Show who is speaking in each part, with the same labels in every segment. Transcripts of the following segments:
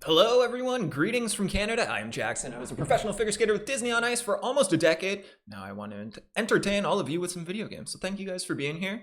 Speaker 1: Hello, everyone. Greetings from Canada. I'm Jackson. I was a professional figure skater with Disney on Ice for almost a decade. Now I want to entertain all of you with some video games. So thank you guys for being here.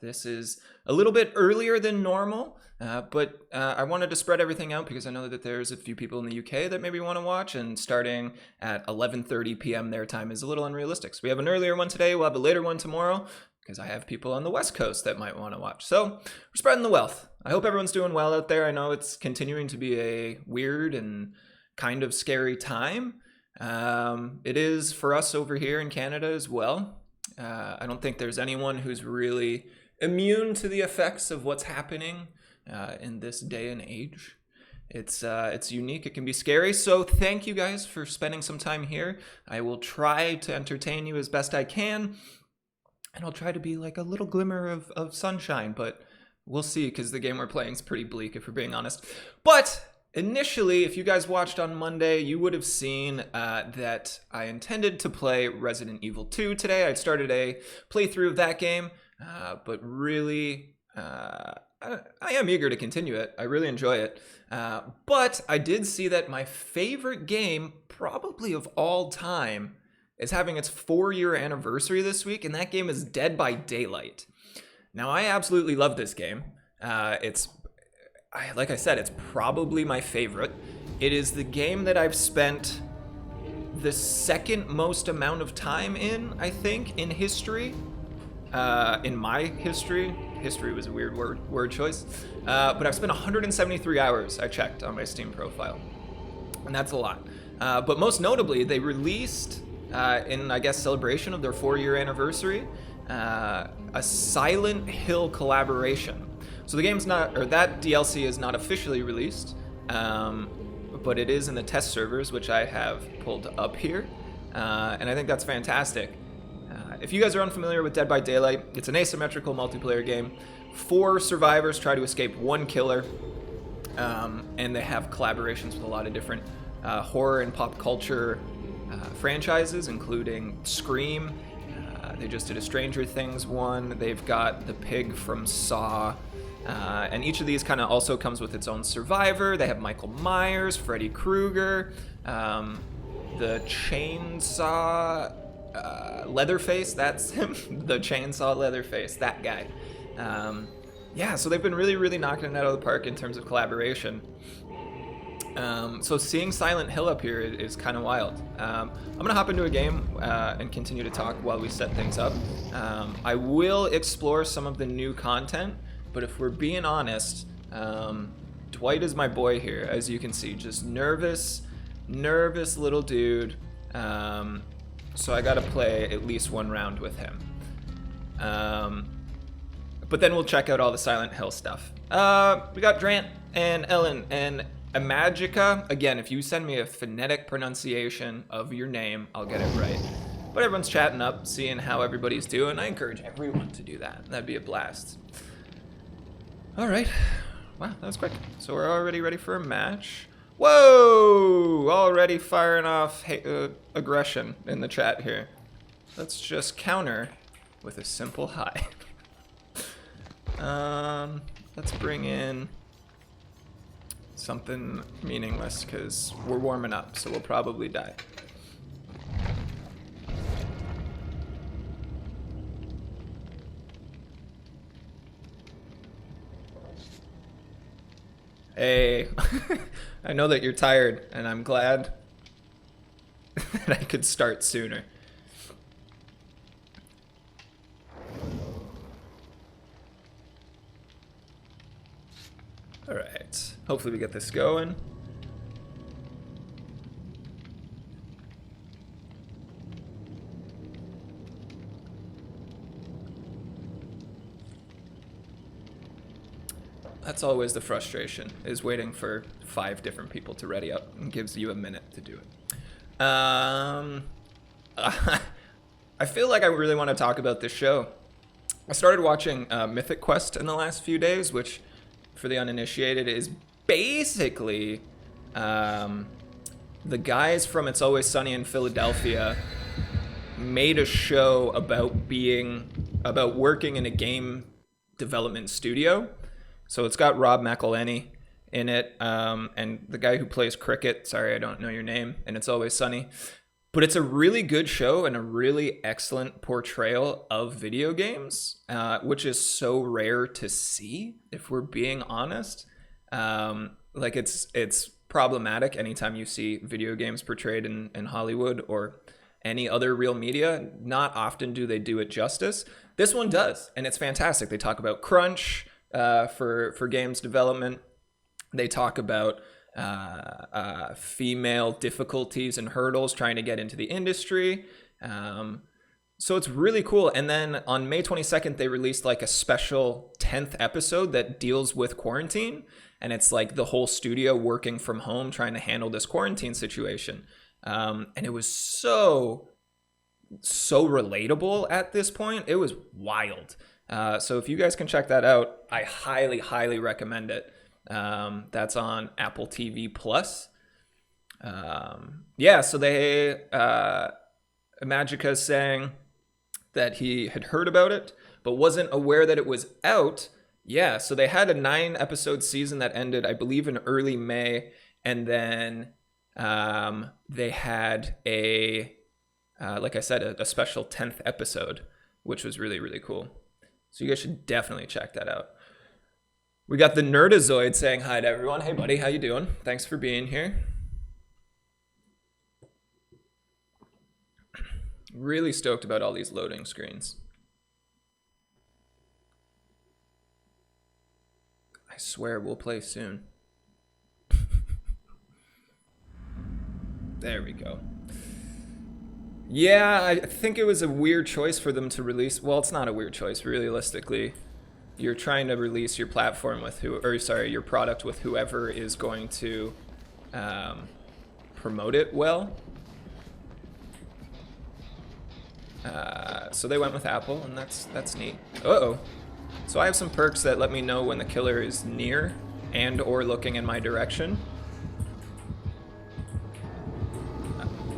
Speaker 1: This is a little bit earlier than normal, but I wanted to spread everything out because I know that there's a few people in the UK that maybe want to watch, and starting at 11:30 p.m. their time is a little unrealistic. So we have an earlier one today. We'll have a later one tomorrow, because I have people on the West Coast that might want to watch. So we're spreading the wealth. I hope everyone's doing well out there. I know it's continuing to be a weird and kind of scary time. It is for us over here in Canada as well. I don't think there's anyone who's really immune to the effects of what's happening in this day and age. It's unique. It can be scary. So thank you guys for spending some time here. I will try to entertain you as best I can. And I'll try to be like a little glimmer of sunshine, but we'll see, because the game we're playing is pretty bleak, if we're being honest. But initially, if you guys watched on Monday, you would have seen that I intended to play Resident Evil 2 today. I'd started a playthrough of that game, but really, I am eager to continue it. I really enjoy it. But I did see that my favorite game, probably of all time, is having its 4-year anniversary this week, and that game is Dead by Daylight. Now, I absolutely love this game. Like I said, it's probably my favorite. It is the game that I've spent the second most amount of time in, I think, in history. In my history. History was a weird word choice. But I've spent 173 hours, I checked, on my Steam profile. And that's a lot. But most notably, they released, in, I guess, celebration of their 4-year anniversary, a Silent Hill collaboration. So the game's not, or that DLC is not officially released, but it is in the test servers, which I have pulled up here, and I think that's fantastic. If you guys are unfamiliar with Dead by Daylight, it's an asymmetrical multiplayer game. 4 survivors try to escape 1 killer, and they have collaborations with a lot of different horror and pop culture franchises, including Scream. They just did a Stranger Things one. They've got the pig from Saw. And each of these kind of also comes with its own survivor. They have Michael Myers, Freddy Krueger, the chainsaw Leatherface, that's him. The chainsaw Leatherface, that guy. Yeah, so they've been really, really knocking it out of the park in terms of collaboration. So seeing Silent Hill up here is kind of wild. I'm gonna hop into a game and continue to talk while we set things up. I will explore some of the new content, but if we're being honest, Dwight is my boy here, as you can see. Just nervous little dude. So I gotta play at least 1 round with him. But then we'll check out all the Silent Hill stuff. We got Drant and Ellen and Imagica. Again, if you send me a phonetic pronunciation of your name, I'll get it right. But everyone's chatting up, seeing how everybody's doing. I encourage everyone to do that. That'd be a blast. All right. Wow, that was quick. So we're already ready for a match. Whoa! Already firing off aggression in the chat here. Let's just counter with a simple hi. Let's bring in something meaningless, because we're warming up, so we'll probably die. Hey, I know that you're tired, and I'm glad that I could start sooner. All right, hopefully we get this going. That's always the frustration, is waiting for 5 different people to ready up, and gives you a minute to do it. I feel like I really want to talk about this show. I started watching Mythic Quest in the last few days, which, for the uninitiated, is basically the guys from It's Always Sunny in Philadelphia made a show about working in a game development studio. So it's got Rob McElhenney in it, and the guy who plays Cricket, sorry, I don't know your name, and It's Always Sunny. But it's a really good show and a really excellent portrayal of video games, which is so rare to see, if we're being honest. Like it's problematic anytime you see video games portrayed in Hollywood or any other real media. Not often do they do it justice. This one does, and it's fantastic. They talk about crunch for games development. They talk about female difficulties and hurdles trying to get into the industry. So it's really cool. And then on May 22nd, they released like a special 10th episode that deals with quarantine. And it's like the whole studio working from home, trying to handle this quarantine situation. And it was so relatable at this point. It was wild. So if you guys can check that out, I highly, highly recommend it. That's on Apple TV Plus. Yeah, so they Magica's saying that he had heard about it, but wasn't aware that it was out. Yeah, so they had a 9-episode season that ended, I believe, in early May, and then they had a, like I said, a special 10th episode, which was really, really cool. So you guys should definitely check that out. We got the Nerdazoid saying hi to everyone. Hey, buddy, how you doing? Thanks for being here. Really stoked about all these loading screens. I swear we'll play soon. There we go. Yeah, I think it was a weird choice for them to release. Well, it's not a weird choice, realistically. You're trying to release your platform with your product with whoever is going to promote it well. So they went with Apple, and that's neat. Uh-oh. So I have some perks that let me know when the killer is near and or looking in my direction.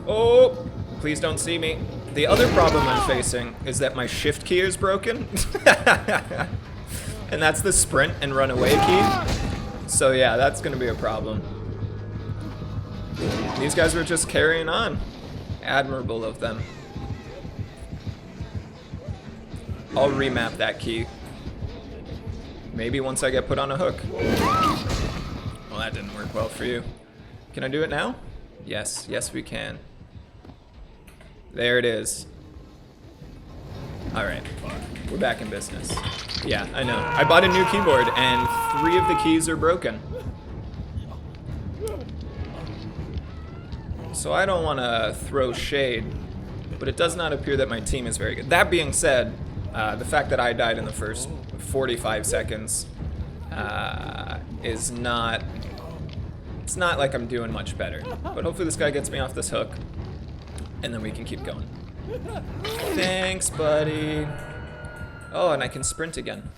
Speaker 1: Oh, please don't see me. The other problem I'm facing is that my shift key is broken. And that's the sprint and run away key. So yeah, that's gonna be a problem. These guys were just carrying on. Admirable of them. I'll remap that key. Maybe once I get put on a hook. Well, that didn't work well for you. Can I do it now? Yes, yes we can. There it is. All right, we're back in business. Yeah, I know. I bought a new keyboard and 3 of the keys are broken. So I don't want to throw shade, but it does not appear that my team is very good. That being said, the fact that I died in the first 45 seconds is not... It's not like I'm doing much better. But hopefully this guy gets me off this hook, and then we can keep going. Thanks, buddy. Oh, and I can sprint again.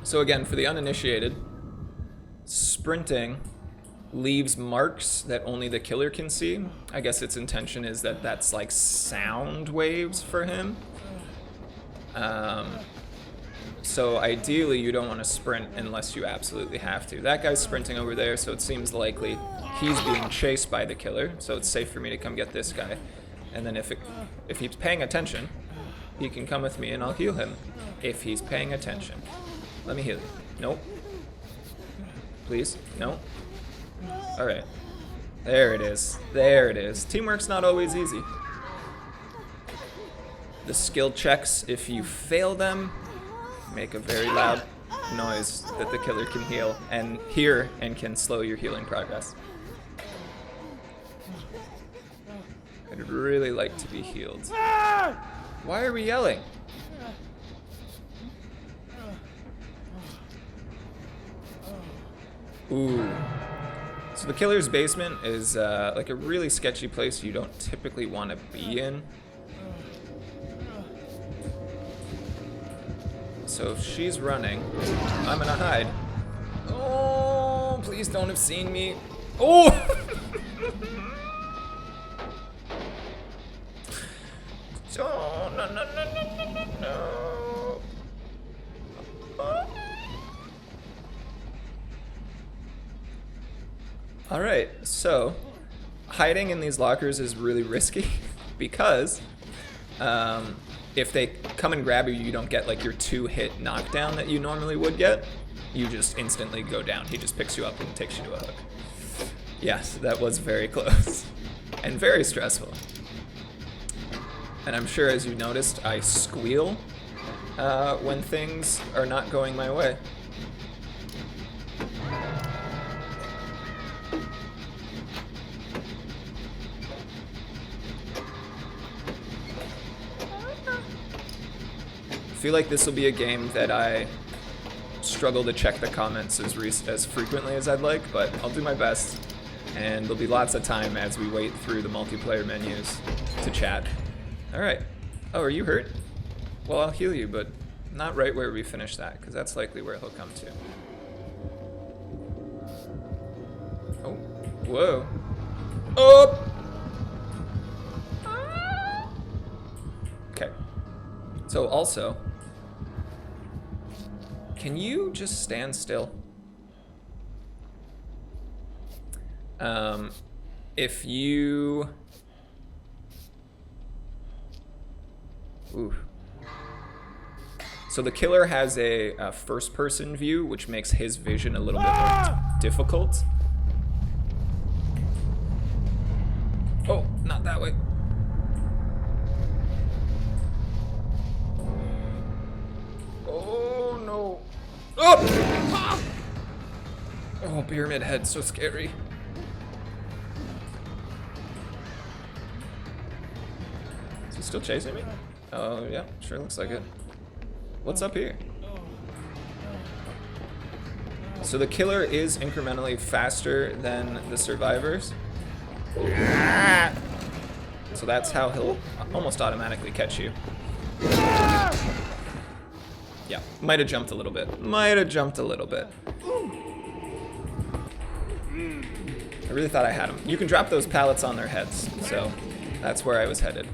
Speaker 1: So again, for the uninitiated, sprinting leaves marks that only the killer can see. I guess its intention is that that's like sound waves for him. So ideally you don't want to sprint unless you absolutely have to. That guy's sprinting over there, so it seems likely he's being chased by the killer, so it's safe for me to come get this guy. And then if he's paying attention, he can come with me and I'll heal him. If he's paying attention. Let me heal you. Nope. Please? No? Alright. There it is. There it is. Teamwork's not always easy. The skill checks, if you fail them, make a very loud noise that the killer can hear and can slow your healing progress. I'd really like to be healed. Why are we yelling? Ooh. So the killer's basement is like a really sketchy place you don't typically want to be in. So if she's running, I'm gonna hide. Oh, please don't have seen me. Oh! Oh, no, no, no, no, no, no, no. Alright, so hiding in these lockers is really risky because if they come and grab you, you don't get like your 2-hit knockdown that you normally would get. You just instantly go down. He just picks you up and takes you to a hook. Yes, that was very close and very stressful. And I'm sure, as you noticed, I squeal when things are not going my way. I feel like this will be a game that I struggle to check the comments as frequently as I'd like, but I'll do my best. And there'll be lots of time as we wait through the multiplayer menus to chat. Alright. Oh, are you hurt? Well, I'll heal you, but not right where we finish that, because that's likely where he'll come to. Oh. Whoa. Oh! Okay. So also, can you just stand still? If you... Ooh. So the killer has a first-person view, which makes his vision a little bit more difficult. Oh, not that way. Oh, no. Oh! Oh, pyramid head, so scary. Is he still chasing me? Oh, yeah, sure looks like it. What's up here? So the killer is incrementally faster than the survivors. So that's how he'll almost automatically catch you. Yeah, might have jumped a little bit. Might have jumped a little bit. I really thought I had him. You can drop those pallets on their heads, so that's where I was headed.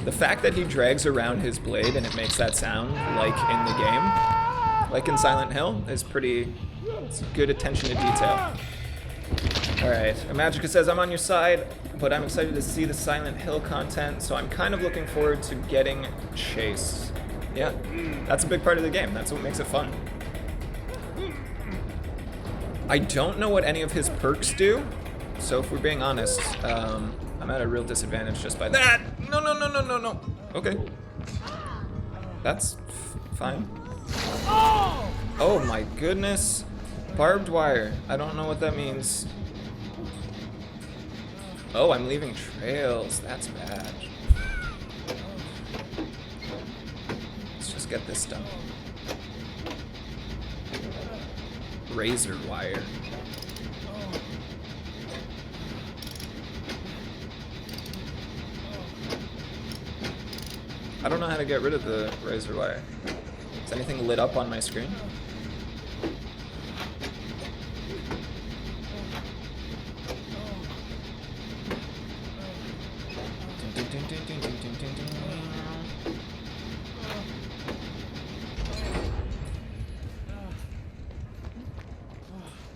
Speaker 1: The fact that he drags around his blade and it makes that sound, like in the game, like in Silent Hill, is pretty... it's good attention to detail. Alright, Magica says, I'm on your side, but I'm excited to see the Silent Hill content, so I'm kind of looking forward to getting chased. Yeah, that's a big part of the game. That's what makes it fun. I don't know what any of his perks do, so if we're being honest, I'm at a real disadvantage just by that. No, no, no, no, no, no. Okay. That's fine. Oh my goodness. Barbed wire. I don't know what that means. Oh, I'm leaving trails. That's bad. Let's just get this done. Razor wire. I don't know how to get rid of the razor wire. Is anything lit up on my screen?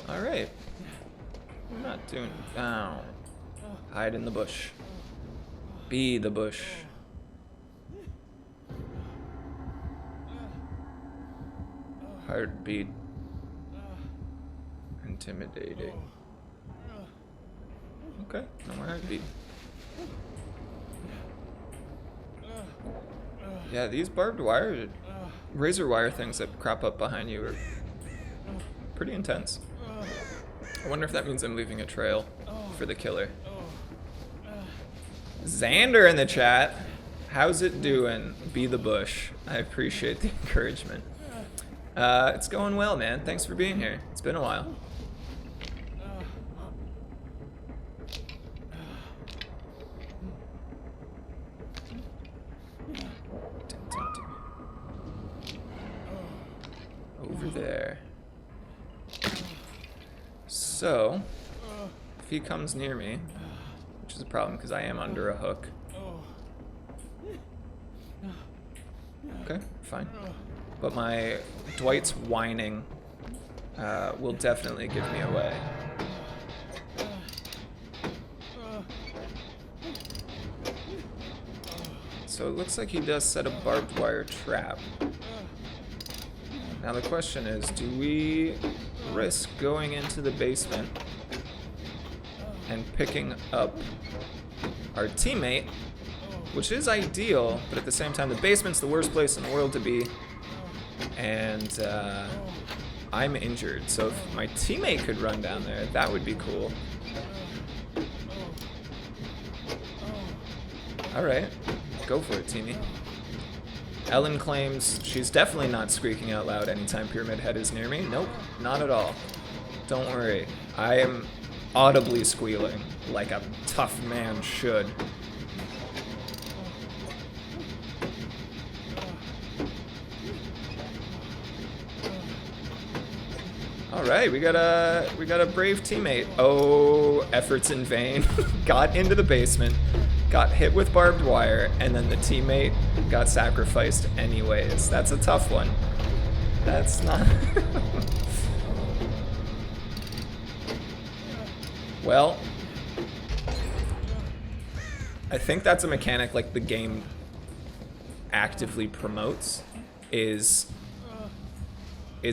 Speaker 1: Alright. I'm not doing... Ow. Hide in the bush. Be the bush. Heartbeat. Intimidating. Okay, no more heartbeat. Yeah, these barbed wire, razor wire things that crop up behind you are pretty intense. I wonder if that means I'm leaving a trail for the killer. Xander in the chat. How's it doing? Be the bush. I appreciate the encouragement. It's going well, man. Thanks for being here. It's been a while. Over there. So, if he comes near me, which is a problem because I am under a hook. Okay, fine. But my Dwight's whining will definitely give me away. So it looks like he does set a barbed wire trap. Now the question is, do we risk going into the basement and picking up our teammate, which is ideal, but at the same time the basement's the worst place in the world to be, and I'm injured, so if my teammate could run down there, that would be cool. Alright, go for it, teamie. Ellen claims she's definitely not squeaking out loud anytime Pyramid Head is near me. Nope, not at all. Don't worry, I am audibly squealing like a tough man should. All right, we got a brave teammate. Oh, efforts in vain. Got into the basement, got hit with barbed wire, and then the teammate got sacrificed anyways. That's a tough one. That's not... Well, I think that's a mechanic like the game actively promotes, is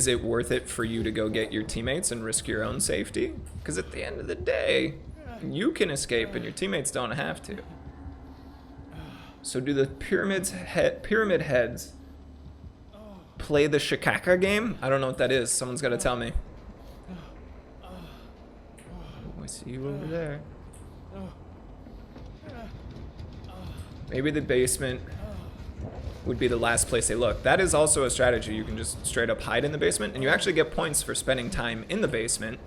Speaker 1: it worth it for you to go get your teammates and risk your own safety? Because at the end of the day, you can escape and your teammates don't have to. So do the Pyramid Heads play the Shikaka game? I don't know what that is. Someone's got to tell me. I see you over there. Maybe the basement would be the last place they look. That is also a strategy. You can just straight up hide in the basement, and you actually get points for spending time in the basement.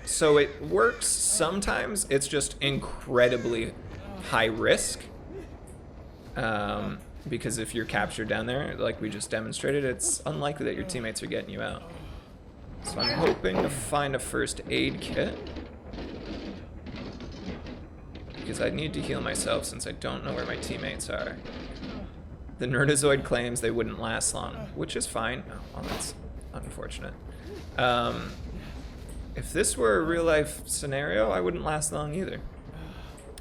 Speaker 1: So it works sometimes. It's just incredibly high risk. Because if you're captured down there, like we just demonstrated, it's unlikely that your teammates are getting you out. So I'm hoping to find a first aid kit, because I need to heal myself since I don't know where my teammates are. The Nerdazoid claims they wouldn't last long, which is fine. Oh, well, that's unfortunate. If this were a real life scenario, I wouldn't last long either.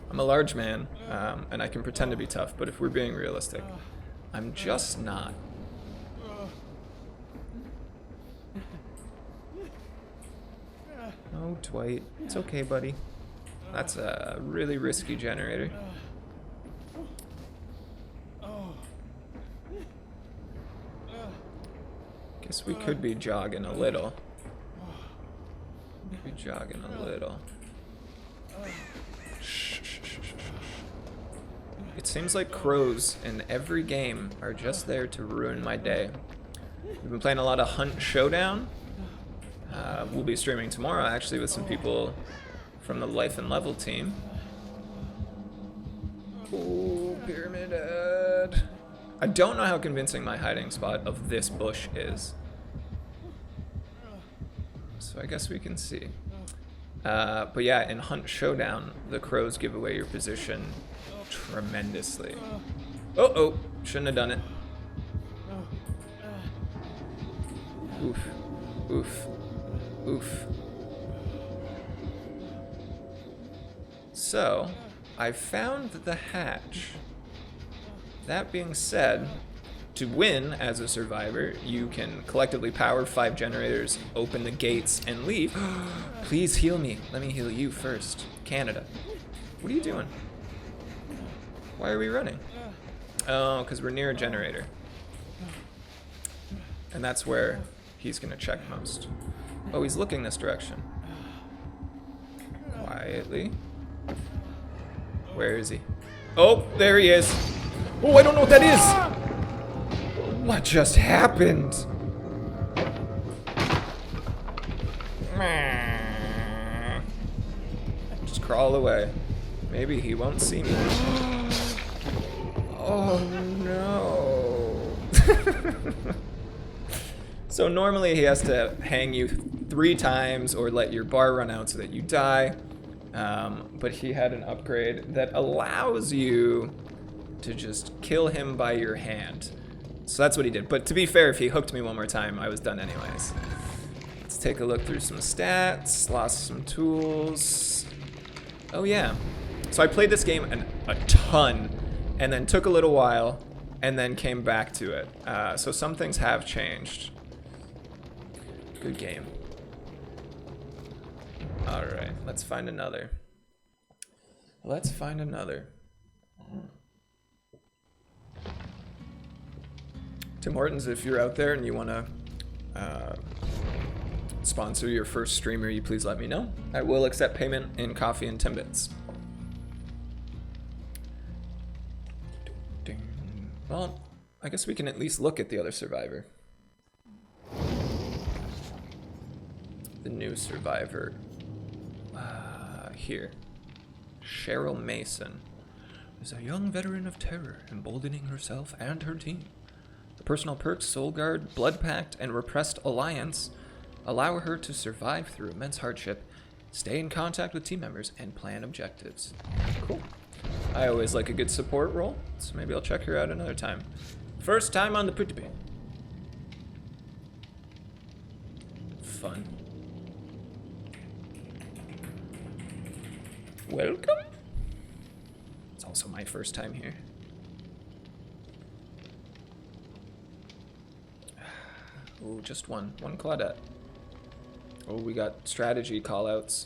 Speaker 1: I'm a large man, and I can pretend to be tough, but if we're being realistic, I'm just not. Oh, Dwight. It's okay, buddy. That's a really risky generator. Guess we could be jogging a little. Could be jogging a little. Shh, shh, shh, shh, shh. It seems like crows in every game are just there to ruin my day. We've been playing a lot of Hunt Showdown. We'll be streaming tomorrow, actually, with some people from the Life and Level team. Oh, Pyramid Head. I don't know how convincing my hiding spot of this bush is. So I guess we can see. But yeah, in Hunt Showdown, the crows give away your position tremendously. Oh, shouldn't have done it. Oof, oof, oof. So, I found the hatch. That being said, to win as a survivor, you can collectively power 5 generators, open the gates, and leave. Please heal me. Let me heal you first. Canada. What are you doing? Why are we running? Oh, because we're near a generator. And that's where he's going to check most. Oh, he's looking this direction. Quietly. Where is he? Oh, there he is. Oh, I don't know what that is. What just happened? Just crawl away. Maybe he won't see me. Oh no. So normally he has to hang you 3 times or let your bar run out so that you die. But he had an upgrade that allows you to just kill him by your hand. So that's what he did. But to be fair, if he hooked me one more time, I was done anyways. Let's take a look through some stats, lost some tools. Oh yeah. So I played this game a ton, and then took a little while, and then came back to it. So some things have changed. Good game. All right, let's find another. Let's find another. Tim Hortons, if you're out there and you want to sponsor your first streamer, you please let me know. I will accept payment in coffee and Timbits. Well, I guess we can at least look at the other survivor. The new survivor. Here. Cheryl Mason is a young veteran of terror, emboldening herself and her team. The personal perks, Soul Guard, Blood Pact, and Repressed Alliance allow her to survive through immense hardship, stay in contact with team members, and plan objectives. Cool. I always like a good support role, so maybe I'll check her out another time. First time on the Puttipi. Fun. Welcome. It's also my first time here. Oh, just one Claudette. Oh, we got strategy callouts.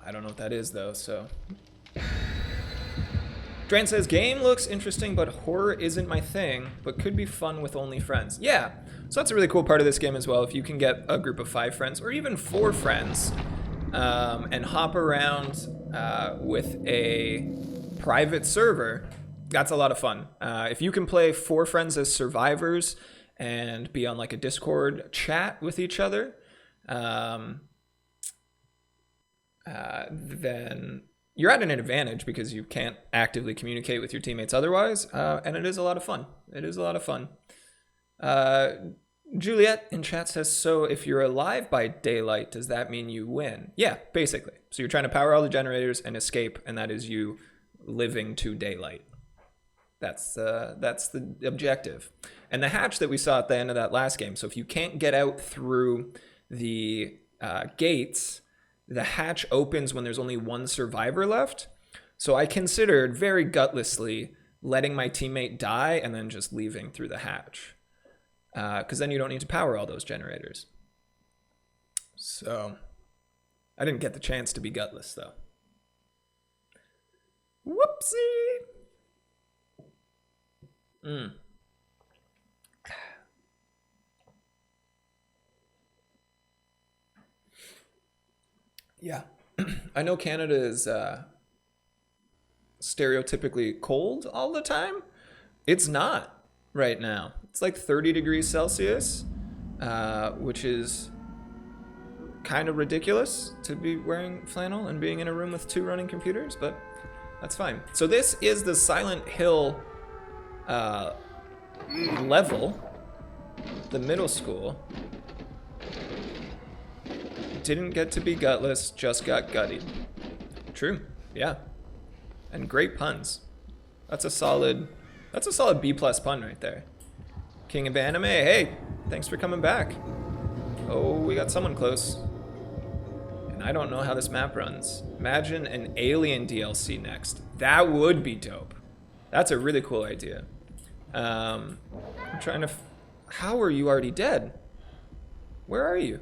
Speaker 1: I don't know what that is though, so. Dran says, game looks interesting, but horror isn't my thing, but could be fun with only friends. Yeah, so that's a really cool part of this game as well. If you can get a group of 5 friends, or even 4 friends, and hop around with a private server, that's a lot of fun. If you can play 4 friends as survivors and be on like a Discord chat with each other, then you're at an advantage because you can't actively communicate with your teammates otherwise, and it is a lot of fun. It is a lot of fun. Juliet in chat says, so if you're alive by daylight, does that mean you win? Yeah, basically. So you're trying to power all the generators and escape, and that is you living to daylight. That's the objective. And the hatch that we saw at the end of that last game, so if you can't get out through the gates, the hatch opens when there's only 1 survivor left. So I considered very gutlessly letting my teammate die and then just leaving through the hatch. Because then you don't need to power all those generators. So I didn't get the chance to be gutless though. Whoopsie! Yeah, I know Canada is stereotypically cold all the time. It's not right now. It's like 30 degrees Celsius, which is kind of ridiculous to be wearing flannel and being in a room with 2 running computers, but that's fine. So this is the Silent Hill level, the middle school. Didn't get to be gutless, just got guttied. True, yeah. And great puns. That's a solid B+ pun right there. King of Anime, hey, thanks for coming back. Oh, we got someone close. And I don't know how this map runs. Imagine an Alien DLC next. That would be dope. That's a really cool idea. I'm trying to... How are you already dead? Where are you?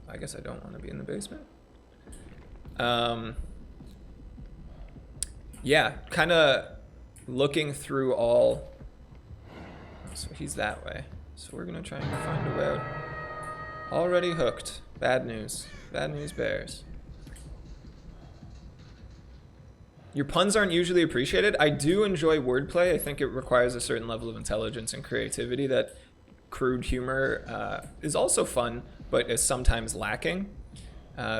Speaker 1: I guess I don't want to be in the basement. Yeah, kind of looking through all... So he's that way. So we're going to try and find a way out. Already hooked. Bad news. Bad news bears. Your puns aren't usually appreciated. I do enjoy wordplay. I think it requires a certain level of intelligence and creativity that crude humor is also fun, but is sometimes lacking.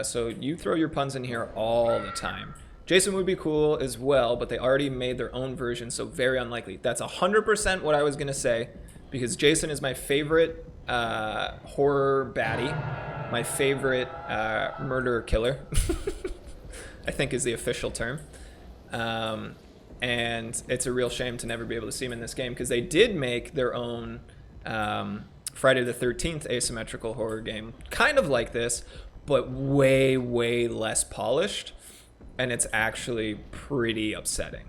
Speaker 1: So you throw your puns in here all the time. Jason would be cool as well, but they already made their own version, so very unlikely. That's 100% what I was going to say, because Jason is my favorite horror baddie, my favorite murderer killer, I think is the official term. And it's a real shame to never be able to see him in this game, because they did make their own Friday the 13th asymmetrical horror game, kind of like this, but way, way less polished. and it's actually pretty upsetting.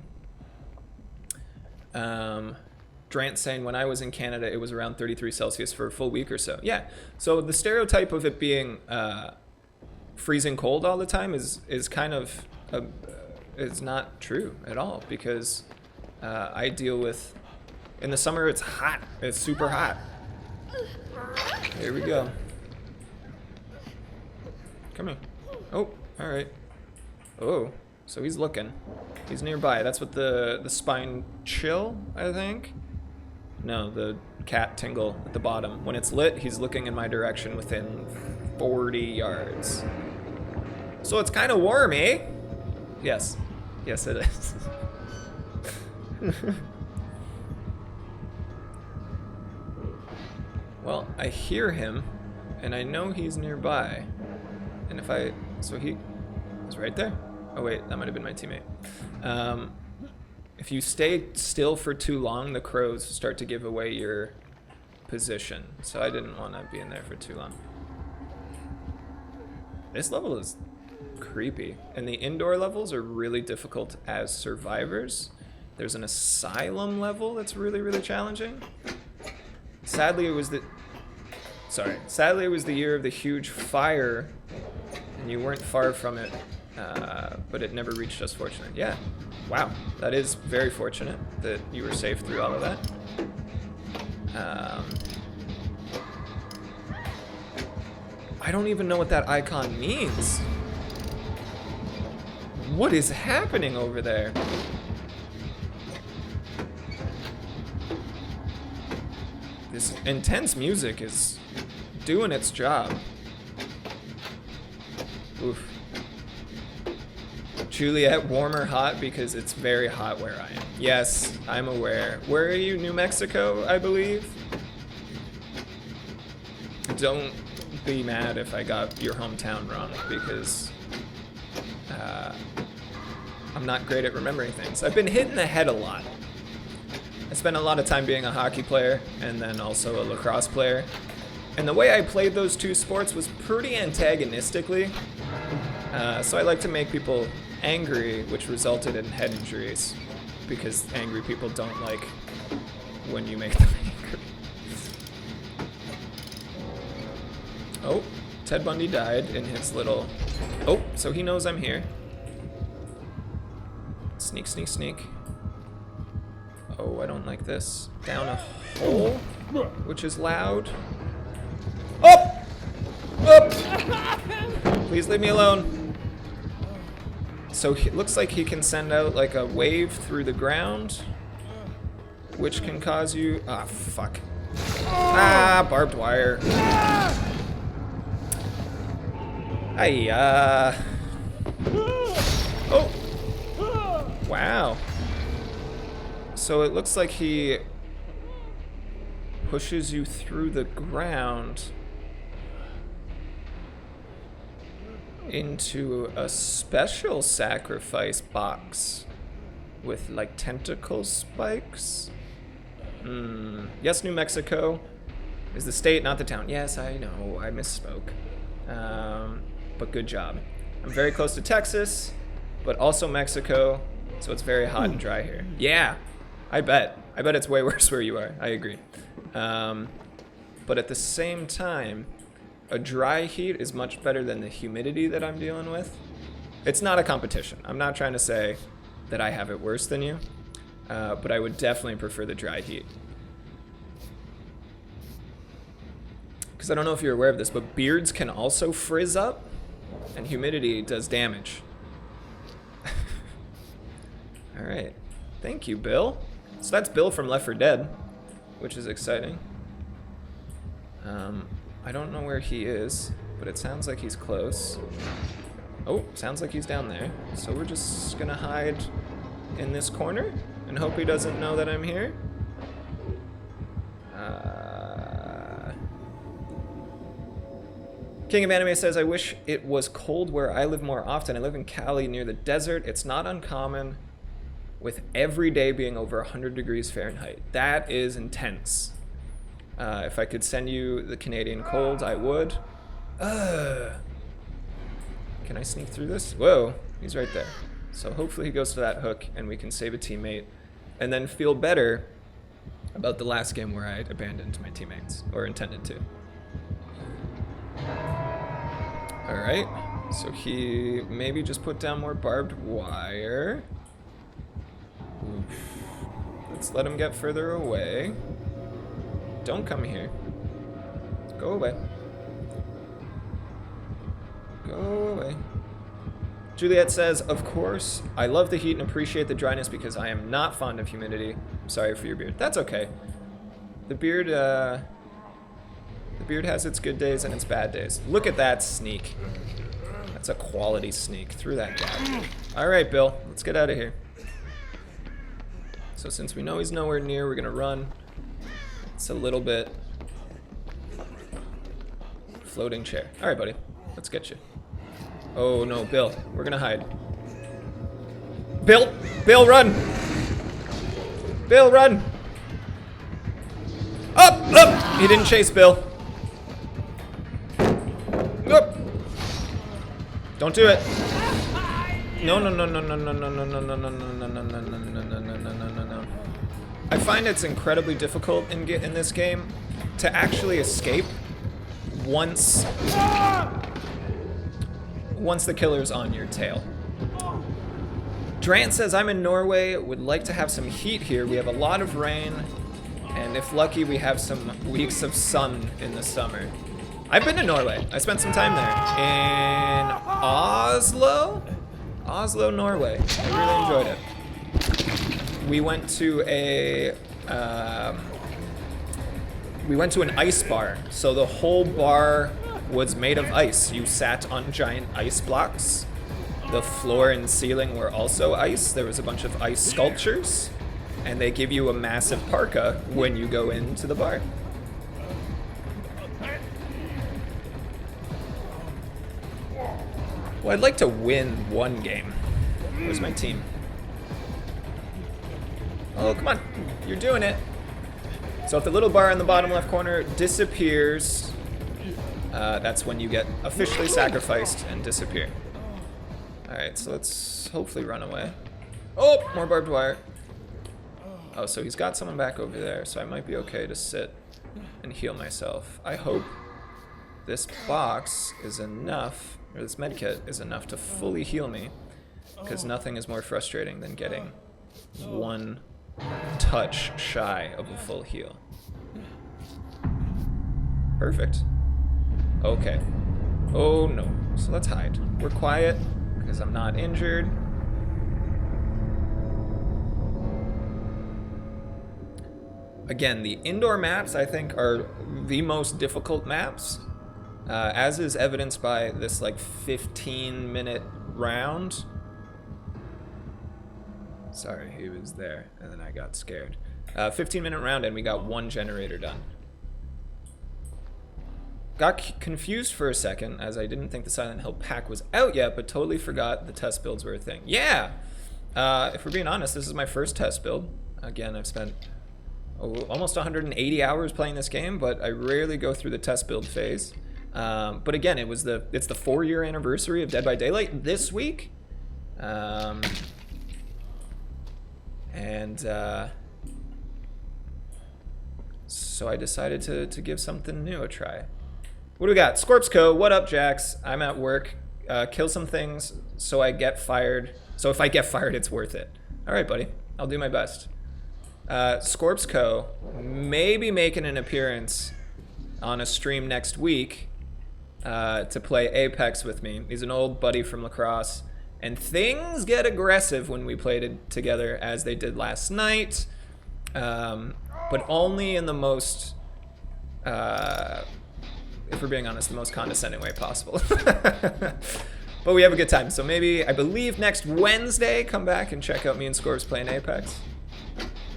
Speaker 1: Drant saying, when I was in Canada, it was around 33 Celsius for a full week or so. Yeah, so the stereotype of it being freezing cold all the time is kind of is not true at all, because I deal with, in the summer it's hot, it's super hot. Here we go. Come here. Oh, all right. Oh, so he's looking. He's nearby. That's what the spine chill, I think. No, the cat tingle at the bottom. When it's lit, he's looking in my direction within 40 yards. So it's kind of warm, eh? Yes. Yes, it is. Well, I hear him, and I know he's nearby. And if I... So he's right there. Oh, wait, that might have been my teammate. If you stay still for too long, the crows start to give away your position. So I didn't want to be in there for too long. This level is creepy. And the indoor levels are really difficult as survivors. There's an asylum level that's really, really challenging. Sadly, it was the year of the huge fire, and you weren't far from it, but it never reached us, fortunately. Yeah, wow, that is very fortunate that you were safe through all of that. I don't even know what that icon means. What is happening over there? This intense music is doing its job. Oof. Juliet, warm or hot? Because it's very hot where I am. Yes, I'm aware. Where are you? New Mexico, I believe? Don't be mad if I got your hometown wrong, because I'm not great at remembering things. I've been hit in the head a lot. I spent a lot of time being a hockey player and then also a lacrosse player. And the way I played those two sports was pretty antagonistically. So I like to make people angry, which resulted in head injuries, because angry people don't like when you make them angry. Oh, Ted Bundy died in his little... Oh, so he knows I'm here. Sneak, sneak, sneak. Oh, I don't like this. Down a hole, which is loud. Up! Up! Please leave me alone. So it looks like he can send out like a wave through the ground, which can cause you... Ah, fuck. Ah, barbed wire. Hiya. Oh! Wow. So it looks like he pushes you through the ground into a special sacrifice box with like tentacle spikes. Yes, New Mexico is the state, not the town. Yes, I know, I misspoke. But good job. I'm very close to Texas, but also Mexico, so it's very hot and dry here. Yeah, I bet. I bet it's way worse where you are. I agree. But at the same time, a dry heat is much better than the humidity that I'm dealing with. It's not a competition. I'm not trying to say that I have it worse than you, but I would definitely prefer the dry heat. Because I don't know if you're aware of this, but beards can also frizz up, and humidity does damage. All right. Thank you, Bill. So that's Bill from Left 4 Dead, which is exciting. I don't know where he is, but it sounds like he's close. Oh, sounds like he's down there. So we're just gonna hide in this corner and hope he doesn't know that I'm here. King of Anime says, I wish it was cold where I live more often. I live in Cali near the desert. It's not uncommon with every day being over 100 degrees Fahrenheit. That is intense. If I could send you the Canadian cold, I would. Can I sneak through this? Whoa, He's right there. So hopefully he goes to that hook and we can save a teammate and then feel better about the last game where I abandoned my teammates, or intended to. Alright, so he maybe just put down more barbed wire. Oof. Let's let him get further away. Don't come here. Go away. Go away. Juliet says, of course, I love the heat and appreciate the dryness because I am not fond of humidity. I'm sorry for your beard. That's okay. The beard has its good days and its bad days. Look at that sneak. That's a quality sneak through that gap. All right, Bill, let's get out of here. So since we know he's nowhere near, we're gonna run. It's a little bit floating chair. All right, buddy, let's get you. Oh no, Bill, we're gonna hide. Bill, run! Bill, run! Up! He didn't chase Bill. Up! Don't do it. No. I find it's incredibly difficult in this game to actually escape once the killer's on your tail. Drant says, I'm in Norway, would like to have some heat here. We have a lot of rain, and if lucky, we have some weeks of sun in the summer. I've been to Norway. I spent some time there. In Oslo? Oslo, Norway. I really enjoyed it. We went to an ice bar. So the whole bar was made of ice. You sat on giant ice blocks. The floor and ceiling were also ice. There was a bunch of ice sculptures. And they give you a massive parka when you go into the bar. Well, I'd like to win one game. Where's my team? Oh, come on. You're doing it. So if the little bar in the bottom left corner disappears, that's when you get officially sacrificed and disappear. Alright, so let's hopefully run away. Oh, more barbed wire. Oh, so he's got someone back over there, so I might be okay to sit and heal myself. I hope this box is enough, or this medkit is enough to fully heal me, because nothing is more frustrating than getting one touch shy of a full heal. Perfect. Okay. Oh no. So let's hide. We're quiet because I'm not injured. Again, the indoor maps I think are the most difficult maps, as is evidenced by this like 15-minute round. Sorry, he was there, and then I got scared. 15-minute round, and we got one generator done. Got confused for a second, as I didn't think the Silent Hill pack was out yet, but totally forgot the test builds were a thing. Yeah! If we're being honest, this is my first test build. Again, I've spent almost 180 hours playing this game, but I rarely go through the test build phase. But again, it's the 4-year anniversary of Dead by Daylight this week. So I decided to give something new a try. What do we got? Scorpsco, what up, Jax? I'm at work. Kill some things so I get fired. So if I get fired, it's worth it. All right, buddy. I'll do my best. Scorpsco may be making an appearance on a stream next week to play Apex with me. He's an old buddy from lacrosse. And things get aggressive when we played it together, as they did last night. But only in the most, if we're being honest, the most condescending way possible. But we have a good time. So maybe, I believe next Wednesday, come back and check out me and Scorps playing Apex.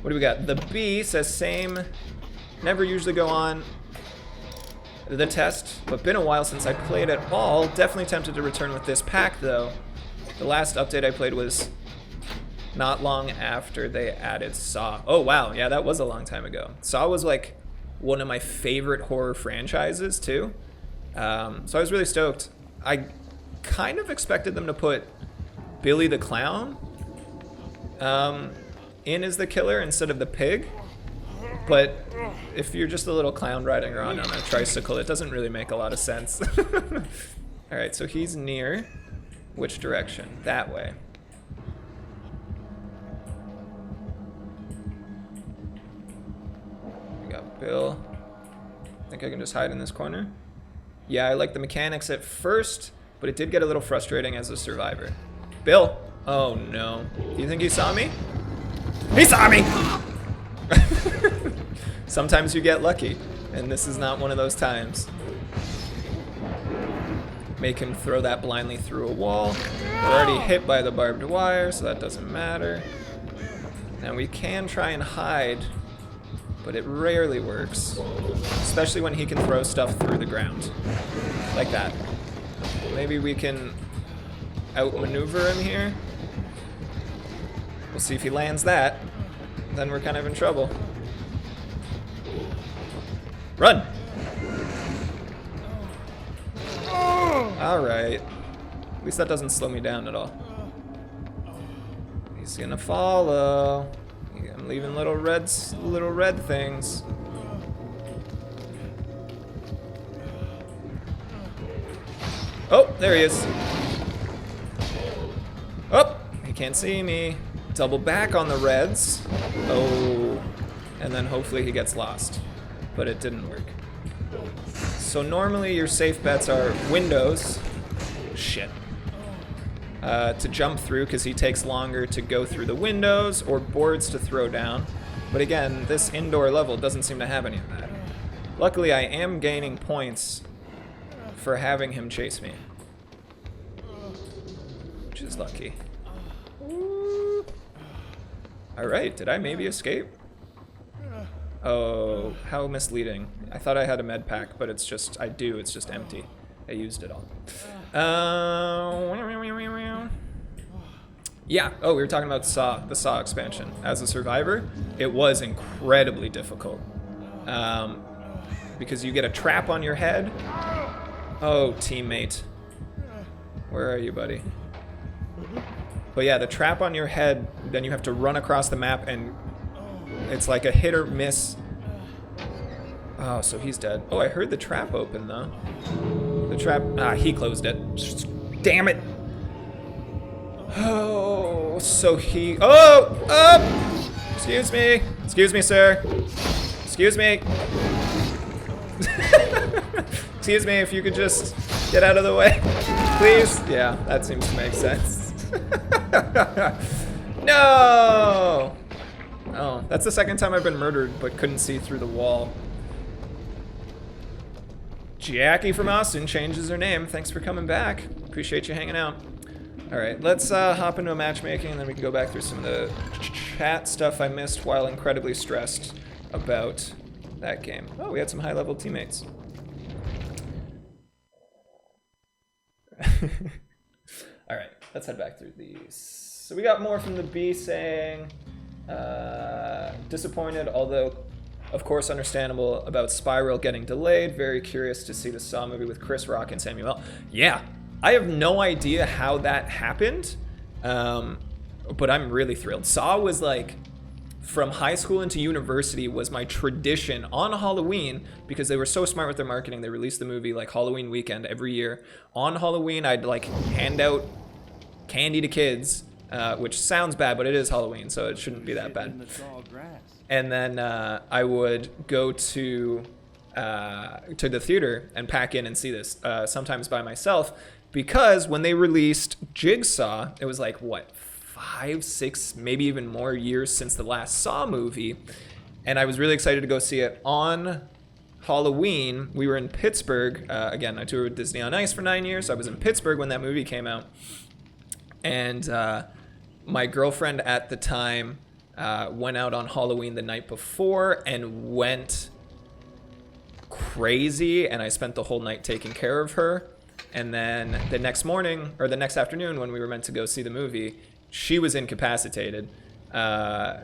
Speaker 1: What do we got? The B says same. Never usually go on the test, but been a while since I played at all. Definitely tempted to return with this pack, though. The last update I played was not long after they added Saw. Oh, wow. Yeah, that was a long time ago. Saw was like one of my favorite horror franchises, too. So I was really stoked. I kind of expected them to put Billy the Clown in as the killer instead of the pig. But if you're just a little clown riding around on a tricycle, it doesn't really make a lot of sense. Alright, so he's near. Which direction? That way. We got Bill. I think I can just hide in this corner. Yeah, I like the mechanics at first, but it did get a little frustrating as a survivor. Bill! Oh no. Do you think he saw me? He saw me! Sometimes you get lucky, and this is not one of those times. Make him throw that blindly through a wall. We're already hit by the barbed wire, so that doesn't matter. Now we can try and hide, but it rarely works. Especially when he can throw stuff through the ground. Like that. Maybe we can outmaneuver him here. We'll see if he lands that. Then we're kind of in trouble. Run! Alright. At least that doesn't slow me down at all. He's gonna follow. I'm leaving little red things. Oh, there he is. Oh, he can't see me. Double back on the reds. Oh, and then hopefully he gets lost. But it didn't work. So normally your safe bets are windows. Shit. To jump through because he takes longer to go through the windows, or boards to throw down. But again, this indoor level doesn't seem to have any of that. Luckily, I am gaining points for having him chase me. Which is lucky. Alright, did I maybe escape? Oh, how misleading. I thought I had a med pack, but it's just, I do, it's just empty. I used it all. Yeah, oh, we were talking about Saw, the Saw expansion. As a survivor, it was incredibly difficult. Because you get a trap on your head. Oh, teammate. Where are you, buddy? But yeah, the trap on your head, then you have to run across the map, and it's like a hit or miss. Oh, so he's dead. Oh, I heard the trap open, though. The trap... Ah, he closed it. Damn it! Oh, so he... Oh! Oh! Excuse me. Excuse me, sir. Excuse me. Excuse me, if you could just get out of the way. Please? Yeah, that seems to make sense. No! Oh, that's the second time I've been murdered, but couldn't see through the wall. Jackie from Austin changes her name. Thanks for coming back. Appreciate you hanging out. Alright, let's hop into a matchmaking, and then we can go back through some of the chat stuff I missed while incredibly stressed about that game. Oh, we had some high-level teammates. Alright, let's head back through these. So we got more from the B saying, disappointed, although of course understandable, about Spiral getting delayed. Very curious to see the Saw movie with Chris Rock and Samuel L. Yeah, I have no idea how that happened, but I'm really thrilled. Saw was like, from high school into university, was my tradition on Halloween, because they were so smart with their marketing. They released the movie like Halloween weekend every year. On Halloween, I'd like hand out candy to kids, which sounds bad, but it is Halloween, so it shouldn't be that bad. And then I would go to the theater and pack in and see this, sometimes by myself, because when they released Jigsaw, it was like, what, 5, 6, maybe even more years since the last Saw movie, and I was really excited to go see it on Halloween. We were in Pittsburgh. Again, I toured with Disney on Ice for 9 years, so I was in Pittsburgh when that movie came out, and my girlfriend at the time went out on Halloween the night before and went crazy, and I spent the whole night taking care of her. And then the next morning, or the next afternoon, when we were meant to go see the movie, she was incapacitated.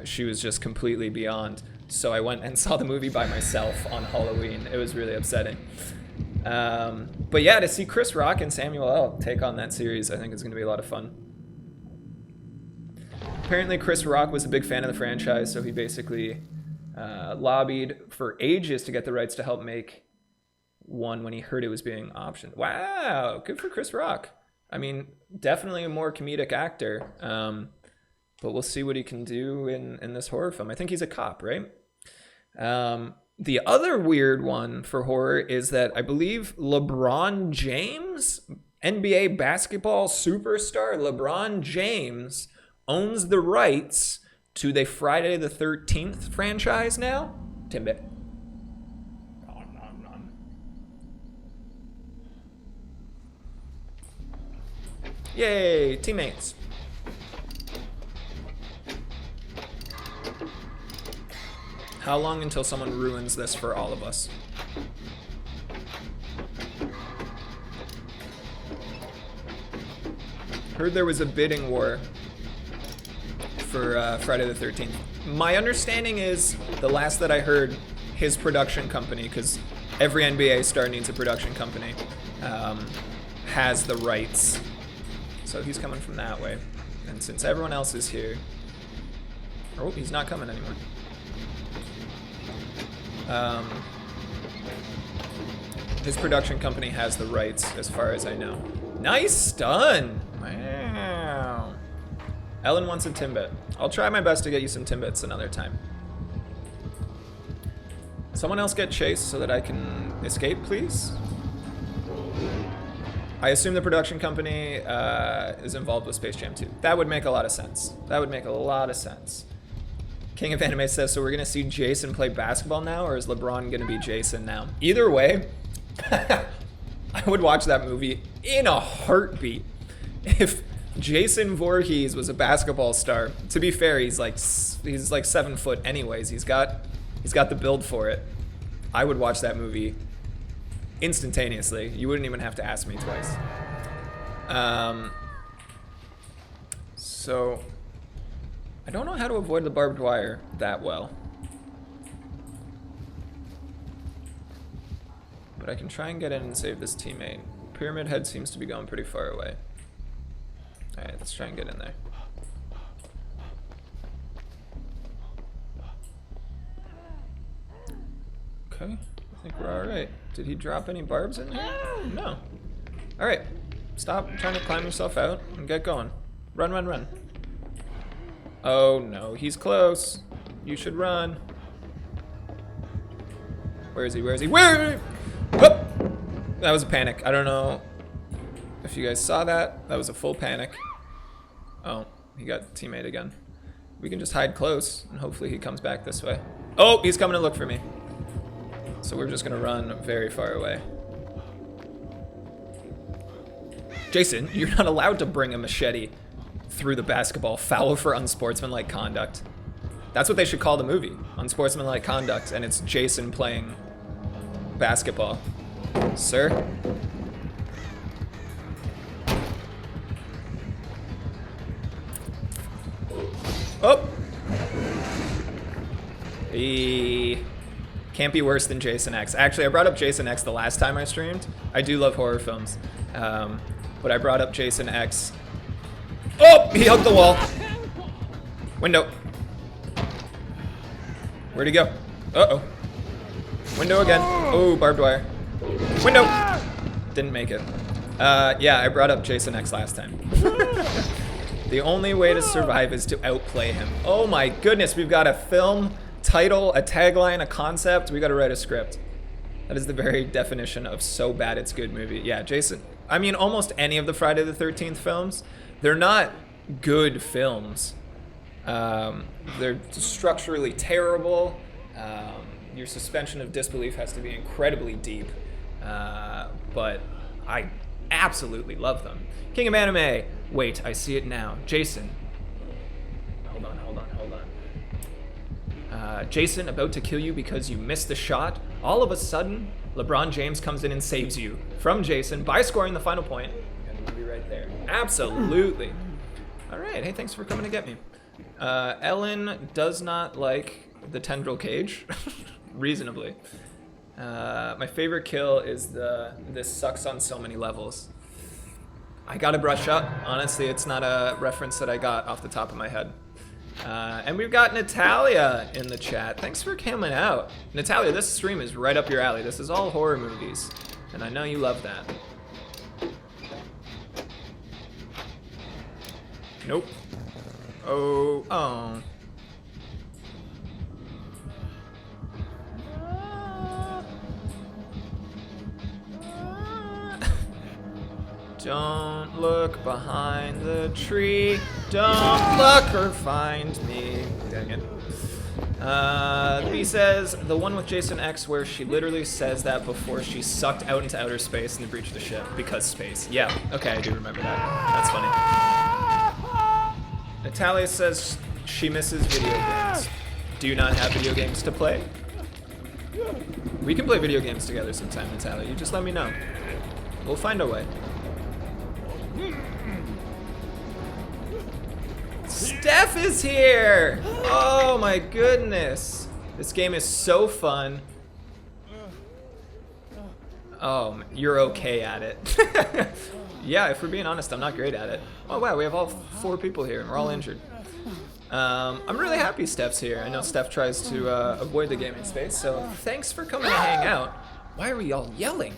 Speaker 1: She was just completely beyond. So I went and saw the movie by myself on Halloween. It was really upsetting. But yeah, to see Chris Rock and Samuel L. take on that series, I think is going to be a lot of fun. Apparently Chris Rock was a big fan of the franchise, so he basically lobbied for ages to get the rights to help make one when he heard it was being optioned. Wow, good for Chris Rock. I mean, definitely a more comedic actor, but we'll see what he can do in this horror film. I think he's a cop, right? The other weird one for horror is that I believe LeBron James, NBA basketball superstar LeBron James, owns the rights to the Friday the 13th franchise now. Timbit. Yay, teammates. How long until someone ruins this for all of us? Heard there was a bidding war for Friday the 13th. My understanding is, the last that I heard, his production company, because every NBA star needs a production company, has the rights. So he's coming from that way. And since everyone else is here... Oh, he's not coming anymore. His production company has the rights, as far as I know. Nice stun! Wow. Ellen wants a Timbit. I'll try my best to get you some Timbits another time. Someone else get chased so that I can escape, please? I assume the production company is involved with Space Jam 2. That would make a lot of sense. That would make a lot of sense. King of Anime says, so we're going to see Jason play basketball now, or is LeBron going to be Jason now? Either way, I would watch that movie in a heartbeat. If Jason Voorhees was a basketball star, to be fair, he's like 7 foot anyways. He's got the build for it. I would watch that movie instantaneously. You wouldn't even have to ask me twice. So I don't know how to avoid the barbed wire that well. But I can try and get in and save this teammate. Pyramid Head seems to be going pretty far away. Alright, let's try and get in there. Okay, I think we're alright. Did he drop any barbs in here? No. Alright, stop trying to climb yourself out and get going. Run, run, run. Oh no, he's close. You should run. Where is he? Where is he? Where? Oh! That was a panic. I don't know if you guys saw that. That was a full panic. Oh, he got teammate again. We can just hide close and hopefully he comes back this way. Oh, he's coming to look for me. So we're just gonna run very far away. Jason, you're not allowed to bring a machete through the basketball. Foul for unsportsmanlike conduct. That's what they should call the movie. Unsportsmanlike conduct, and it's Jason playing basketball. Sir? Oh! He can't be worse than Jason X. Actually, I brought up Jason X the last time I streamed. I do love horror films. But I brought up Jason X. Oh! He hugged the wall. Window. Where'd he go? Uh-oh. Window again. Oh, barbed wire. Window! Didn't make it. Yeah, I brought up Jason X last time. The only way to survive is to outplay him. Oh my goodness, we've got a film title, a tagline, a concept. We gotta write a script. That is the very definition of so bad it's good movie. Yeah, Jason. I mean, almost any of the Friday the 13th films, they're not good films. They're structurally terrible. Your suspension of disbelief has to be incredibly deep. But I absolutely love them. King of Anime. Wait, I see it now. Jason. Hold on. Jason, about to kill you because you missed the shot. All of a sudden, LeBron James comes in and saves you from Jason by scoring the final point. And we'll be right there. Absolutely. All right. Hey, thanks for coming to get me. Ellen does not like the tendril cage. Reasonably. My favorite kill is this sucks on so many levels. I gotta brush up. Honestly, it's not a reference that I got off the top of my head. And we've got Natalia in the chat. Thanks for coming out. Natalia, this stream is right up your alley. This is all horror movies, and I know you love that. Nope. Oh. Don't look behind the tree. Don't look or find me. Dang it. B says the one with Jason X where she literally says that before she sucked out into outer space in the breach of the ship because space. Yeah, okay, I do remember that. That's funny. Natalia says she misses video games. Do you not have video games to play? We can play video games together sometime, Natalia. You just let me know. We'll find a way. Steph is here! Oh my goodness. This game is so fun. Oh, you're okay at it. Yeah, if we're being honest, I'm not great at it. Oh wow, we have all 4 people here and we're all injured. I'm really happy Steph's here. I know Steph tries to avoid the gaming space, so thanks for coming to hang out. Why are we all yelling?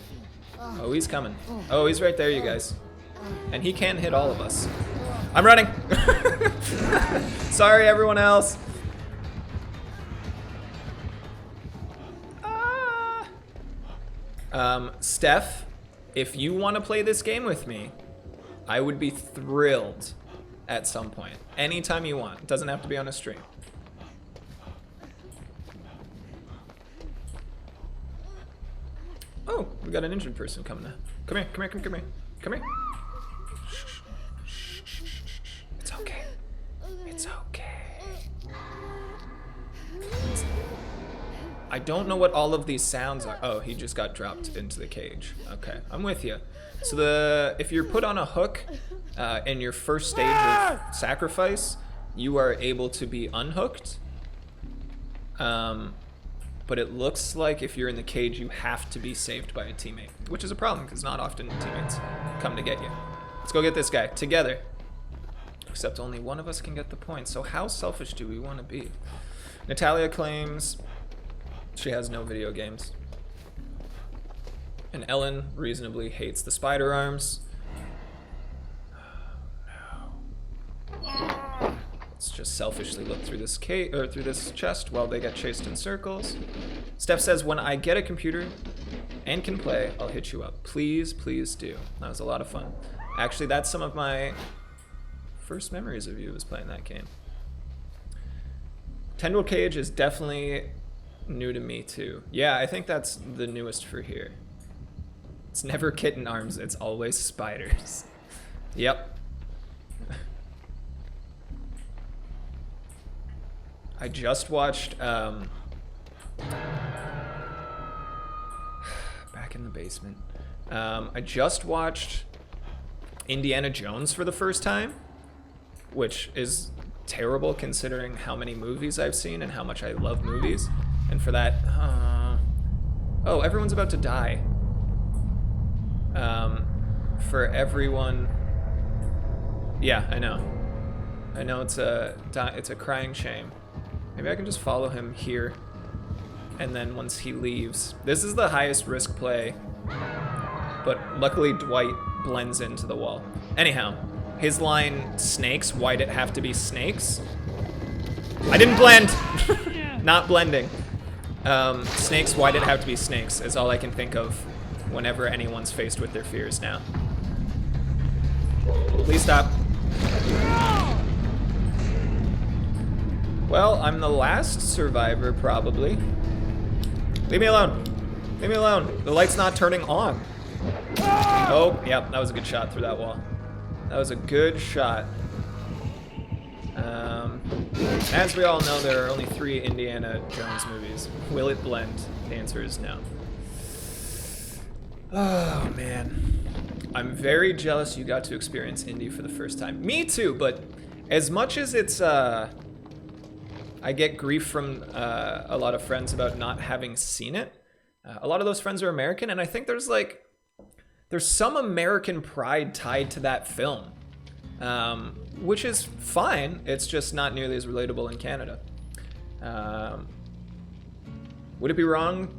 Speaker 1: Oh, he's coming. Oh, he's right there, you guys. And he can hit all of us. I'm running. Sorry, everyone else. Steph, if you want to play this game with me, I would be thrilled at some point. Anytime you want. It doesn't have to be on a stream. Oh, we got an injured person coming now. Come here, come here, come here, come here. It's okay. It's okay. I don't know what all of these sounds are. Oh, he just got dropped into the cage. Okay, I'm with you. So if you're put on a hook in your first stage of sacrifice, you are able to be unhooked. But it looks like if you're in the cage, you have to be saved by a teammate, which is a problem because not often teammates come to get you. Let's go get this guy together. Except only one of us can get the point. So how selfish do we want to be? Natalia claims she has no video games. And Ellen reasonably hates the spider arms. No. Let's just selfishly look through this through this chest while they get chased in circles. Steph says, when I get a computer and can play, I'll hit you up. Please, please do. That was a lot of fun. Actually, that's some of my first memories of you was playing that game. Tendril Cage is definitely new to me too. Yeah, I think that's the newest for here. It's never kitten arms, it's always spiders. Yep. I just watched, back in the basement. I just watched Indiana Jones for the first time, which is terrible considering how many movies I've seen and how much I love movies. And for that, oh, everyone's about to die. For everyone, yeah, I know it's a crying shame. Maybe I can just follow him here, and then once he leaves, this is the highest risk play, but luckily Dwight blends into the wall. Anyhow, his line, snakes, why'd it have to be snakes? I didn't blend! Not blending. Snakes, why'd it have to be snakes, is all I can think of whenever anyone's faced with their fears now. Please stop. Well, I'm the last survivor, probably. Leave me alone. Leave me alone. The light's not turning on. Oh, yep, that was a good shot through that wall. That was a good shot. As we all know, there are only 3 Indiana Jones movies. Will it blend? The answer is no. Oh, man. I'm very jealous you got to experience Indy for the first time. Me too, but as much as it's, I get grief from a lot of friends about not having seen it. A lot of those friends are American, and I think there's some American pride tied to that film. which is fine. It's just not nearly as relatable in Canada. Would it be wrong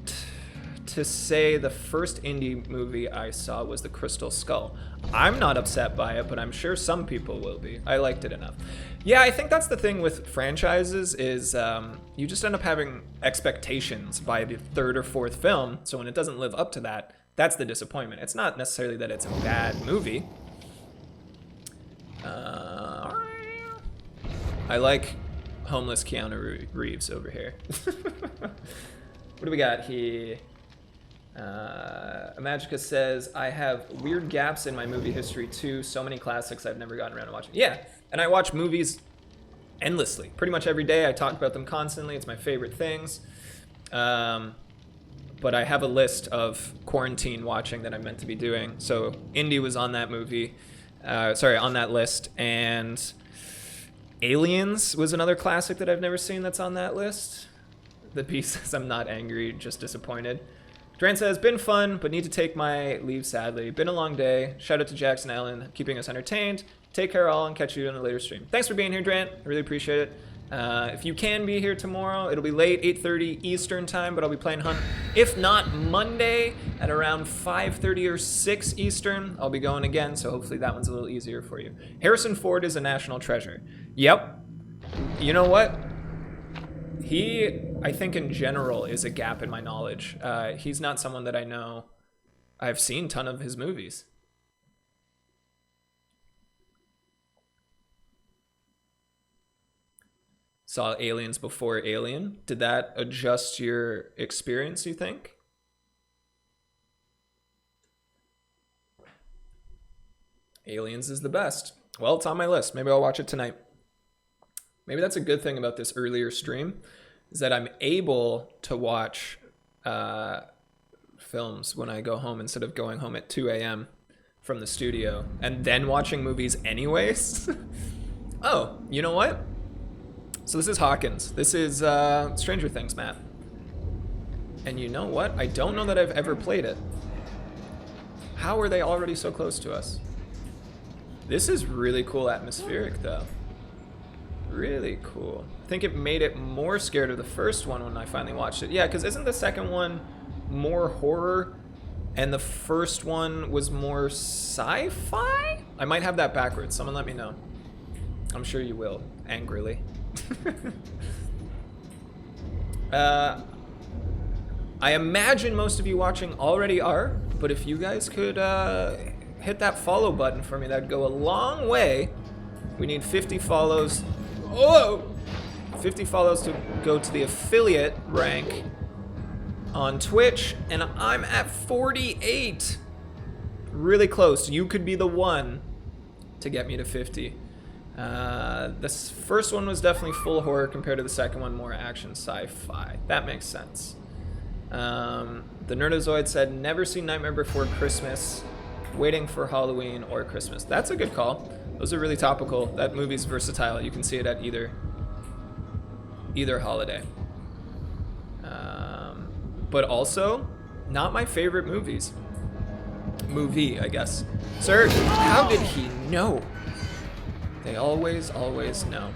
Speaker 1: to say the first indie movie I saw was The Crystal Skull? I'm not upset by it, but I'm sure some people will be. I liked it enough. Yeah, I think that's the thing with franchises is you just end up having expectations by the third or fourth film, so when it doesn't live up to that, that's the disappointment. It's not necessarily that it's a bad movie. I like homeless Keanu Reeves over here. What do we got here? Magica says, I have weird gaps in my movie history too. So many classics I've never gotten around to watching. Yeah, and I watch movies endlessly. Pretty much every day. I talk about them constantly. It's my favorite things. But I have a list of quarantine watching that I'm meant to be doing. So Indy was on that movie. On that list. And Aliens was another classic that I've never seen that's on that list. The piece says, I'm not angry, just disappointed. Dran says, been fun, but need to take my leave sadly. Been a long day. Shout out to Jackson Allen, keeping us entertained. Take care all and catch you in a later stream. Thanks for being here, Dran. I really appreciate it. If you can be here tomorrow, it'll be late, 8:30 Eastern time, but I'll be playing Hunt. If not, Monday at around 5:30 or 6 Eastern, I'll be going again, so hopefully that one's a little easier for you. Harrison Ford is a national treasure. Yep. You know what? He, I think in general, is a gap in my knowledge. He's not someone that I know. I've seen a ton of his movies. Saw Aliens before Alien. Did that adjust your experience, you think? Aliens is the best. Well, it's on my list. Maybe I'll watch it tonight. Maybe that's a good thing about this earlier stream, is that I'm able to watch films when I go home instead of going home at 2 a.m. from the studio and then watching movies anyways. Oh, you know what? So this is Hawkins. This is Stranger Things map. And you know what? I don't know that I've ever played it. How are they already so close to us? This is really cool atmospheric though. Really cool. I think it made it more scared of the first one when I finally watched it. Yeah, because isn't the second one more horror and the first one was more sci-fi? I might have that backwards. Someone let me know. I'm sure you will, angrily. I imagine most of you watching already are, but if you guys could hit that follow button for me, that'd go a long way. We need 50 follows. Oh! 50 follows to go to the affiliate rank on Twitch, and I'm at 48. Really close. You could be the one to get me to 50. This first one was definitely full horror compared to the second one, more action sci-fi. That makes sense. The Nerdozoid said, never seen Nightmare Before Christmas, waiting for Halloween or Christmas. That's a good call. Those are really topical. That movie's versatile. You can see it at either holiday. But also, not my favorite movies. Movie, I guess. Sir, how did he know? They always know.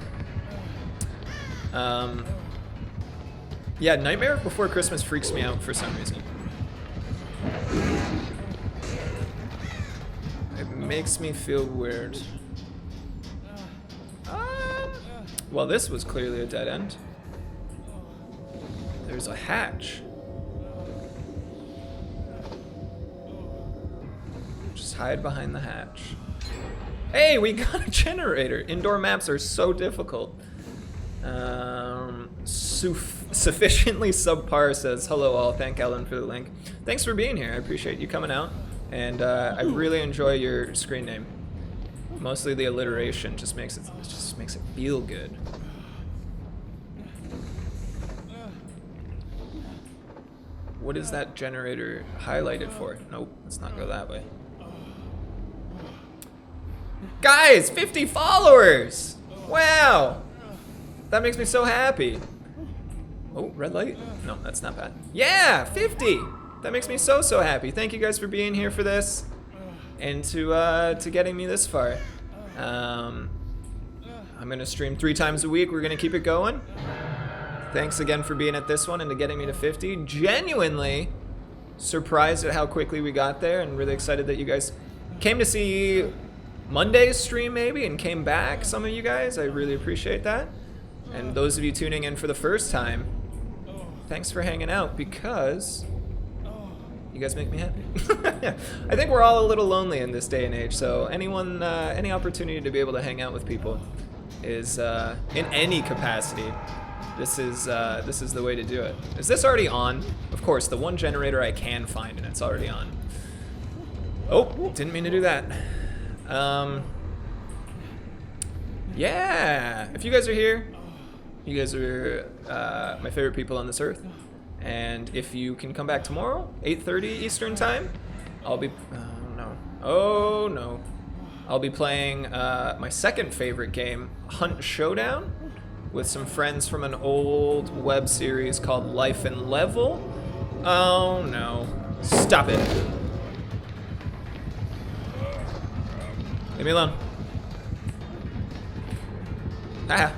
Speaker 1: Yeah, Nightmare Before Christmas freaks me out for some reason. It makes me feel weird. Well, this was clearly a dead end. There's a hatch. Just hide behind the hatch. Hey, we got a generator. Indoor maps are so difficult. Sufficiently subpar says, hello all, thank Ellen for the link. Thanks for being here, I appreciate you coming out. And I really enjoy your screen name. Mostly the alliteration just makes it feel good. What is that generator highlighted for? Nope, let's not go that way. Guys, 50 followers! Wow! That makes me so happy. Oh, red light? No, that's not bad. Yeah, 50! That makes me so happy. Thank you guys for being here for this and to getting me this far. I'm gonna stream 3 times a week. We're gonna keep it going. Thanks again for being at this one and to getting me to 50. Genuinely surprised at how quickly we got there, and really excited that you guys came to see Monday's stream maybe and came back. Some of you guys, I really appreciate that. And those of you tuning in for the first time, thanks for hanging out, because you guys make me happy. I think we're all a little lonely in this day and age, so anyone, any opportunity to be able to hang out with people is, in any capacity, this is the way to do it. Is this already on? Of course, the one generator I can find, and it's already on. Oh, didn't mean to do that. Yeah, if you guys are here, you guys are my favorite people on this earth. And if you can come back tomorrow, 8:30 Eastern time, I'll be, oh no. I'll be playing my second favorite game, Hunt Showdown, with some friends from an old web series called Life and Level. Oh no, stop it. Leave me alone. Ah.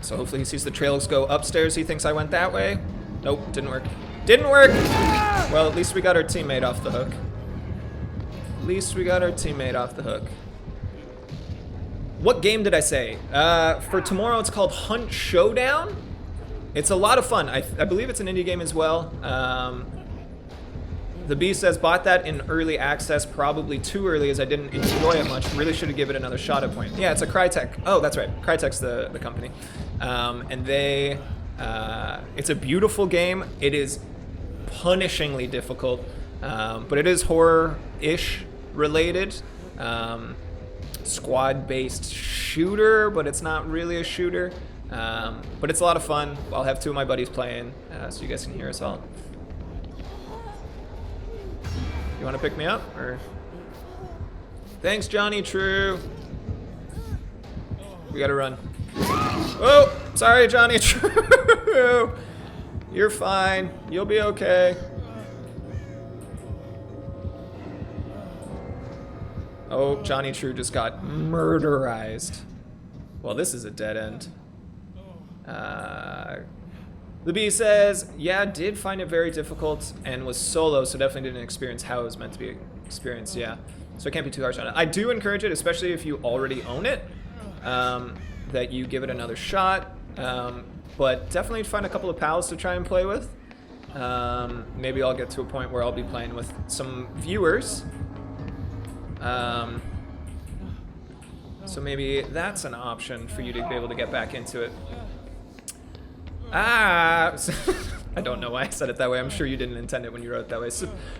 Speaker 1: So hopefully he sees the trails go upstairs. He thinks I went that way. Nope, didn't work. Didn't work! Well, at least we got our teammate off the hook. At least we got our teammate off the hook. What game did I say? For tomorrow, it's called Hunt Showdown. It's a lot of fun. I believe it's an indie game as well. The B says, bought that in early access, probably too early as I didn't enjoy it much. Really should have given it another shot at point. Yeah, it's a Crytek. Oh, that's right. Crytek's the company. And they, it's a beautiful game. It is punishingly difficult, but it is horror-ish related. Squad-based shooter, but it's not really a shooter. But it's a lot of fun. I'll have 2 of my buddies playing, so you guys can hear us all. You want to pick me up, or? Thanks, Johnny True. We gotta run. Oh, sorry, Johnny True. You're fine. You'll be okay. Oh, Johnny True just got murderized. Well, this is a dead end. The B says, yeah, did find it very difficult and was solo, so definitely didn't experience how it was meant to be experienced, yeah. So it can't be too harsh on it. I do encourage it, especially if you already own it, that you give it another shot. But definitely find a couple of pals to try and play with. Maybe I'll get to a point where I'll be playing with some viewers. So maybe that's an option for you to be able to get back into it. Ah! I don't know why I said it that way. I'm sure you didn't intend it when you wrote it that way.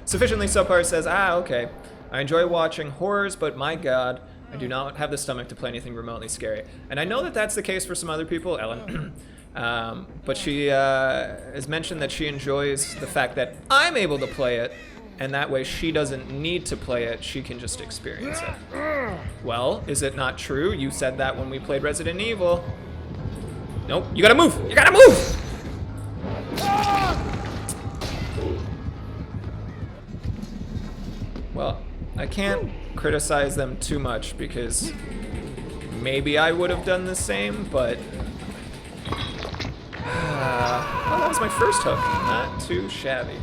Speaker 1: Sufficiently subpar says, okay. I enjoy watching horrors, but my god, I do not have the stomach to play anything remotely scary. And I know that that's the case for some other people, Ellen. But she has mentioned that she enjoys the fact that I'm able to play it, and that way she doesn't need to play it, she can just experience it. Well, is it not true? You said that when we played Resident Evil. Nope, you gotta move! You gotta move! Well, I can't criticize them too much because maybe I would have done the same, but... well, that was my first hook. Not too shabby.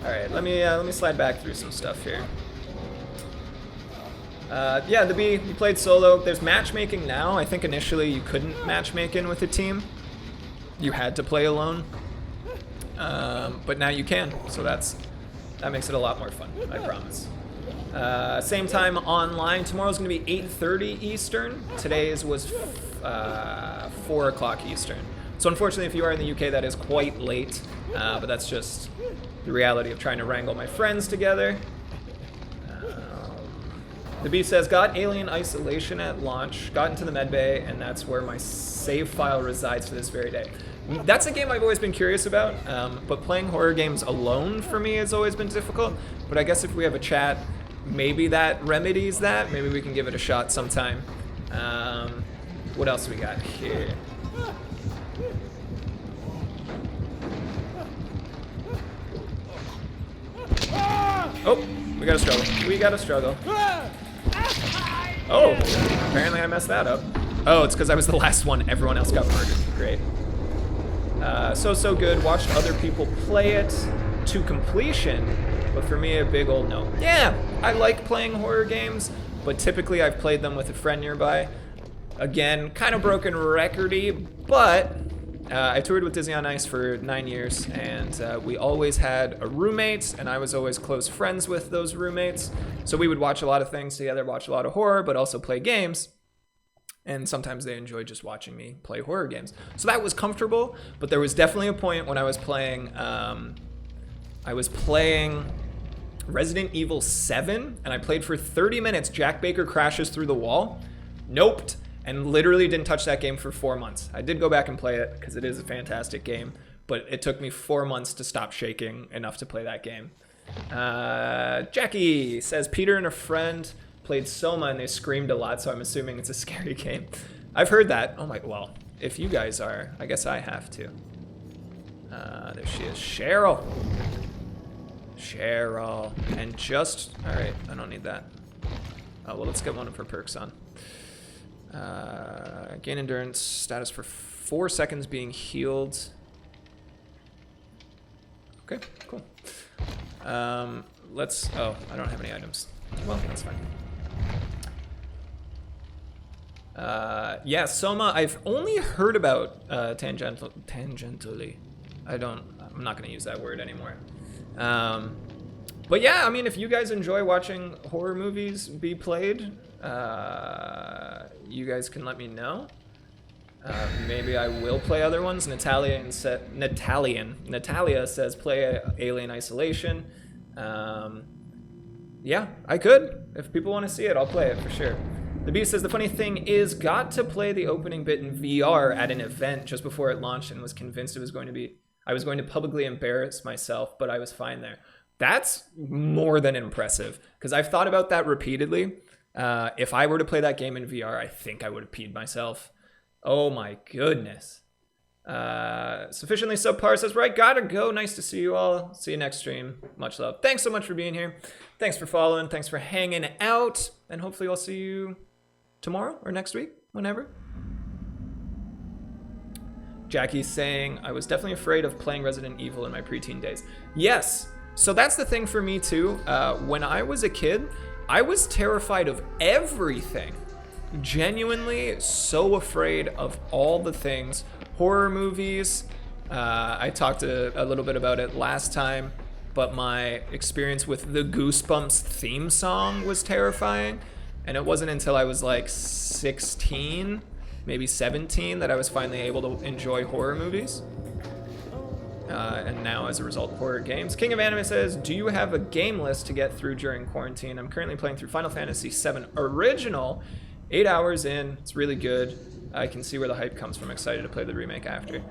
Speaker 1: Alright, let me slide back through some stuff here. Yeah, the B, you played solo. There's matchmaking now. I think initially you couldn't matchmake in with a team. You had to play alone. But now you can, so that makes it a lot more fun, I promise. Same time online. Tomorrow's gonna be 8:30 Eastern. Today's was 4 o'clock Eastern. So unfortunately, if you are in the UK, that is quite late, but that's just the reality of trying to wrangle my friends together. The B says, got Alien Isolation at launch, got into the medbay, and that's where my save file resides to this very day. That's a game I've always been curious about, but playing horror games alone for me has always been difficult. But I guess if we have a chat, maybe that remedies that. Maybe we can give it a shot sometime. What else we got here? Oh, We gotta struggle. We gotta struggle. Oh, apparently I messed that up. Oh, it's because I was the last one. Everyone else got murdered. Great. So good. Watched other people play it to completion, but for me, a big old no. Yeah, I like playing horror games, but typically I've played them with a friend nearby. Again, kind of broken record-y, but I toured with Disney on Ice for 9 years, and we always had a roommate, and I was always close friends with those roommates. So we would watch a lot of things together, watch a lot of horror, but also play games. And sometimes they enjoyed just watching me play horror games. So that was comfortable, but there was definitely a point when I was playing Resident Evil 7, and I played for 30 minutes. Jack Baker crashes through the wall. Noped. And literally didn't touch that game for 4 months. I did go back and play it because it is a fantastic game, but it took me 4 months to stop shaking enough to play that game. Jackie says Peter and a friend played Soma and they screamed a lot, so I'm assuming it's a scary game. I've heard that. Oh my, well, if you guys are, I guess I have to. There she is, Cheryl. Cheryl. And just, all right, I don't need that. Oh, well, let's get one of her perks on. Gain endurance status for 4 seconds being healed. Okay, cool. Oh, I don't have any items. Well, that's fine. Yeah, Soma, I've only heard about tangentially. I'm not gonna use that word anymore. But yeah, I mean, if you guys enjoy watching horror movies be played, you guys can let me know. Maybe I will play other ones. Natalia says play Alien Isolation. Yeah, I could. If people want to see it, I'll play it for sure. The Beast says the funny thing is, got to play the opening bit in VR at an event just before it launched and was convinced I was going to publicly embarrass myself, but I was fine there. That's more than impressive, because I've thought about that repeatedly. If I were to play that game in VR, I think I would have peed myself. Oh my goodness. Sufficiently subpar says, right, gotta go. Nice to see you all. See you next stream. Much love. Thanks so much for being here. Thanks for following. Thanks for hanging out. And hopefully I'll see you tomorrow or next week, whenever. Jackie's saying, I was definitely afraid of playing Resident Evil in my preteen days. Yes. So that's the thing for me too. When I was a kid, I was terrified of everything. Genuinely so afraid of all the things. Horror movies. I talked a little bit about it last time, but my experience with the Goosebumps theme song was terrifying. And it wasn't until I was like 16, maybe 17, that I was finally able to enjoy horror movies. And now, as a result, horror games. King of Anime says, do you have a game list to get through during quarantine? I'm currently playing through Final Fantasy VII Original. 8 hours in. It's really good. I can see where the hype comes from. Excited to play the remake after.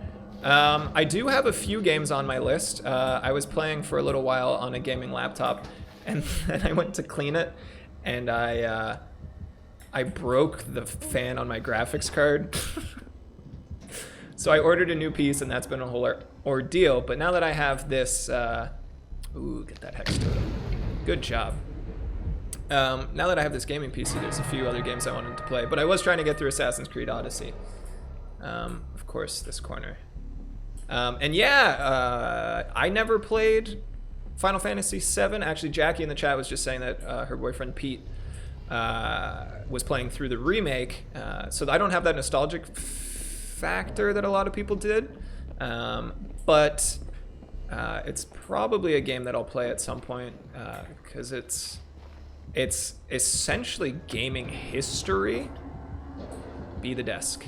Speaker 1: I do have a few games on my list. I was playing for a little while on a gaming laptop, and then I went to clean it, and I broke the fan on my graphics card. So I ordered a new piece, and that's been a whole ordeal. But now that I have this, ooh, get that hex totem. Good job. Now that I have this gaming PC, there's a few other games I wanted to play. But I was trying to get through Assassin's Creed Odyssey. Of course, this corner. And yeah, I never played Final Fantasy VII. Actually, Jackie in the chat was just saying that her boyfriend Pete was playing through the remake. So I don't have that nostalgic factor that a lot of people did. But it's probably a game that I'll play at some point, because it's essentially gaming history. Be the desk.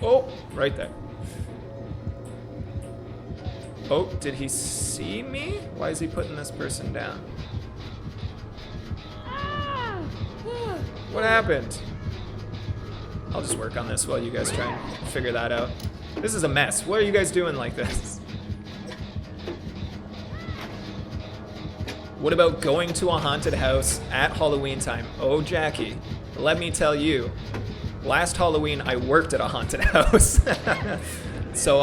Speaker 1: Oh, right there. Oh, did he see me? Why is he putting this person down? What happened? I'll just work on this while you guys try and figure that out. This is a mess. What are you guys doing like this? What about going to a haunted house at Halloween time? Oh, Jackie, let me tell you, last Halloween I worked at a haunted house. So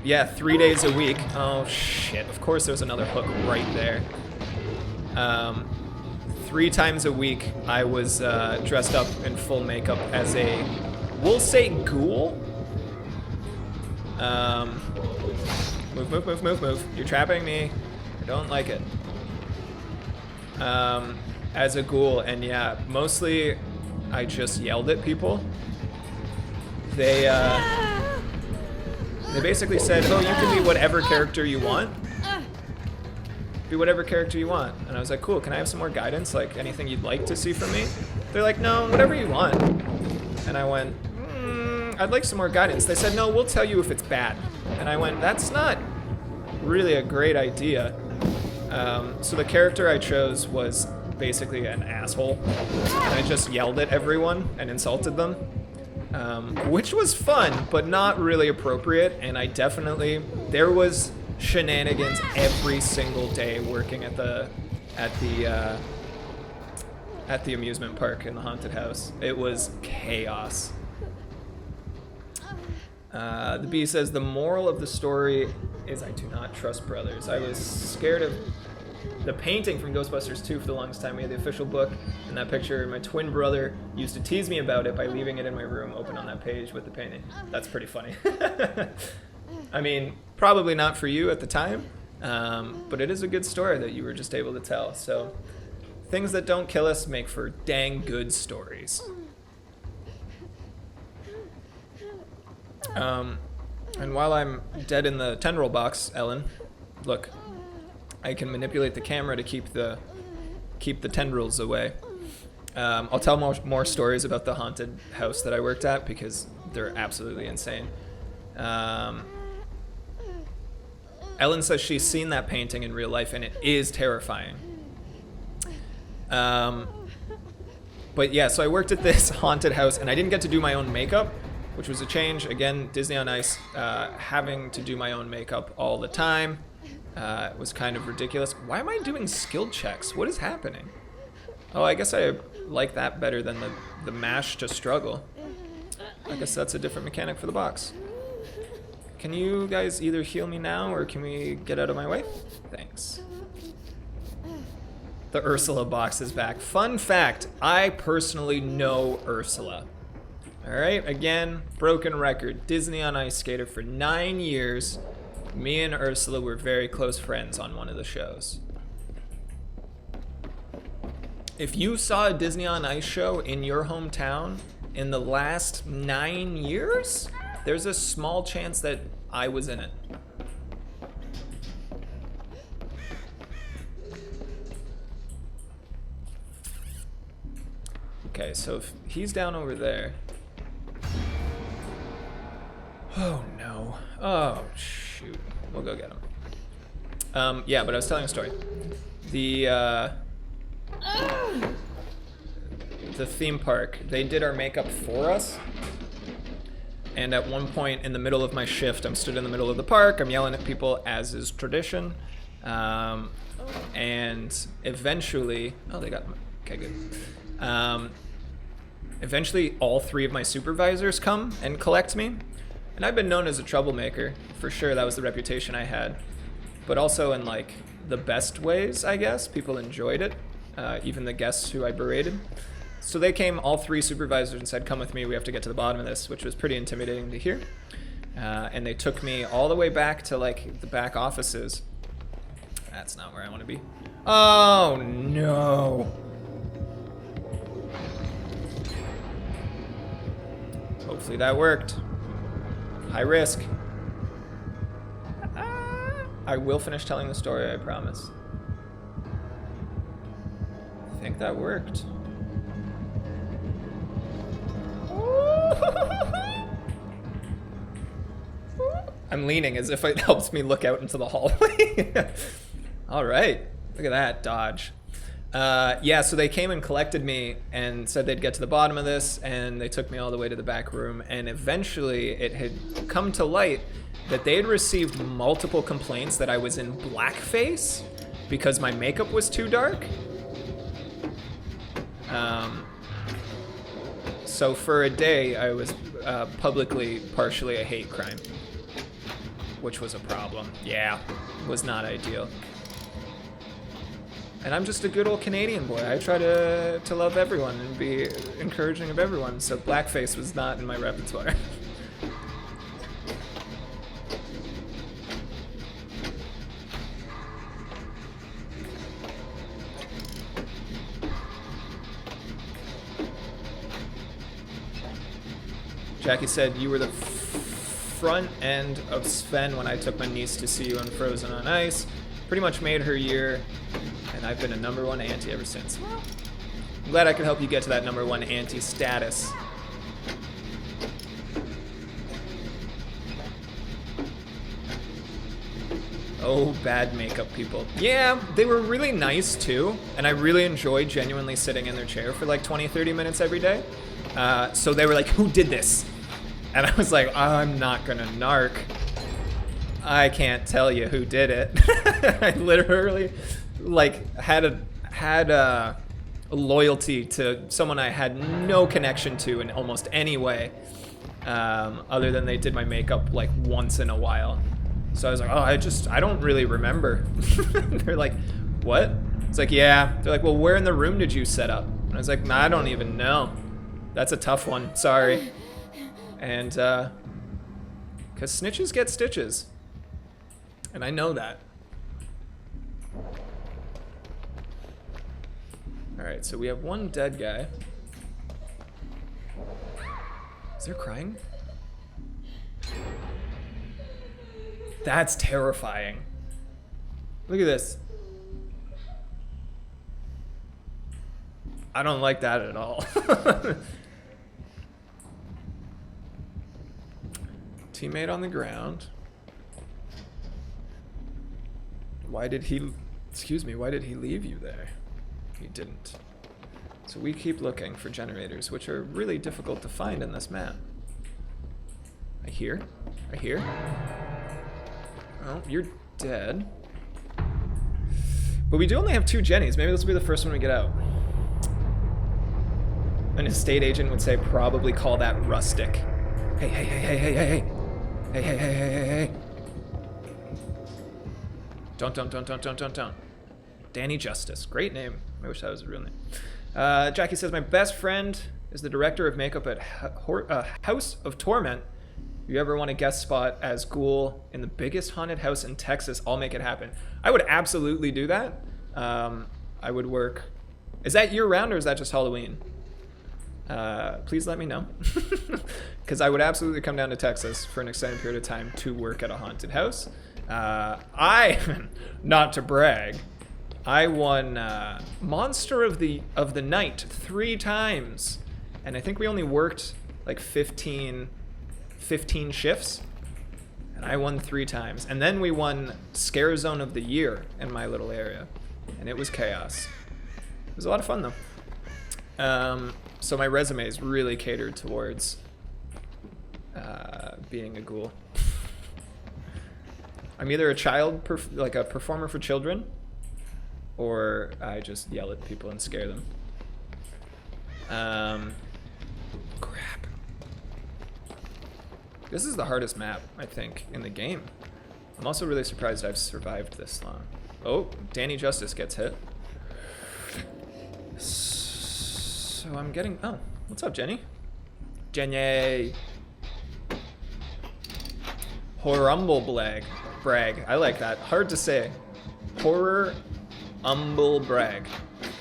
Speaker 1: Yeah, 3 days a week. Oh shit, of course there's another hook right there. 3 times a week I was dressed up in full makeup as a, we'll say, ghoul. Move, move, move, move, move. You're trapping me. I don't like it. As a ghoul, and yeah, mostly I just yelled at people. They basically said, oh, you can be whatever character you want. Be whatever character you want. And I was like, cool, can I have some more guidance? Like, anything you'd like to see from me? They're like, no, whatever you want. And I went, I'd like some more guidance. They said, no, we'll tell you if it's bad. And I went, that's not really a great idea. So the character I chose was basically an asshole. And I just yelled at everyone and insulted them. Which was fun, but not really appropriate. And I definitely, there was shenanigans every single day working at the amusement park in the haunted house. It was chaos. The bee says, the moral of the story is I do not trust brothers. I was scared of the painting from Ghostbusters 2 for the longest time. We had the official book and that picture. My twin brother used to tease me about it by leaving it in my room open on that page with the painting. That's pretty funny. I mean, probably not for you at the time, but it is a good story that you were just able to tell. So things that don't kill us make for dang good stories. And while I'm dead in the tendril box, Ellen, look, I can manipulate the camera to keep the tendrils away. I'll tell more stories about the haunted house that I worked at because they're absolutely insane. Ellen says she's seen that painting in real life and it is terrifying. But yeah, so I worked at this haunted house and I didn't get to do my own makeup, which was a change. Again, Disney on Ice, having to do my own makeup all the time was kind of ridiculous. Why am I doing skill checks? What is happening? Oh, I guess I like that better than the mash to struggle. I guess that's a different mechanic for the box. Can you guys either heal me now or can we get out of my way? Thanks. The Ursula box is back. Fun fact, I personally know Ursula. All right, again, broken record. Disney on Ice skater for 9 years. Me and Ursula were very close friends on one of the shows. If you saw a Disney on Ice show in your hometown in the last 9 years, there's a small chance that I was in it. Okay, so if he's down over there. Oh no. Oh shoot. We'll go get him. Yeah, but I was telling a story. The theme park, they did our makeup for us. And at one point in the middle of my shift, I'm stood in the middle of the park, I'm yelling at people as is tradition. And eventually, oh, they got, okay, good. Eventually all 3 of my supervisors come and collect me. And I've been known as a troublemaker, for sure, that was the reputation I had. But also in like the best ways, I guess. People enjoyed it, even the guests who I berated. So they came, all 3 supervisors, and said, come with me, we have to get to the bottom of this, which was pretty intimidating to hear. And they took me all the way back to like the back offices. That's not where I want to be. Oh no. Hopefully that worked. High risk. I will finish telling the story, I promise. I think that worked. I'm leaning as if it helps me look out into the hallway. All right, look at that dodge. Yeah, so they came and collected me and said they'd get to the bottom of this, and they took me all the way to the back room, and eventually it had come to light that they had received multiple complaints that I was in blackface because my makeup was too dark. So for a day, I was publicly partially a hate crime. which was a problem. Yeah, was not ideal. And I'm just a good old Canadian boy. I try to love everyone and be encouraging of everyone, so blackface was not in my repertoire. Jackie said, you were the front end of Sven when I took my niece to see you on Frozen on Ice. Pretty much made her year, and I've been a #1 auntie ever since. Well, I'm glad I could help you get to that #1 auntie status. Oh, bad makeup people. Yeah, they were really nice too, and I really enjoyed genuinely sitting in their chair for like 20-30 minutes every day. So they were like, who did this? And I was like, I'm not gonna narc. I can't tell you who did it. I literally like had a loyalty to someone I had no connection to in almost any way, other than they did my makeup like once in a while. So I was like, oh, I don't really remember. They're like, what? It's like, yeah. They're like, well, where in the room did you set up? And I was like, nah, I don't even know. That's a tough one, sorry. And, cause snitches get stitches. And I know that. Alright, so we have one dead guy. Is there crying? That's terrifying. Look at this. I don't like that at all. Teammate on the ground. Why did he leave you there? He didn't. So we keep looking for generators, which are really difficult to find in this map. I hear. Oh, you're dead. But we do only have 2 Jennies. Maybe this will be the first one we get out. An estate agent would say probably call that rustic. Hey. Don't. Danny Justice. Great name. I wish that was a real name. Jackie says, my best friend is the director of makeup at House of Torment. If you ever want a guest spot as Ghoul in the biggest haunted house in Texas, I'll make it happen. I would absolutely do that. I would work. Is that year-round or is that just Halloween? Please let me know. Because I would absolutely come down to Texas for an extended period of time to work at a haunted house. Not to brag, I won Monster of the Night 3 times. And I think we only worked like 15 shifts. And I won 3 times. And then we won Scare Zone of the Year in my little area. And it was chaos. It was a lot of fun though. So my resume is really catered towards being a ghoul. I'm either a like a performer for children, or I just yell at people and scare them. Crap. This is the hardest map, I think, in the game. I'm also really surprised I've survived this long. Oh, Danny Justice gets hit. So I'm getting... Oh, what's up, Jenny? Jenny! Horrumble brag. I like that. Hard to say. Horror humble brag.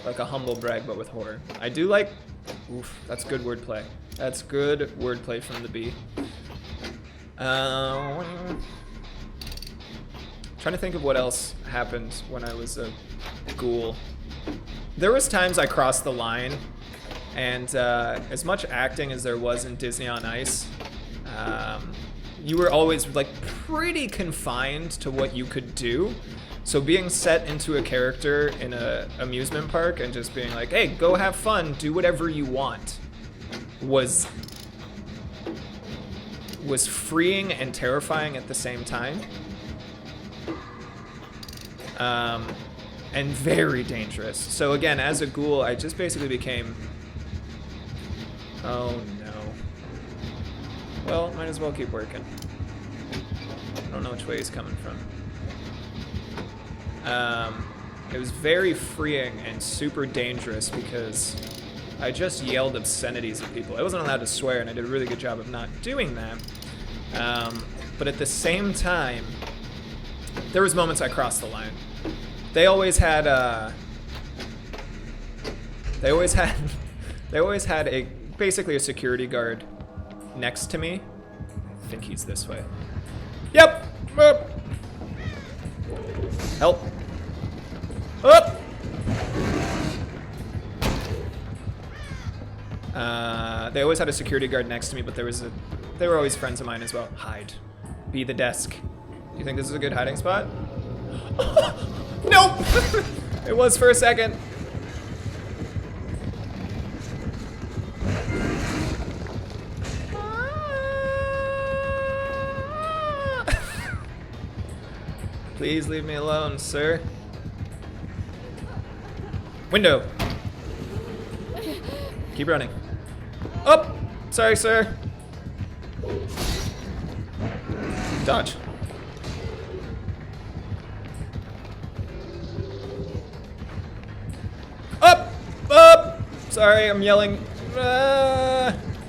Speaker 1: Like a humble brag, but with horror. I do like... Oof, that's good wordplay. That's good wordplay from the B. Trying to think of what else happened when I was a ghoul. There was times I crossed the line, and as much acting as there was in Disney on Ice, you were always like pretty confined to what you could do. So being set into a character in an amusement park and just being like, hey, go have fun, do whatever you want, was freeing and terrifying at the same time. And very dangerous. So again, as a ghoul, I just basically became... Oh no. Well, might as well keep working. I don't know which way he's coming from. It was very freeing and super dangerous because I just yelled obscenities at people. I wasn't allowed to swear, and I did a really good job of not doing that. But at the same time, there was moments I crossed the line. They always had basically a security guard next to me. I think he's this way. Yep. Up. Help. Up. They always had a security guard next to me, but they were always friends of mine as well. Hide. Be the desk. Do you think this is a good hiding spot? Nope! It was for a second. Please leave me alone, sir. Window. Keep running. Up! Sorry, sir. Dodge. Up! Up! Sorry, I'm yelling.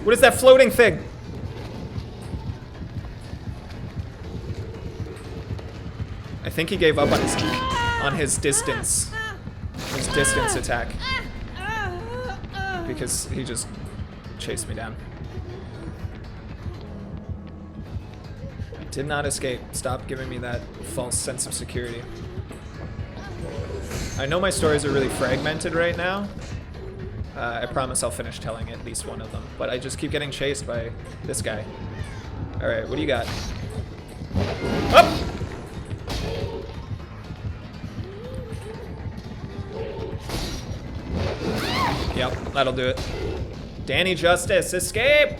Speaker 1: What is that floating thing? I think he gave up on his distance attack. Because he just chased me down. I did not escape. Stop giving me that false sense of security. I know my stories are really fragmented right now. I promise I'll finish telling at least one of them. But I just keep getting chased by this guy. Alright, what do you got? Up! Yep, that'll do it. Danny Justice, escape!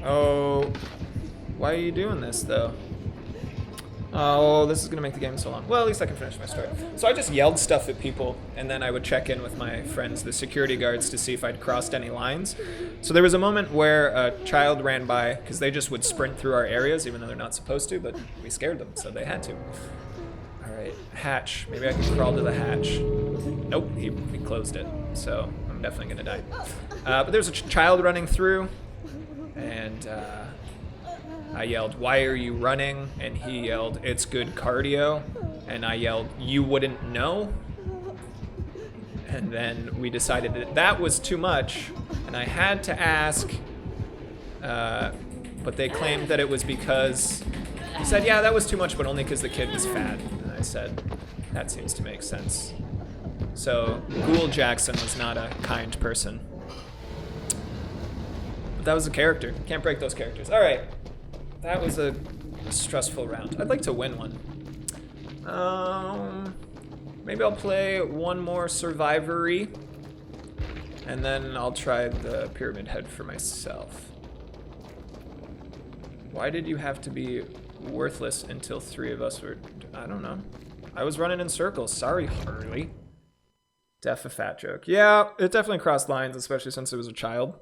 Speaker 1: Oh, why are you doing this though? Oh, this is gonna make the game so long. Well, at least I can finish my story. So I just yelled stuff at people, and then I would check in with my friends, the security guards, to see if I'd crossed any lines. So there was a moment where a child ran by, because they just would sprint through our areas, even though they're not supposed to, but we scared them, so they had to. Alright, hatch. Maybe I can crawl to the hatch. Nope, he closed it, so I'm definitely gonna die. But there's a child running through, and I yelled, "Why are you running?" And he yelled, "It's good cardio." And I yelled, "You wouldn't know?" And then we decided that that was too much, and I had to ask, but they claimed that it was because, he said, yeah, that was too much, but only because the kid was fat. And I said, that seems to make sense. So Ghoul Jackson was not a kind person. But that was a character. Can't break those characters. All right. That was a stressful round. I'd like to win one. Maybe I'll play one more Survivory, and then I'll try the Pyramid Head for myself. Why did you have to be worthless until 3 of us were... I don't know. I was running in circles. Sorry, Harley. Def a fat joke. Yeah, it definitely crossed lines, especially since it was a child.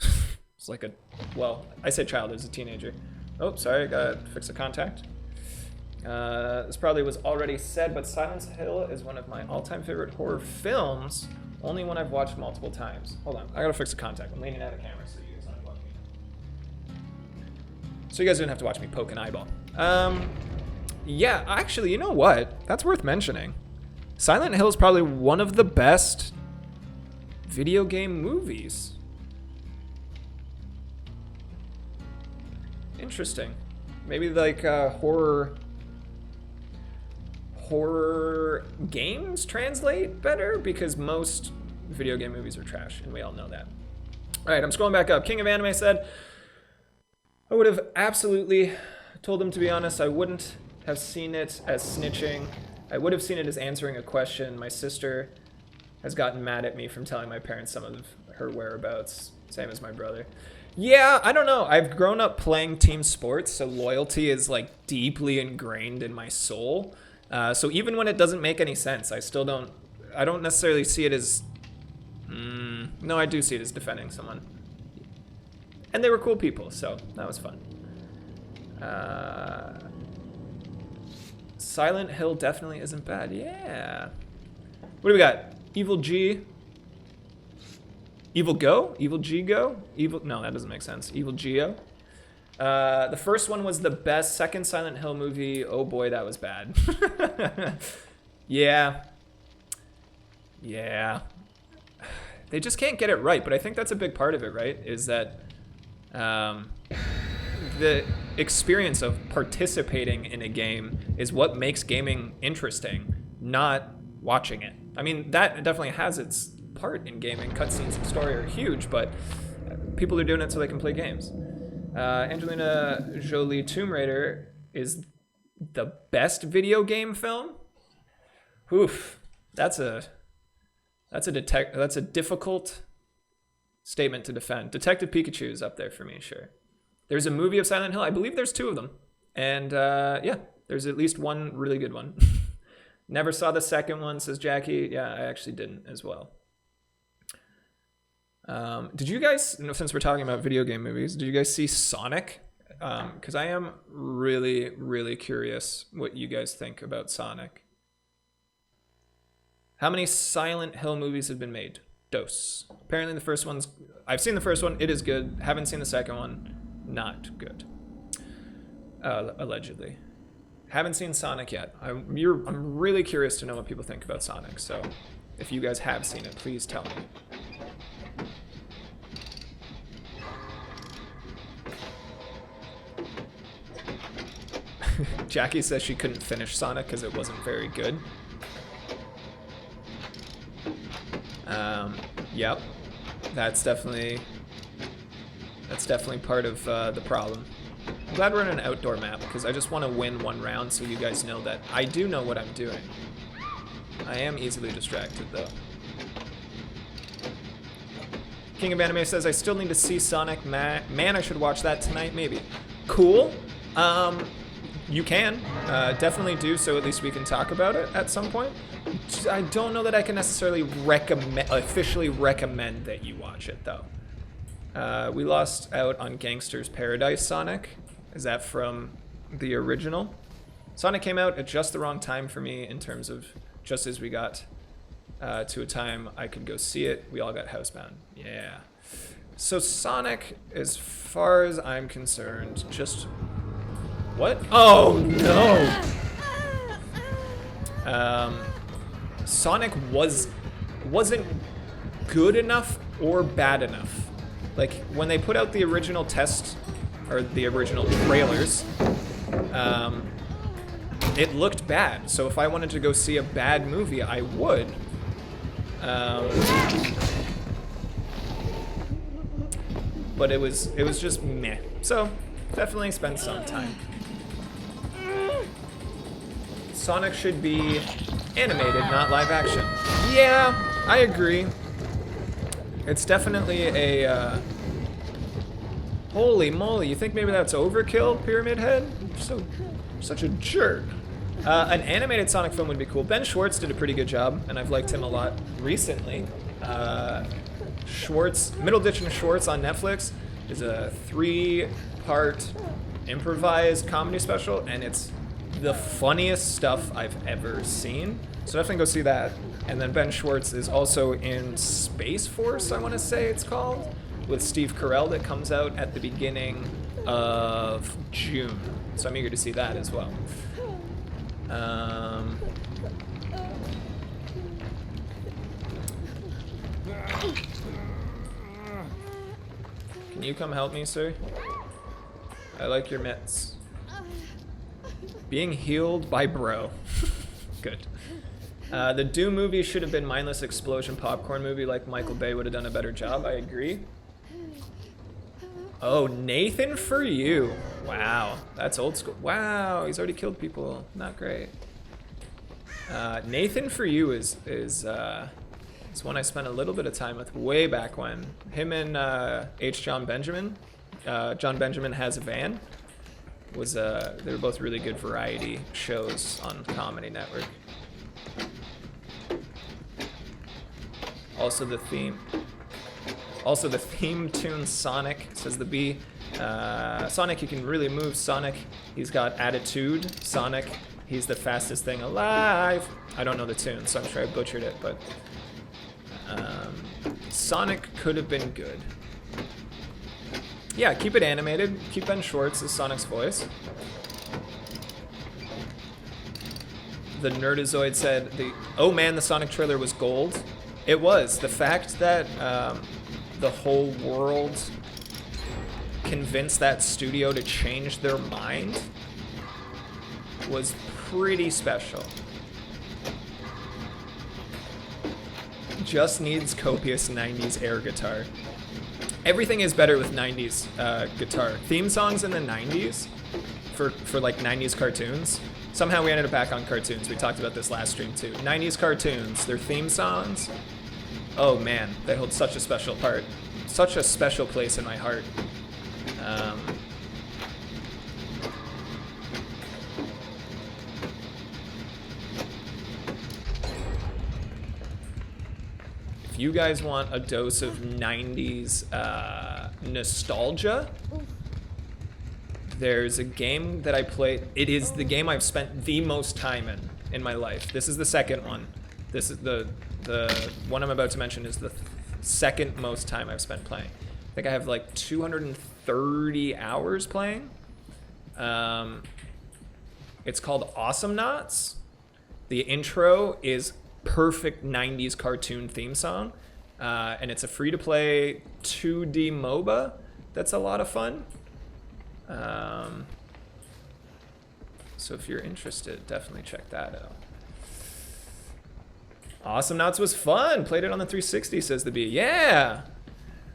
Speaker 1: It's like a... Well, I say child, it was a teenager. Oh, sorry, gotta fix a contact. This probably was already said, but Silent Hill is one of my all-time favorite horror films, only one I've watched multiple times. Hold on, I gotta fix a contact. I'm leaning out of the camera so you guys don't watch me. So you guys didn't have to watch me poke an eyeball. Yeah, actually, you know what? That's worth mentioning. Silent Hill is probably one of the best video game movies. Interesting. Maybe like horror games translate better because most video game movies are trash, and we all know that. All right, I'm scrolling back up. King of Anime said, I would have absolutely told him, to be honest. I wouldn't have seen it as snitching. I would have seen it as answering a question. My sister has gotten mad at me from telling my parents some of her whereabouts. Same as my brother. Yeah, I don't know. I've grown up playing team sports, so loyalty is like deeply ingrained in my soul. So even when it doesn't make any sense, I don't necessarily see it as, no, I do see it as defending someone. And they were cool people, so that was fun. Silent Hill definitely isn't bad. Yeah. What do we got? Evil G. Evil Go? Evil G Go? Evil... No, that doesn't make sense. Evil Geo. The first one was the best. Second Silent Hill movie, oh boy, that was bad. Yeah. Yeah. They just can't get it right, but I think that's a big part of it, right? Is that the experience of participating in a game is what makes gaming interesting, not watching it. I mean, that definitely has its part in gaming. Cutscenes and story are huge, but people are doing it so they can play games. Angelina Jolie Tomb Raider is the best video game film. Oof, that's a difficult statement to defend. Detective Pikachu is up there for me, sure. There's a movie of Silent Hill. I believe there's 2 of them, and yeah, there's at least one really good one. Never saw the second one, says Jackie. Yeah, I actually didn't as well. Did you guys, since we're talking about video game movies, did you guys see Sonic? Because I am really, really curious what you guys think about Sonic. How many Silent Hill movies have been made? Dose. Apparently the first one's... I've seen the first one. It is good. Haven't seen the second one. Not good. Allegedly. Haven't seen Sonic yet. I'm really curious to know what people think about Sonic. So if you guys have seen it, please tell me. Jackie says she couldn't finish Sonic because it wasn't very good. Yep, that's definitely part of the problem. I'm glad we're in an outdoor map because I just want to win one round so you guys know that I do know what I'm doing. I am easily distracted though. King of Anime says I still need to see Sonic. Man, I should watch that tonight maybe. Cool. You can definitely do so. At least we can talk about it at some point. I don't know that I can necessarily officially recommend that you watch it though. We lost out on Gangster's Paradise Sonic. Is that from the original? Sonic came out at just the wrong time for me in terms of just as we got to a time I could go see it, we all got housebound. Yeah. So Sonic, as far as I'm concerned, just... What? Oh no! Sonic wasn't good enough or bad enough. Like when they put out the original test or the original trailers, it looked bad. So if I wanted to go see a bad movie, I would. But it was just meh. So definitely spend some time. Sonic should be animated, not live action. Yeah, I agree. It's definitely a... Holy moly, you think maybe that's overkill, Pyramid Head? You're such a jerk. An animated Sonic film would be cool. Ben Schwartz did a pretty good job, and I've liked him a lot recently. Middleditch and Schwartz on Netflix is a 3-part improvised comedy special, and it's the funniest stuff I've ever seen. So definitely go see that. And then Ben Schwartz is also in Space Force, I want to say it's called, with Steve Carell that comes out at the beginning of June. So I'm eager to see that as well. Can you come help me, sir? I like your mitts. Being healed by bro. Good. The Doom movie should have been mindless explosion popcorn movie like Michael Bay would have done a better job. I agree. Oh, Nathan for you. Wow, that's old school. Wow, he's already killed people. Not great. Nathan for you is one I spent a little bit of time with way back when. Him and H. John Benjamin. John Benjamin Has a Van. They were both really good variety shows on Comedy Network. Also Also, the theme tune Sonic, says the B. Sonic, you can really move. Sonic, he's got attitude. Sonic, he's the fastest thing alive. I don't know the tune, so I'm sure I butchered it, but Sonic could have been good. Yeah, keep it animated. Keep Ben Schwartz as Sonic's voice. The Nerdizoid said, oh man, the Sonic trailer was gold. It was. The fact that the whole world convinced that studio to change their mind was pretty special. Just needs copious 90s air guitar. Everything is better with 90s guitar. Theme songs in the 90s for like 90s cartoons. Somehow we ended up back on cartoons. We talked about this last stream too. 90s cartoons, their theme songs. Oh man, they hold such a special part. Such a special place in my heart. If you guys want a dose of 90s nostalgia, there's a game that I played. It is the game I've spent the most time in my life. This is the second one. This is the one I'm about to mention is the second most time I've spent playing. I think I have like 230 hours playing. It's called Awesome Knots. The intro is perfect 90s cartoon theme song. And it's a free-to-play 2D MOBA that's a lot of fun. So if you're interested, definitely check that out. Awesome Knots was fun. Played it on the 360, says the B. Yeah!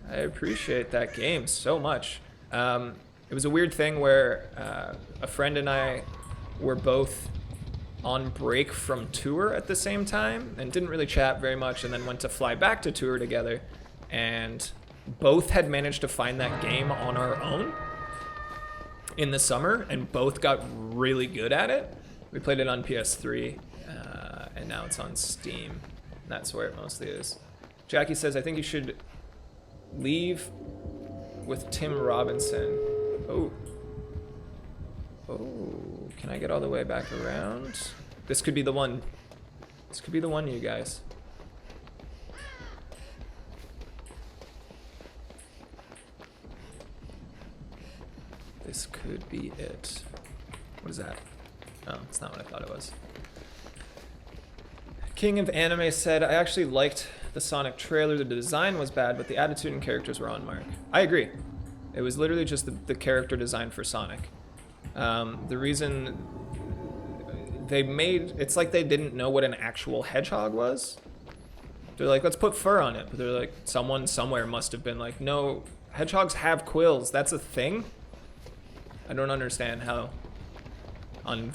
Speaker 1: I appreciate that game so much. It was a weird thing where a friend and I were both on break from tour at the same time and didn't really chat very much, and then went to fly back to tour together, and both had managed to find that game on our own in the summer, and both got really good at it. We played it on PS3, and now it's on Steam. That's where it mostly is. Jackie says, I think you should leave with Tim Robinson. Oh. Oh, can I get all the way back around? This could be the one. This could be the one, you guys. This could be it. What is that? Oh, it's not what I thought it was. King of Anime said, I actually liked the Sonic trailer. The design was bad, but the attitude and characters were on mark. I agree. It was literally just the character design for Sonic. The reason they made, it's like they didn't know what an actual hedgehog was. They're like, let's put fur on it. But they're like, someone somewhere must have been like, no, hedgehogs have quills. That's a thing. I don't understand how on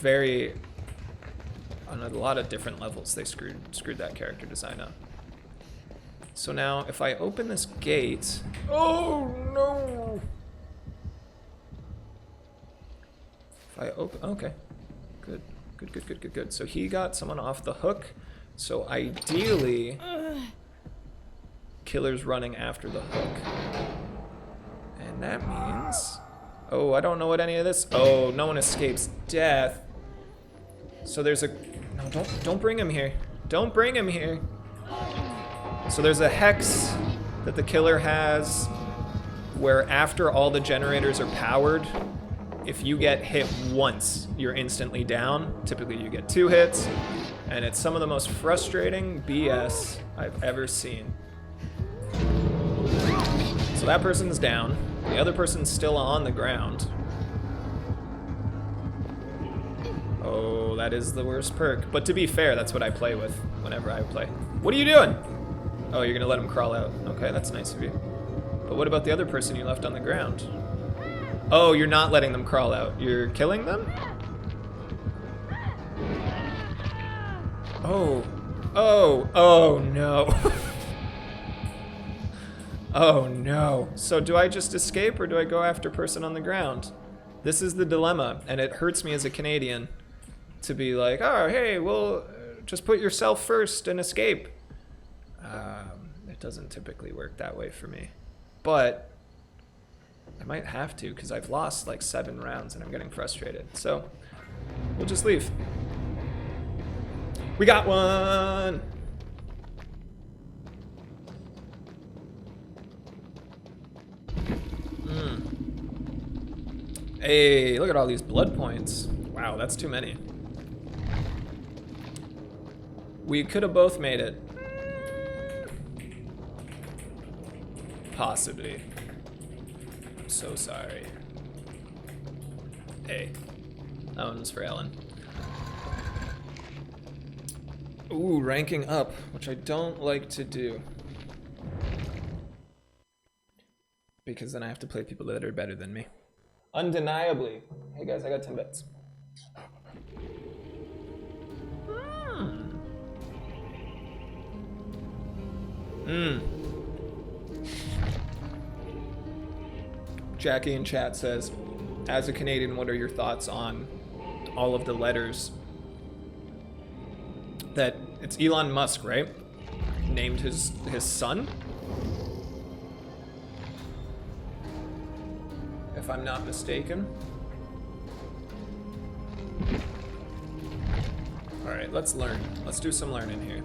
Speaker 1: a lot of different levels they screwed that character design up. So now if I open this gate, oh no. If I open, okay, good. So he got someone off the hook. So ideally, killer's running after the hook. And that means, oh, I don't know what any of this, oh, no one escapes death. So there's a, no, don't bring him here. Don't bring him here. So there's a hex that the killer has where after all the generators are powered, if you get hit once, you're instantly down. Typically you get 2 hits, and it's some of the most frustrating BS I've ever seen. So that person's down. The other person's still on the ground. Oh, that is the worst perk. But to be fair, that's what I play with whenever I play. What are you doing? Oh, you're gonna let him crawl out. Okay, that's nice of you. But what about the other person you left on the ground? Oh, you're not letting them crawl out. You're killing them? Oh. Oh no. Oh no. So do I just escape or do I go after person on the ground? This is the dilemma, and it hurts me as a Canadian to be like, oh, hey, well, just put yourself first and escape. It doesn't typically work that way for me. but I might have to because I've lost like 7 rounds and I'm getting frustrated. So we'll just leave. We got one! Hey, look at all these blood points. Wow, that's too many. We could have both made it. Possibly. I'm so sorry. Hey, that one's for Ellen. Ooh, ranking up, which I don't like to do. Because then I have to play people that are better than me. Undeniably. Hey guys, I got 10 bets. Jackie in chat says, as a Canadian, what are your thoughts on all of the letters that it's Elon Musk, right? Named his son? If I'm not mistaken. Alright, let's learn. Let's do some learning here.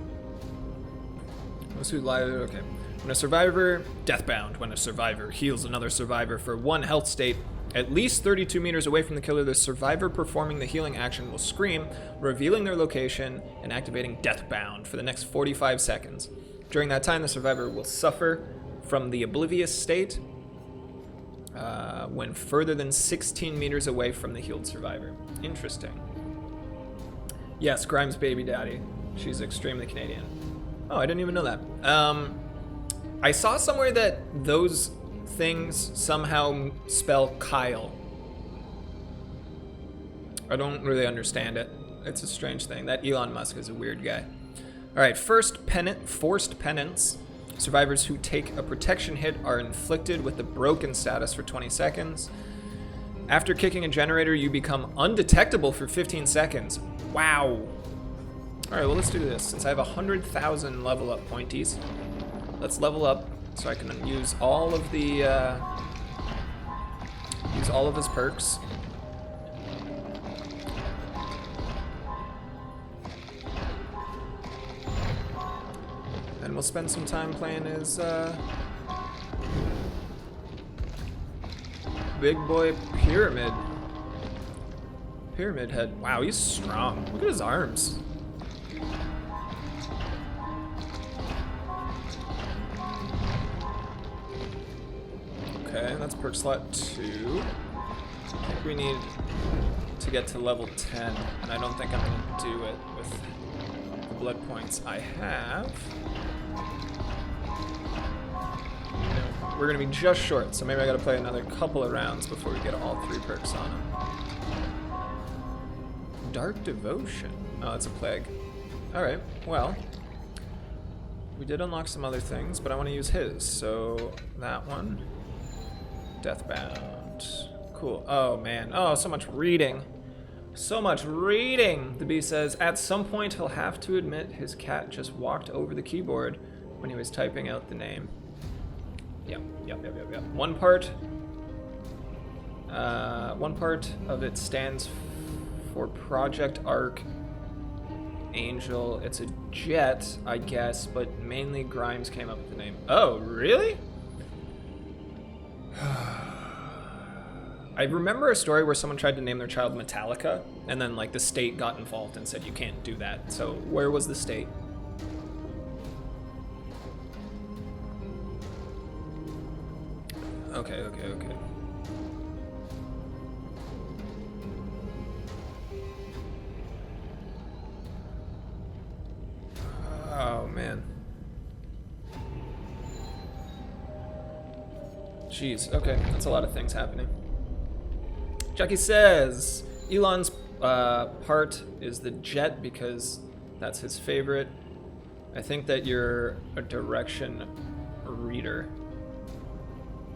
Speaker 1: Let's do live. Okay. When a survivor, deathbound, when a survivor heals another survivor for 1 health state, at least 32 meters away from the killer, the survivor performing the healing action will scream, revealing their location and activating deathbound for the next 45 seconds. During that time, the survivor will suffer from the oblivious state when further than 16 meters away from the healed survivor. Interesting. Yes, Grimes' baby daddy. She's extremely Canadian. Oh, I didn't even know that. I saw somewhere that those things somehow spell Kyle. I don't really understand it. It's a strange thing. That Elon Musk is a weird guy. All right, forced penance. Survivors who take a protection hit are inflicted with the broken status for 20 seconds. After kicking a generator, you become undetectable for 15 seconds. Wow. All right, well, let's do this. Since I have 100,000 level up pointies, let's level up so I can use all of the use all of his perks. And we'll spend some time playing his big boy pyramid head. Wow, he's strong. Look at his arms. Okay, that's perk slot 2. I think we need to get to level 10, and I don't think I'm going to do it with the blood points I have. No, we're going to be just short, so maybe I got to play another couple of rounds before we get all 3 perks on him. Dark Devotion. Oh, it's a plague. Alright, well, we did unlock some other things, but I want to use his, so that one. Deathbound. Cool. Oh, man. Oh, so much reading. So much reading! The bee says, at some point he'll have to admit his cat just walked over the keyboard when he was typing out the name. Yep. One part of it stands for Project Archangel. It's a jet, I guess, but mainly Grimes came up with the name. Oh, really? I remember a story where someone tried to name their child Metallica, and then like the state got involved and said you can't do that. So where was the state? Okay. Oh, man. Jeez, okay, that's a lot of things happening. Jackie says, Elon's part is the jet because that's his favorite. I think that you're a direction reader.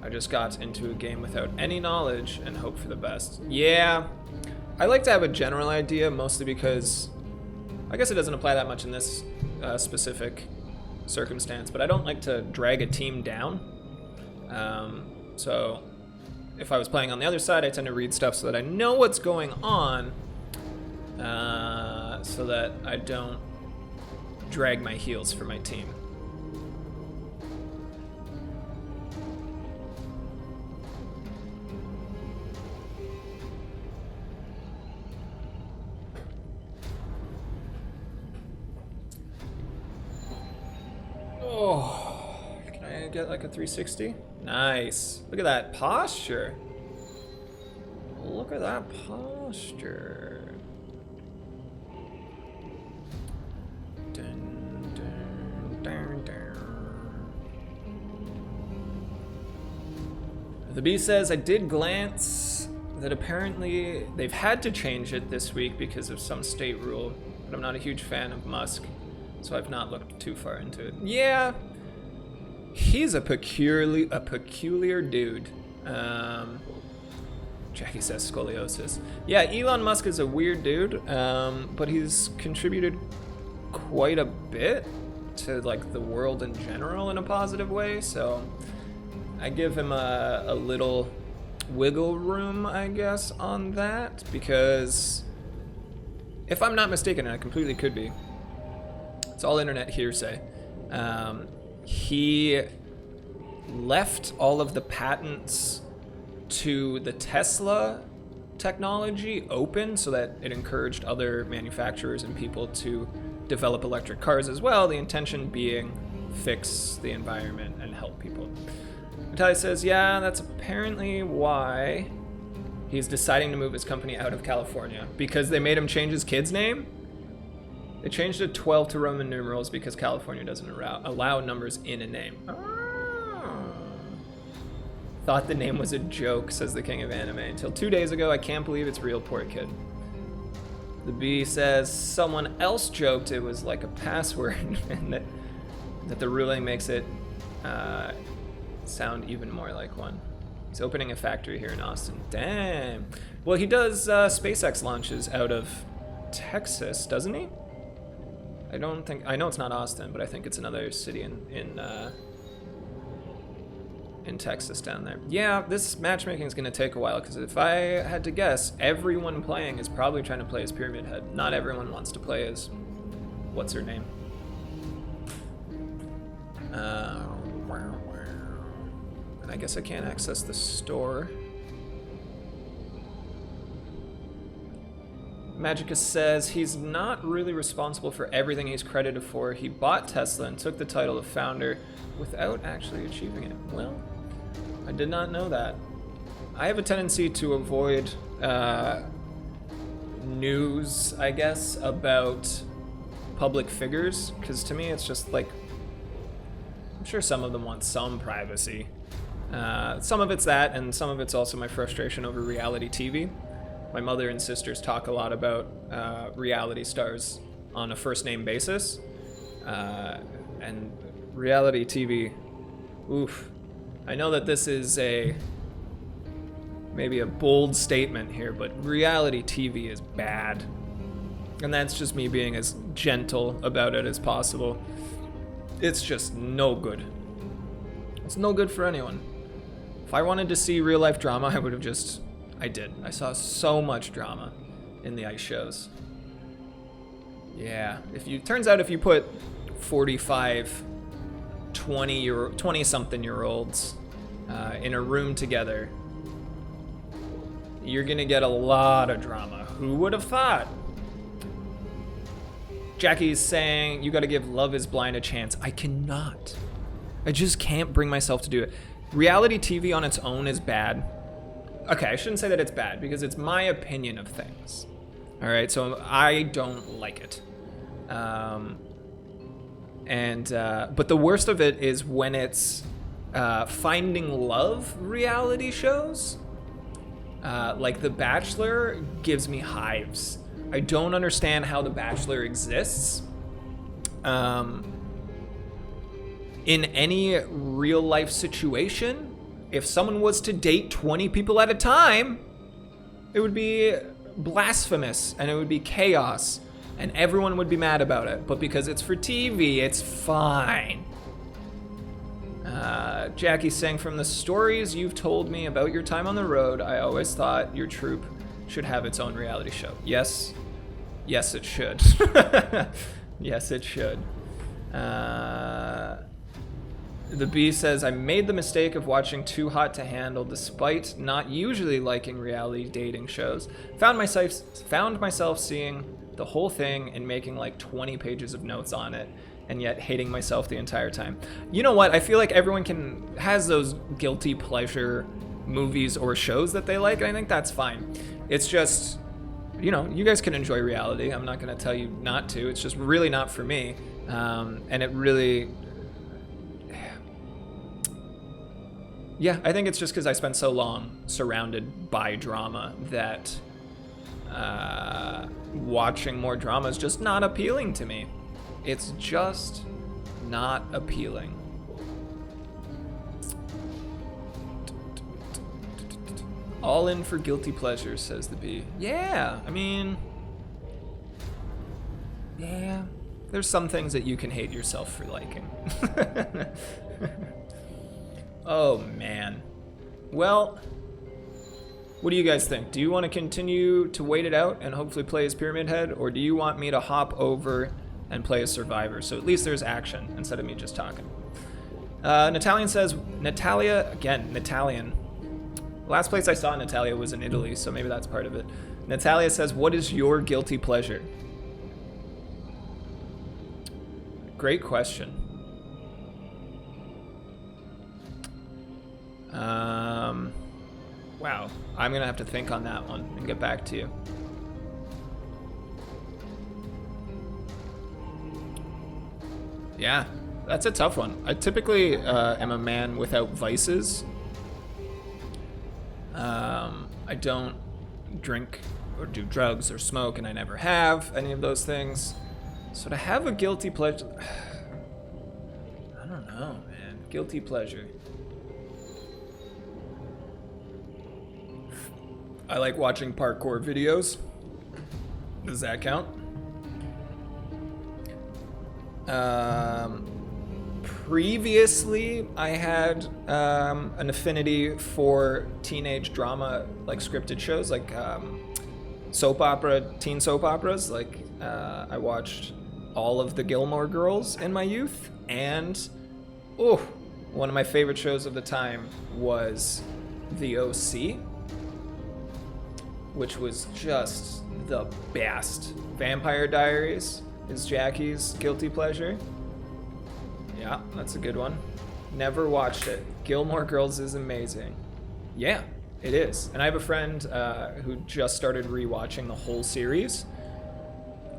Speaker 1: I just got into a game without any knowledge and hope for the best. Yeah, I like to have a general idea, mostly because I guess it doesn't apply that much in this specific circumstance, but I don't like to drag a team down. So if I was playing on the other side, I tend to read stuff so that I know what's going on, so that I don't drag my heels for my team. Oh, can I get like a 360? Nice. Look at that posture. Look at that posture. Dun, dun, dun, dun. The bee says, I did glance that apparently they've had to change it this week because of some state rule, but I'm not a huge fan of Musk, so I've not looked too far into it. Yeah, he's a peculiar dude. Jackie says scoliosis. Yeah, Elon Musk is a weird dude, but he's contributed quite a bit to like the world in general in a positive way, so I give him a little wiggle room, I guess, on that, because if I'm not mistaken, and I completely could be, it's all internet hearsay, he left all of the patents to the Tesla technology open so that it encouraged other manufacturers and people to develop electric cars as well, the intention being fix the environment and help people. Natalia says, yeah, that's apparently why he's deciding to move his company out of California, because they made him change his kid's name. They changed it 12 to Roman numerals because California doesn't allow numbers in a name. Thought the name was a joke, says the king of anime. Until 2 days ago, I can't believe it's real, poor kid. The bee says someone else joked it was like a password and that the ruling makes it sound even more like one. He's opening a factory here in Austin. Damn. Well, he does SpaceX launches out of Texas, doesn't he? I know it's not Austin, but I think it's another city in Texas down there. Yeah, this matchmaking is going to take a while, because if I had to guess, everyone playing is probably trying to play as Pyramid Head. Not everyone wants to play as what's her name. And I guess I can't access the store. Magica says he's not really responsible for everything he's credited for. He bought Tesla and took the title of founder without actually achieving it. Well, I did not know that. I have a tendency to avoid news, I guess, about public figures, because to me it's just like, I'm sure some of them want some privacy. Some of it's that, and some of it's also my frustration over reality TV. My mother and sisters talk a lot about reality stars on a first name basis, and reality TV, oof. I know that this is maybe a bold statement here, but reality TV is bad. And that's just me being as gentle about it as possible. It's just no good. It's no good for anyone. If I wanted to see real life drama, I would have just... I did. I saw so much drama in the ice shows. Yeah. Turns out if you put 45 20-something year olds in a room together, you're gonna get a lot of drama. Who would have thought? Jackie's saying you gotta give Love is Blind a chance. I cannot. I just can't bring myself to do it. Reality TV on its own is bad. Okay, I shouldn't say that it's bad, because it's my opinion of things. All right, so I don't like it. But the worst of it is when it's finding love reality shows. Like The Bachelor gives me hives. I don't understand how The Bachelor exists. In any real life situation, if someone was to date 20 people at a time, it would be blasphemous and it would be chaos and everyone would be mad about it. But because it's for TV, it's fine. Jackie saying, from the stories you've told me about your time on the road, I always thought your troupe should have its own reality show. Yes. Yes, it should. Yes, it should. The Bee says, I made the mistake of watching Too Hot to Handle despite not usually liking reality dating shows. Found myself seeing the whole thing and making like 20 pages of notes on it, and yet hating myself the entire time. You know what? I feel like everyone has those guilty pleasure movies or shows that they like, and I think that's fine. It's just, you know, you guys can enjoy reality. I'm not going to tell you not to. It's just really not for me. And it really... Yeah, I think it's just because I spent so long surrounded by drama that watching more drama is just not appealing to me. It's just not appealing. All in for guilty pleasures, says the Bee. Yeah, I mean... Yeah, there's some things that you can hate yourself for liking. Oh, man. Well, what do you guys think? Do you want to continue to wait it out and hopefully play as Pyramid Head, or do you want me to hop over and play as Survivor? So at least there's action instead of me just talking. Natalian says, Natalia, again, Natalian. Last place I saw Natalia was in Italy, so maybe that's part of it. Natalia says, what is your guilty pleasure? Great question. Wow, I'm gonna have to think on that one and get back to you. Yeah, that's a tough one. I typically am a man without vices. I don't drink or do drugs or smoke, and I never have any of those things. So to have a guilty pleasure, I don't know, man. Guilty pleasure. I like watching parkour videos. Does that count? Previously, I had an affinity for teenage drama, like scripted shows, like soap opera, teen soap operas. Like I watched all of the Gilmore Girls in my youth, and one of my favorite shows of the time was The OC, which was just the best. Vampire Diaries is Jackie's guilty pleasure. Yeah, that's a good one. Never watched it. Gilmore Girls is amazing. Yeah, it is. And I have a friend who just started rewatching the whole series.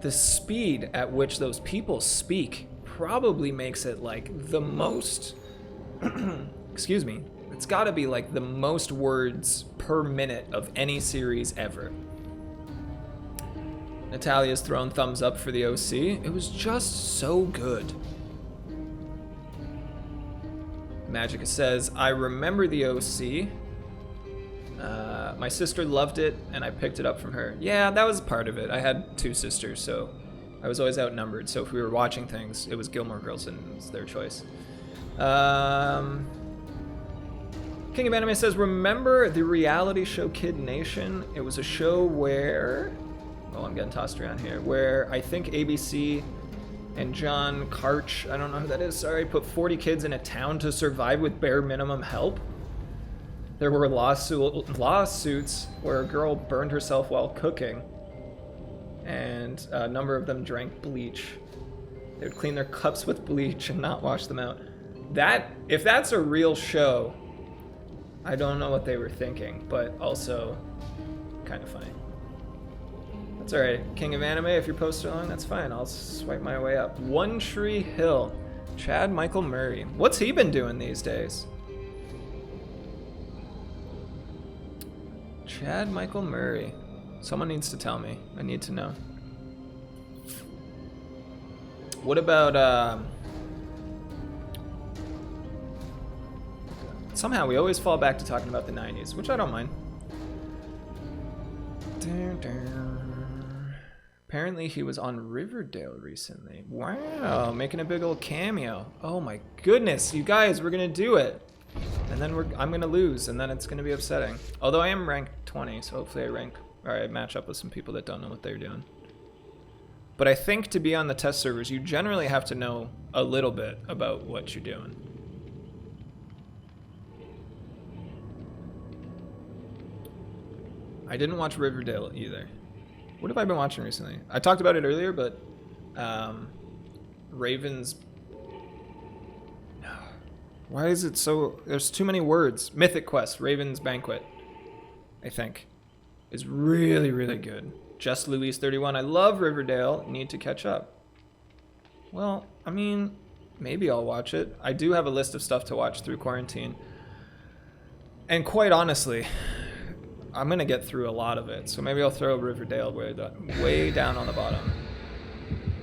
Speaker 1: The speed at which those people speak probably makes it like the most, excuse me, it's gotta be like the most words per minute of any series ever. Natalia's thrown thumbs up for the OC. It was just so good. Magica says, I remember the OC. My sister loved it, and I picked it up from her. Yeah, that was part of it. I had two sisters, so I was always outnumbered. So if we were watching things, it was Gilmore Girls, and it was their choice. King of Anime says, remember the reality show Kid Nation? It was a show where... Oh, I'm getting tossed around here. Where I think ABC and John Karch, I don't know who that is, sorry, put 40 kids in a town to survive with bare minimum help. There were lawsuits where a girl burned herself while cooking, and a number of them drank bleach. They would clean their cups with bleach and not wash them out. If that's a real show, I don't know what they were thinking, but also kind of funny. That's alright. King of Anime, if you're posted along, that's fine. I'll swipe my way up. One Tree Hill. Chad Michael Murray. What's he been doing these days? Chad Michael Murray. Someone needs to tell me. I need to know. What about, somehow we always fall back to talking about the 90s, which I don't mind. Apparently he was on Riverdale recently. Wow, making a big old cameo. Oh my goodness, you guys, we're gonna do it. And then I'm gonna lose, and then it's gonna be upsetting. Although I am ranked 20, so hopefully I match up with some people that don't know what they're doing. But I think to be on the test servers, you generally have to know a little bit about what you're doing. I didn't watch Riverdale either. What have I been watching recently? I talked about it earlier, but Raven's... Why is it so... There's too many words. Mythic Quest, Raven's Banquet, I think, is really, really good. Just Louise 31. I love Riverdale. Need to catch up. Well, I mean, maybe I'll watch it. I do have a list of stuff to watch through quarantine. And quite honestly, I'm going to get through a lot of it. So maybe I'll throw Riverdale way down on the bottom.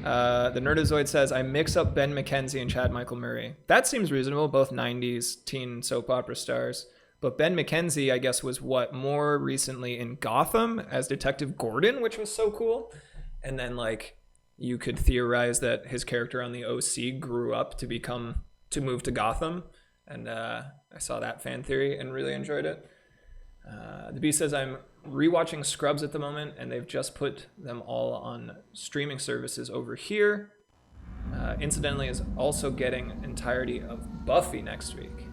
Speaker 1: The Nerdozoid says, I mix up Ben McKenzie and Chad Michael Murray. That seems reasonable, both 90s teen soap opera stars. But Ben McKenzie, I guess, was more recently in Gotham as Detective Gordon, which was so cool. And then, like, you could theorize that his character on the OC grew up to move to Gotham. And I saw that fan theory and really enjoyed it. The Beast says, I'm rewatching Scrubs at the moment, and they've just put them all on streaming services over here. Incidentally, is also getting entirety of Buffy next week.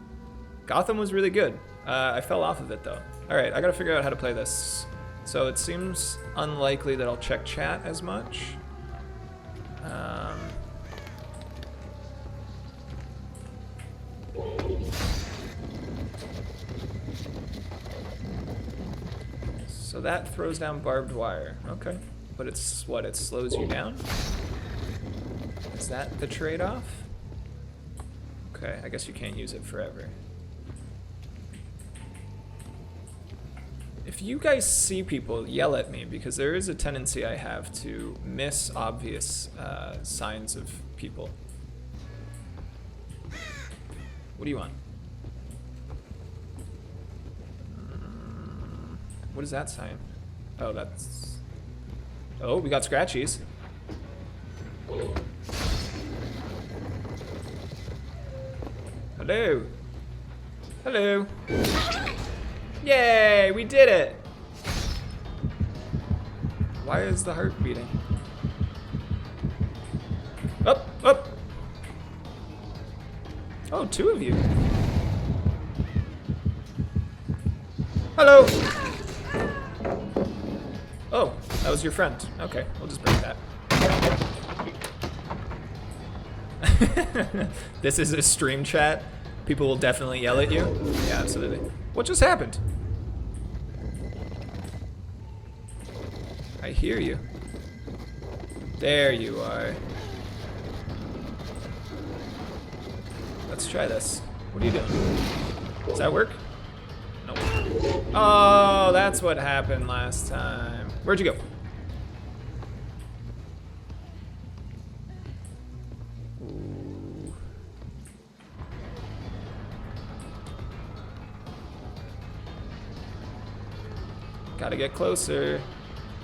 Speaker 1: Gotham was really good. I fell off of it, though. All right, I got to figure out how to play this. So it seems unlikely that I'll check chat as much. So that throws down barbed wire. Okay. But it's what? It slows you down? Is that the trade-off? Okay, I guess you can't use it forever. If you guys see people, yell at me, because there is a tendency I have to miss obvious signs of people. What do you want? What is that sign? Oh, that's... Oh, we got scratchies. Hello. Hello. Yay, we did it! Why is the heart beating? Up, up! Oh, two of you. Hello! Oh, that was your friend. Okay, we'll just break that. This is a stream chat. People will definitely yell at you. Yeah, absolutely. What just happened? I hear you. There you are. Let's try this. What are you doing? Does that work? Nope. Oh, that's what happened last time. Where'd you go? Ooh. Gotta get closer.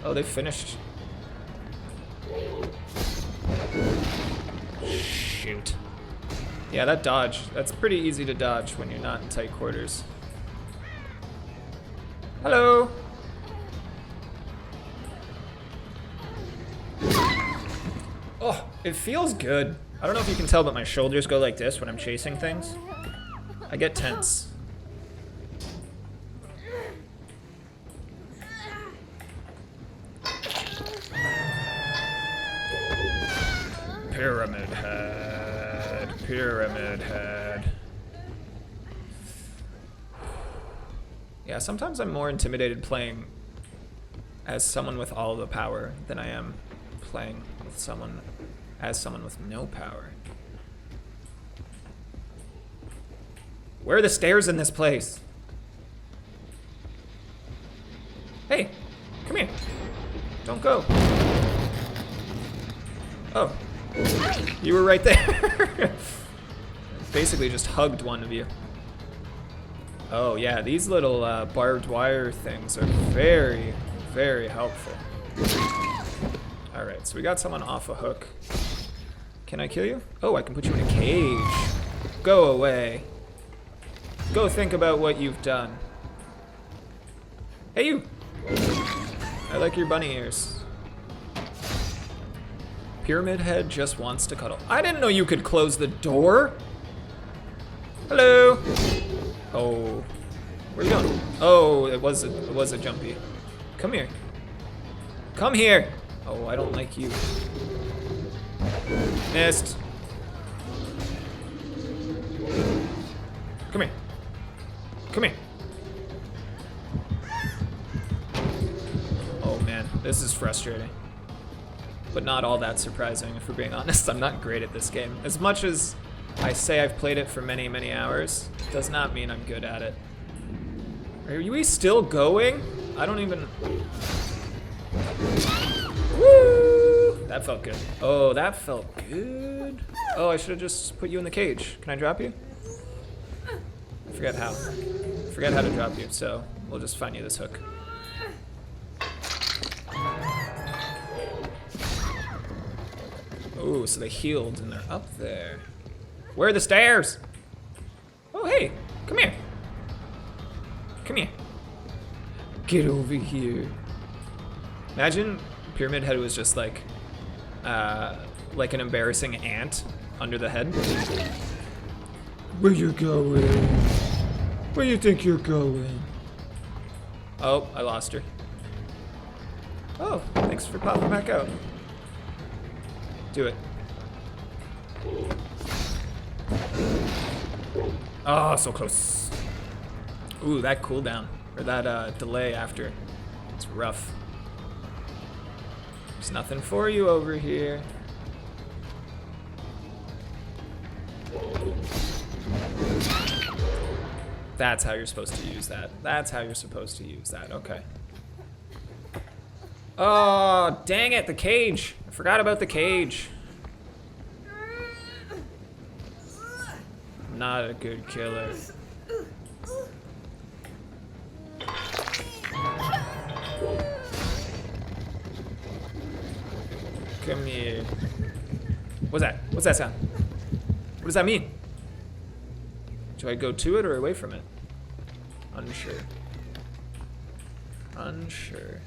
Speaker 1: Oh, they finished. Shoot. Yeah, that dodge. That's pretty easy to dodge when you're not in tight quarters. Hello. Oh, it feels good. I don't know if you can tell, but my shoulders go like this when I'm chasing things. I get tense. Pyramid Head. Pyramid Head. Yeah, sometimes I'm more intimidated playing as someone with all the power than I am playing with someone with no power. Where are the stairs in this place? Hey, come here. Don't go. Oh, you were right there. Basically just hugged one of you. Oh yeah, these little barbed wire things are very, very helpful. Alright, so we got someone off a hook. Can I kill you? Oh, I can put you in a cage. Go away. Go think about what you've done. Hey, you! I like your bunny ears. Pyramid Head just wants to cuddle. I didn't know you could close the door. Hello. Oh, where are you going? Oh, it was a jumpy. Come here. Come here. Oh, I don't like you. Missed. Come here. Come here. Oh man, this is frustrating. But not all that surprising, if we're being honest. I'm not great at this game. As much as I say I've played it for many, many hours, does not mean I'm good at it. Are we still going? I don't even... Woo! That felt good. Oh, that felt good. Oh, I should have just put you in the cage. Can I drop you? I forget how. I forget how to drop you, so we'll just find you this hook. Oh, so they healed and they're up there. Where are the stairs? Oh, hey, come here. Come here. Get over here. Imagine Pyramid Head was just like an embarrassing ant under the head. Where you going? Where you think you're going? Oh, I lost her. Oh, thanks for popping back out. Do it. Oh, so close. Ooh, that cooldown, or that delay after. It's rough. There's nothing for you over here. That's how you're supposed to use that. That's how you're supposed to use that. Okay. Oh, dang it, the cage. I forgot about the cage. I'm not a good killer. Come here. What's that? What's that sound? What does that mean? Do I go to it or away from it? Unsure. Unsure.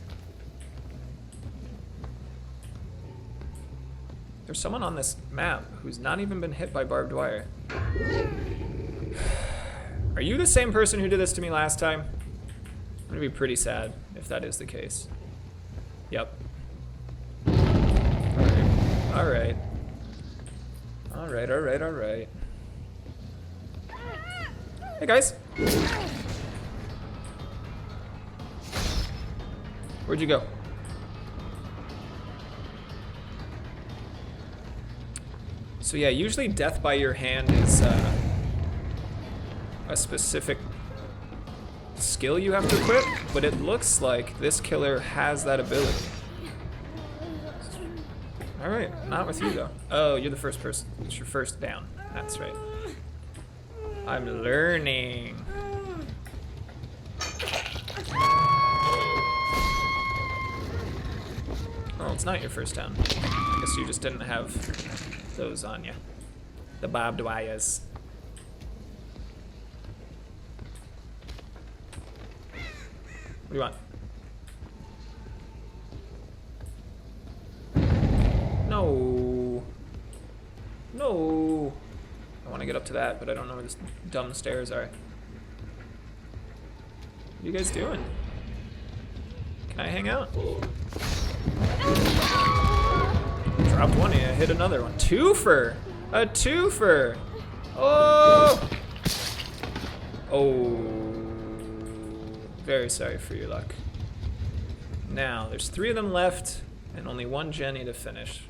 Speaker 1: There's someone on this map who's not even been hit by barbed wire. Are you the same person who did this to me last time? I'm gonna be pretty sad if that is the case. Yep. Alright. Alright, alright, alright. Hey guys! Where'd you go? So yeah, usually death by your hand is a specific skill you have to equip, but it looks like this killer has that ability. Alright, not with you though. Oh, you're the first person. It's your first down. That's right. I'm learning. Oh, it's not your first down. I guess you just didn't have those on you. The barbed wires. What do you want? No. No. I want to get up to that, but I don't know where the dumb stairs are. What are you guys doing? Can I hang out? Dropped one and hit another one. Twofer! A twofer! Oh! Oh. Very sorry for your luck. Now, there's 3 of them left, and only 1 Jenny to finish.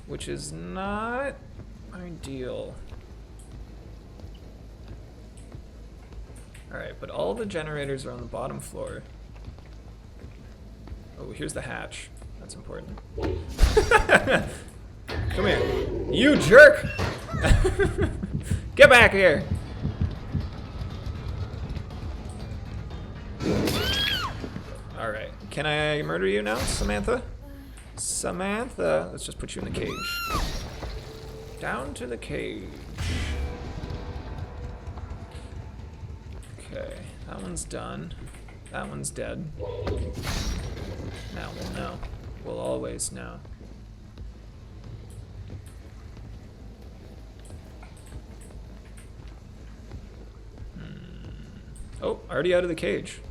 Speaker 1: Which is not ideal. Alright, but all the generators are on the bottom floor. Oh, here's the hatch. That's important. Come here. You jerk! Get back here! Alright, can I murder you now, Samantha? Samantha. Let's just put you in the cage. Down to the cage. Okay, that one's done. That one's dead. Now we'll know. We'll always know. Oh, already out of the cage.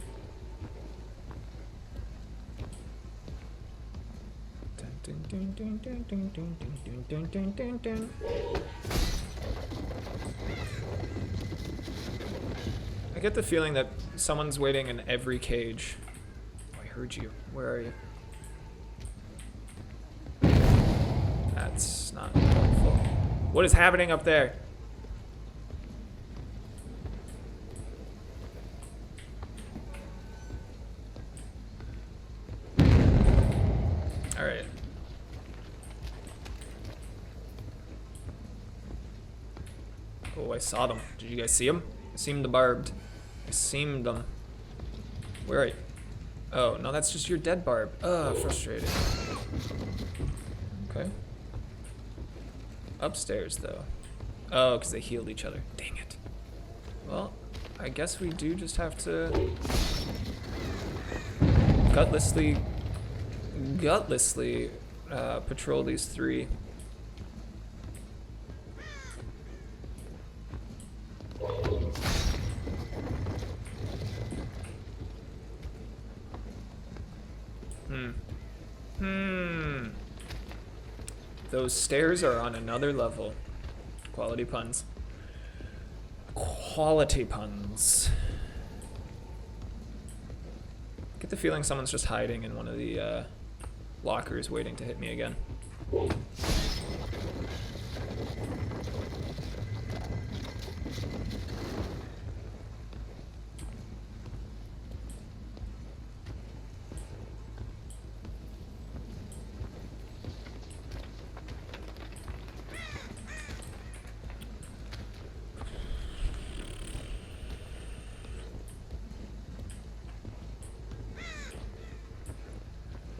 Speaker 1: I get the feeling that someone's waiting in every cage. Oh, I heard you. Where are you? That's not helpful. What is happening up there? Alright. Oh, I saw them. Did you guys see them? I seen the barbed. I seen them. Where are you? Oh, no, that's just your dead barb. Oh, frustrating. Okay. Upstairs, though. Oh, because they healed each other. Dang it. Well, I guess we do just have to gutlessly patrol these three. Those stairs are on another level. Quality puns. Quality puns. Get the feeling someone's just hiding in one of the lockers waiting to hit me again.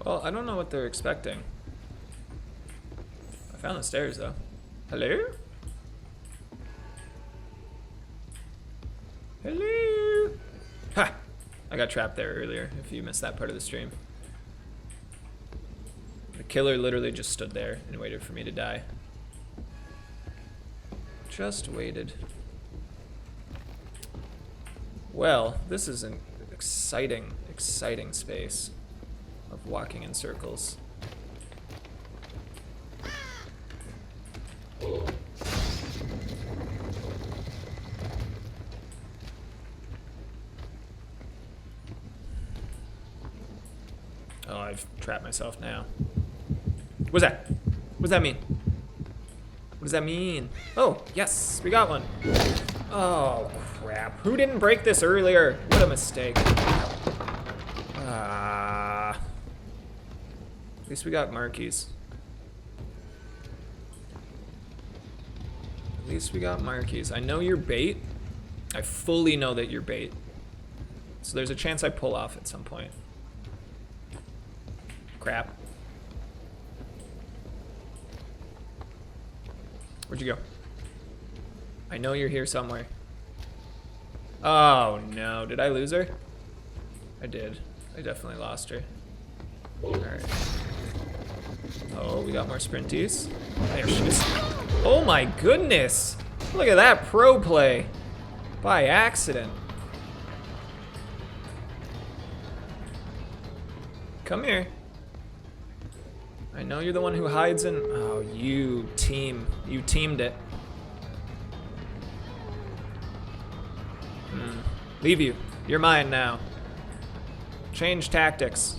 Speaker 1: Well, I don't know what they're expecting. I found the stairs, though. Hello? Hello? Ha! I got trapped there earlier, if you missed that part of the stream. The killer literally just stood there and waited for me to die. Just waited. Well, this is an exciting, exciting space of walking in circles. Oh, I've trapped myself now. What's that? What does that mean? What does that mean? Oh, yes, we got one. Oh, crap. Who didn't break this earlier? What a mistake. At least we got markies. At least we got markies. I know you're bait. I fully know that you're bait. So there's a chance I pull off at some point. Crap. Where'd you go? I know you're here somewhere. Oh no, did I lose her? I did. I definitely lost her. Alright. Oh, we got more sprinties. There she is. Oh my goodness! Look at that pro play. By accident. Come here. I know you're the one who hides in... Oh, you team. You teamed it. Leave you. You're mine now. Change tactics.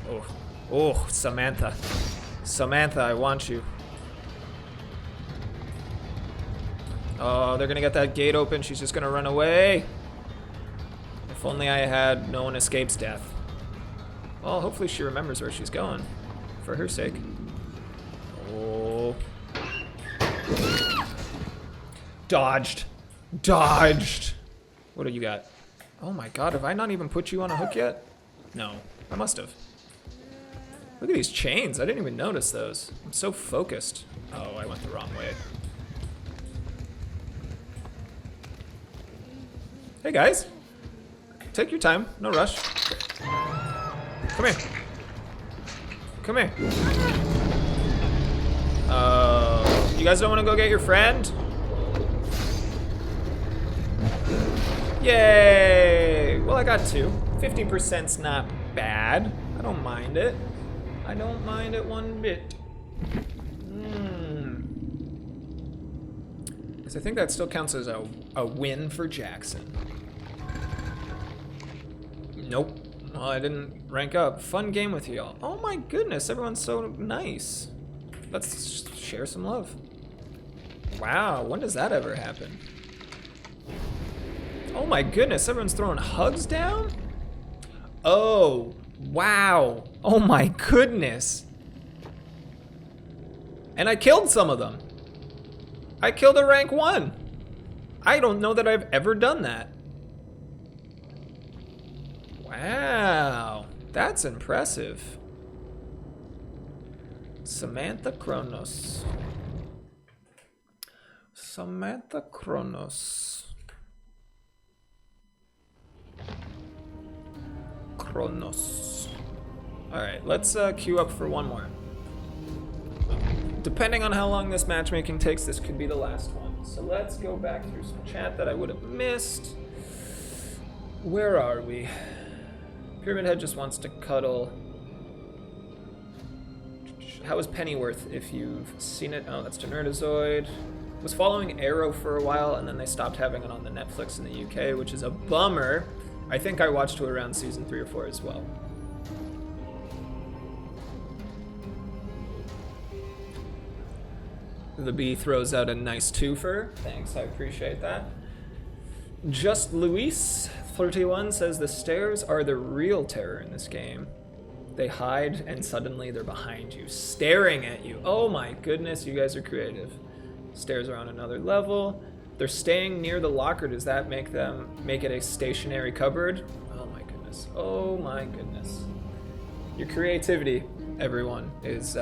Speaker 1: Oh, oh, Samantha. Samantha, I want you. Oh, they're gonna get that gate open. She's just gonna run away. If only I had no one escapes death. Well, hopefully she remembers where she's going. For her sake. Oh. Dodged. Dodged. What do you got? Oh my god, have I not even put you on a hook yet? No, I must have. Look at these chains. I didn't even notice those. I'm so focused. Oh, I went the wrong way. Hey guys. Take your time. No rush. Come here. Come here. You guys don't want to go get your friend? Yay! Well, I got 2. 50%'s not bad. I don't mind it. I don't mind it one bit. Because I think that still counts as a win for Jackson. Nope. Well, I didn't rank up. Fun game with y'all. Oh my goodness, everyone's so nice. Let's share some love. Wow, when does that ever happen? Oh my goodness, everyone's throwing hugs down? Oh, wow. Oh my goodness. And I killed some of them. I killed a rank 1. I don't know that I've ever done that. Wow, that's impressive. Samantha Kronos. Samantha Kronos. All right, let's queue up for one more. Depending on how long this matchmaking takes, this could be the last one. So let's go back through some chat that I would have missed. Where are we? Pyramid Head just wants to cuddle. How is Pennyworth if you've seen it? Oh, that's to Nerdazoid. Was following Arrow for a while, and then they stopped having it on the Netflix in the UK, which is a bummer. I think I watched to around season 3 or 4 as well. The bee throws out a nice twofer. Thanks, I appreciate that. Just Luis 31 says the stairs are the real terror in this game. They hide and suddenly they're behind you, staring at you. Oh my goodness, you guys are creative. Stairs are on another level. They're staying near the locker. Does that make it a stationary cupboard? Oh my goodness. Oh my goodness. Your creativity, everyone, is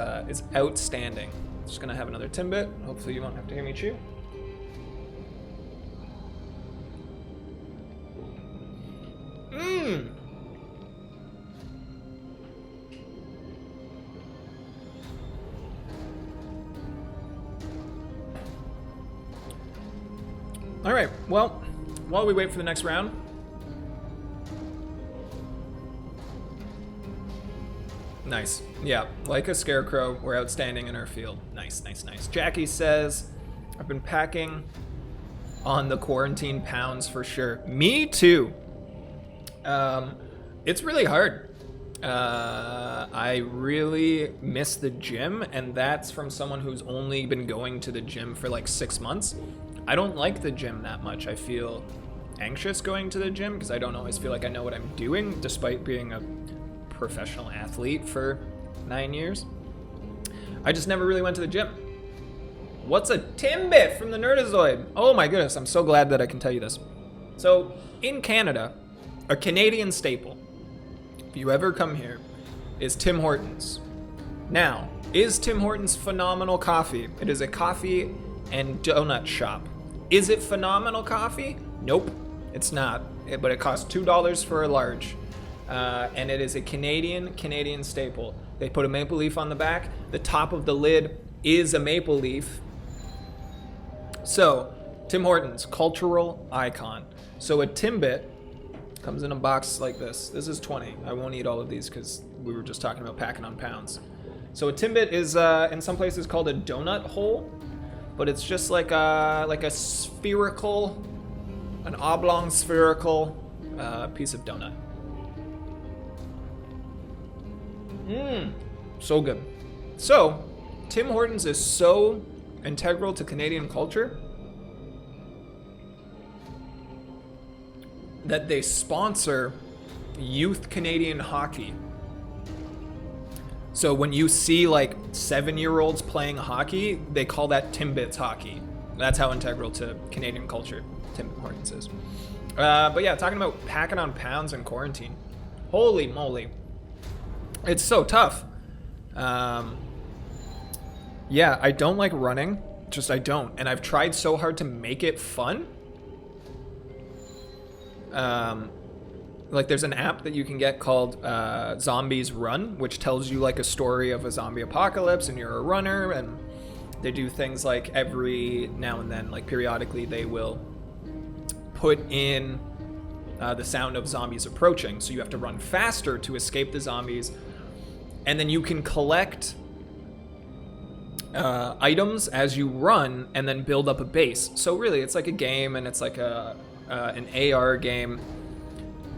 Speaker 1: outstanding. Just gonna have another Timbit. Hopefully you won't have to hear me chew. All right, well, while we wait for the next round, nice. Yeah, like a scarecrow, we're outstanding in our field. Nice, nice, nice. Jackie says, I've been packing on the quarantine pounds for sure. Me too. It's really hard. I really miss the gym, and that's from someone who's only been going to the gym for like 6 months. I don't like the gym that much. I feel anxious going to the gym because I don't always feel like I know what I'm doing, despite being a professional athlete for 9 years. I just never really went to the gym. What's a Timbit from the Nerdazoid? Oh my goodness, I'm so glad that I can tell you this. So, in Canada, a Canadian staple, if you ever come here, is Tim Hortons. Now, is Tim Hortons phenomenal coffee? It is a coffee and donut shop. Is it phenomenal coffee? Nope, it's not. But it costs $2 for a large. And it is a Canadian staple. They put a maple leaf on the back. The top of the lid is a maple leaf. So, Tim Hortons, cultural icon. So a Timbit comes in a box like this. This is 20. I won't eat all of these because we were just talking about packing on pounds. So a Timbit is in some places called a donut hole, but it's just like a spherical, an oblong spherical piece of donut. So good. So, Tim Hortons is so integral to Canadian culture that they sponsor youth Canadian hockey. So when you see like 7-year-olds playing hockey, they call that Timbits hockey. That's how integral to Canadian culture Tim Hortons is. But yeah, talking about packing on pounds in quarantine. Holy moly. It's so tough. Yeah, I don't like running. Just I don't. And I've tried so hard to make it fun. Like there's an app that you can get called Zombies Run, which tells you like a story of a zombie apocalypse and you're a runner, and they do things like every now and then, like periodically they will put in the sound of zombies approaching. So you have to run faster to escape the zombies. And then you can collect items as you run and then build up a base. So really it's like a game, and it's like an AR game.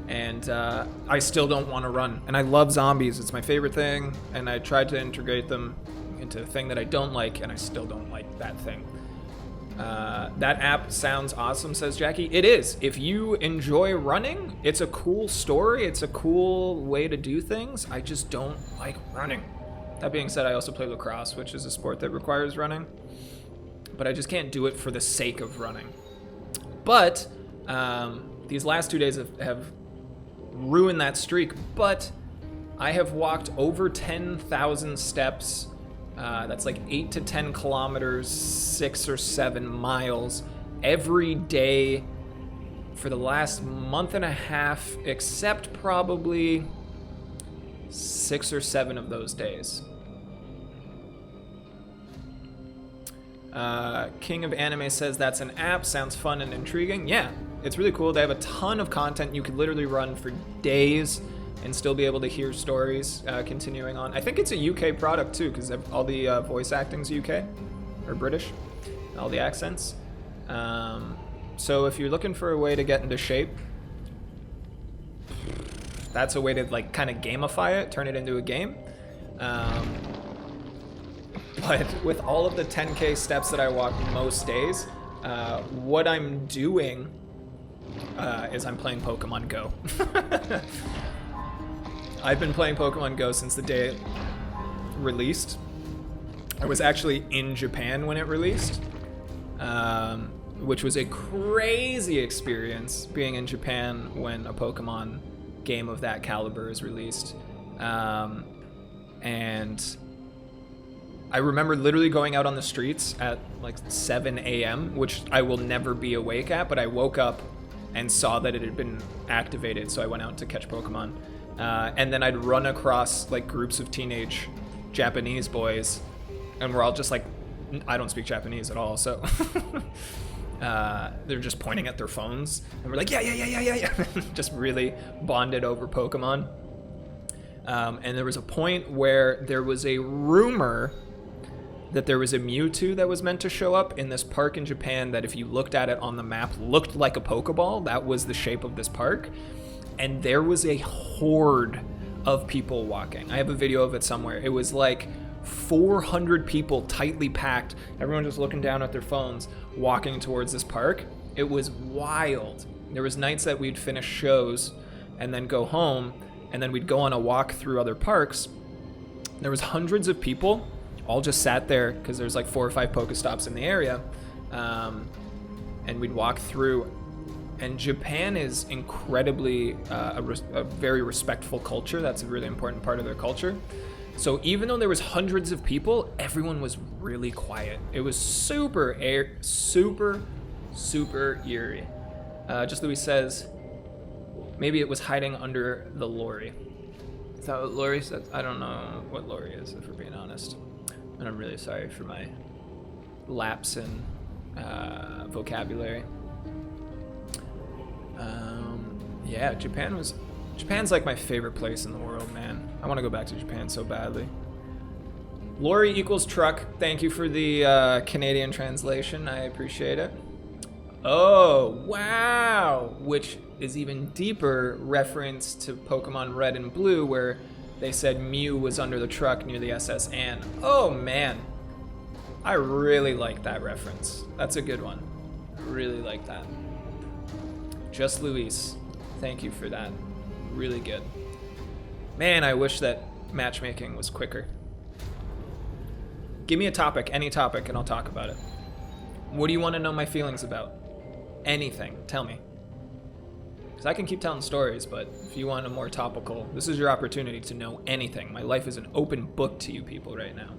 Speaker 1: And I still don't want to run. And I love zombies. It's my favorite thing. And I tried to integrate them into a thing that I don't like, and I still don't like that thing. That app sounds awesome, says Jackie. It is. If you enjoy running, it's a cool story. It's a cool way to do things. I just don't like running. That being said, I also play lacrosse, which is a sport that requires running. But I just can't do it for the sake of running. But these last 2 days have ruined that streak. But I have walked over 10,000 steps. That's like 8 to 10 kilometers, 6 or 7 miles every day for the last month and a half, except probably 6 or 7 of those days. King of Anime says that's an app. Sounds fun and intriguing. Yeah, it's really cool. They have a ton of content. You could literally run for days and still be able to hear stories continuing on. I think it's a UK product too, because all the voice acting's UK or British, all the accents. So if you're looking for a way to get into shape, that's a way to like kind of gamify it, turn it into a game. But with all of the 10K steps that I walk most days, what I'm doing is I'm playing Pokemon Go. I've been playing Pokemon Go since the day it released. I was actually in Japan when it released, which was a crazy experience being in Japan when a Pokemon game of that caliber is released. And I remember literally going out on the streets at like 7 a.m., which I will never be awake at, but I woke up and saw that it had been activated, so I went out to catch Pokemon. And then I'd run across like groups of teenage Japanese boys, and we're all just like, I don't speak Japanese at all, so they're just pointing at their phones, and we're like, yeah. Just really bonded over Pokemon. And there was a point where there was a rumor that there was a Mewtwo that was meant to show up in this park in Japan that if you looked at it on the map looked like a Pokeball. That was the shape of this park. And there was a horde of people walking. I have a video of it somewhere. It was like 400 people tightly packed, everyone just looking down at their phones, walking towards this park. It was wild. There was nights that we'd finish shows and then go home, and then we'd go on a walk through other parks. There was hundreds of people, all just sat there because there's like 4 or 5 Pokestops in the area, and we'd walk through. And Japan is incredibly a very respectful culture. That's a really important part of their culture. So even though there was hundreds of people, everyone was really quiet. It was super eerie. Just Louis says, maybe it was hiding under the lorry. Is that what lorry says? I don't know what lorry is, if we're being honest. And I'm really sorry for my lapse in vocabulary. Yeah, Japan's like my favorite place in the world, man. I want to go back to Japan so badly. Lorry equals truck. Thank you for the Canadian translation. I appreciate it. Oh, wow! Which is even deeper reference to Pokemon Red and Blue, where they said Mew was under the truck near the SS Anne. Oh, man. I really like that reference. That's a good one. I really like that. Just Luis, thank you for that. Really good. Man, I wish that matchmaking was quicker. Give me a topic, any topic, and I'll talk about it. What do you want to know my feelings about? Anything, tell me. Because I can keep telling stories, but if you want a more topical, this is your opportunity to know anything. My life is an open book to you people right now.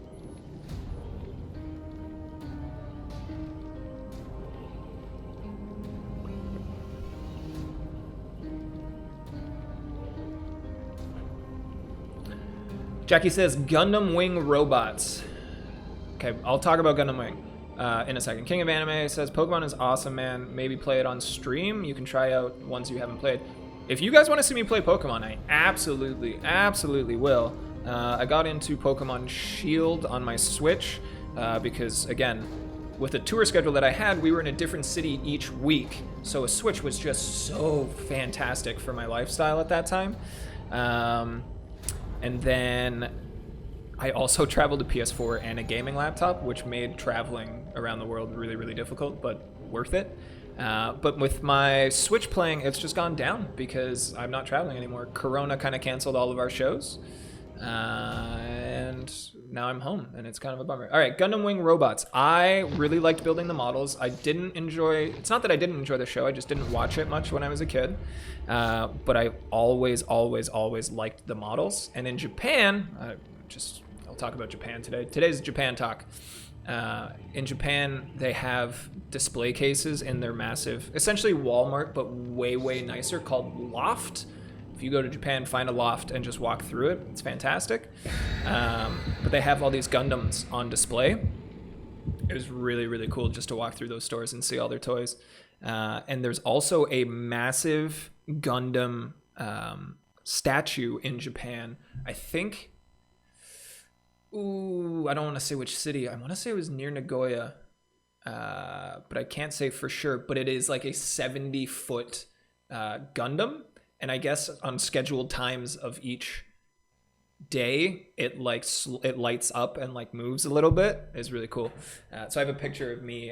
Speaker 1: Jackie says, Gundam Wing robots. Okay, I'll talk about Gundam Wing in a second. King of Anime says, Pokemon is awesome, man. Maybe play it on stream. You can try out ones you haven't played. If you guys want to see me play Pokemon, I absolutely will. I got into Pokemon Shield on my Switch because, again, with the tour schedule that I had, we were in a different city each week. So a Switch was just so fantastic for my lifestyle at that time. And then I also traveled to PS4 and a gaming laptop, which made traveling around the world really, really difficult, but worth it. But with my Switch playing, it's just gone down because I'm not traveling anymore. Corona kind of canceled all of our shows. And now I'm home, and it's kind of a bummer. All right, Gundam Wing robots. I really liked building the models. I didn't enjoy... It's not that I didn't enjoy the show. I just didn't watch it much when I was a kid. But I always liked the models. And in Japan... I'll talk about Japan today. Today's Japan talk. In Japan, they have display cases in their massive... Essentially Walmart, but way nicer, called Loft. If you go to Japan, find a Loft and just walk through it. It's fantastic. But they have all these Gundams on display. It was really cool just to walk through those stores and see all their toys. And there's also a massive Gundam statue in Japan. I think... Ooh, I don't want to say which city. I want to say it was near Nagoya. But I can't say for sure. But it is like a 70-foot Gundam. And I guess on scheduled times of each day, it lights up and like moves a little bit. It's really cool. So I have a picture of me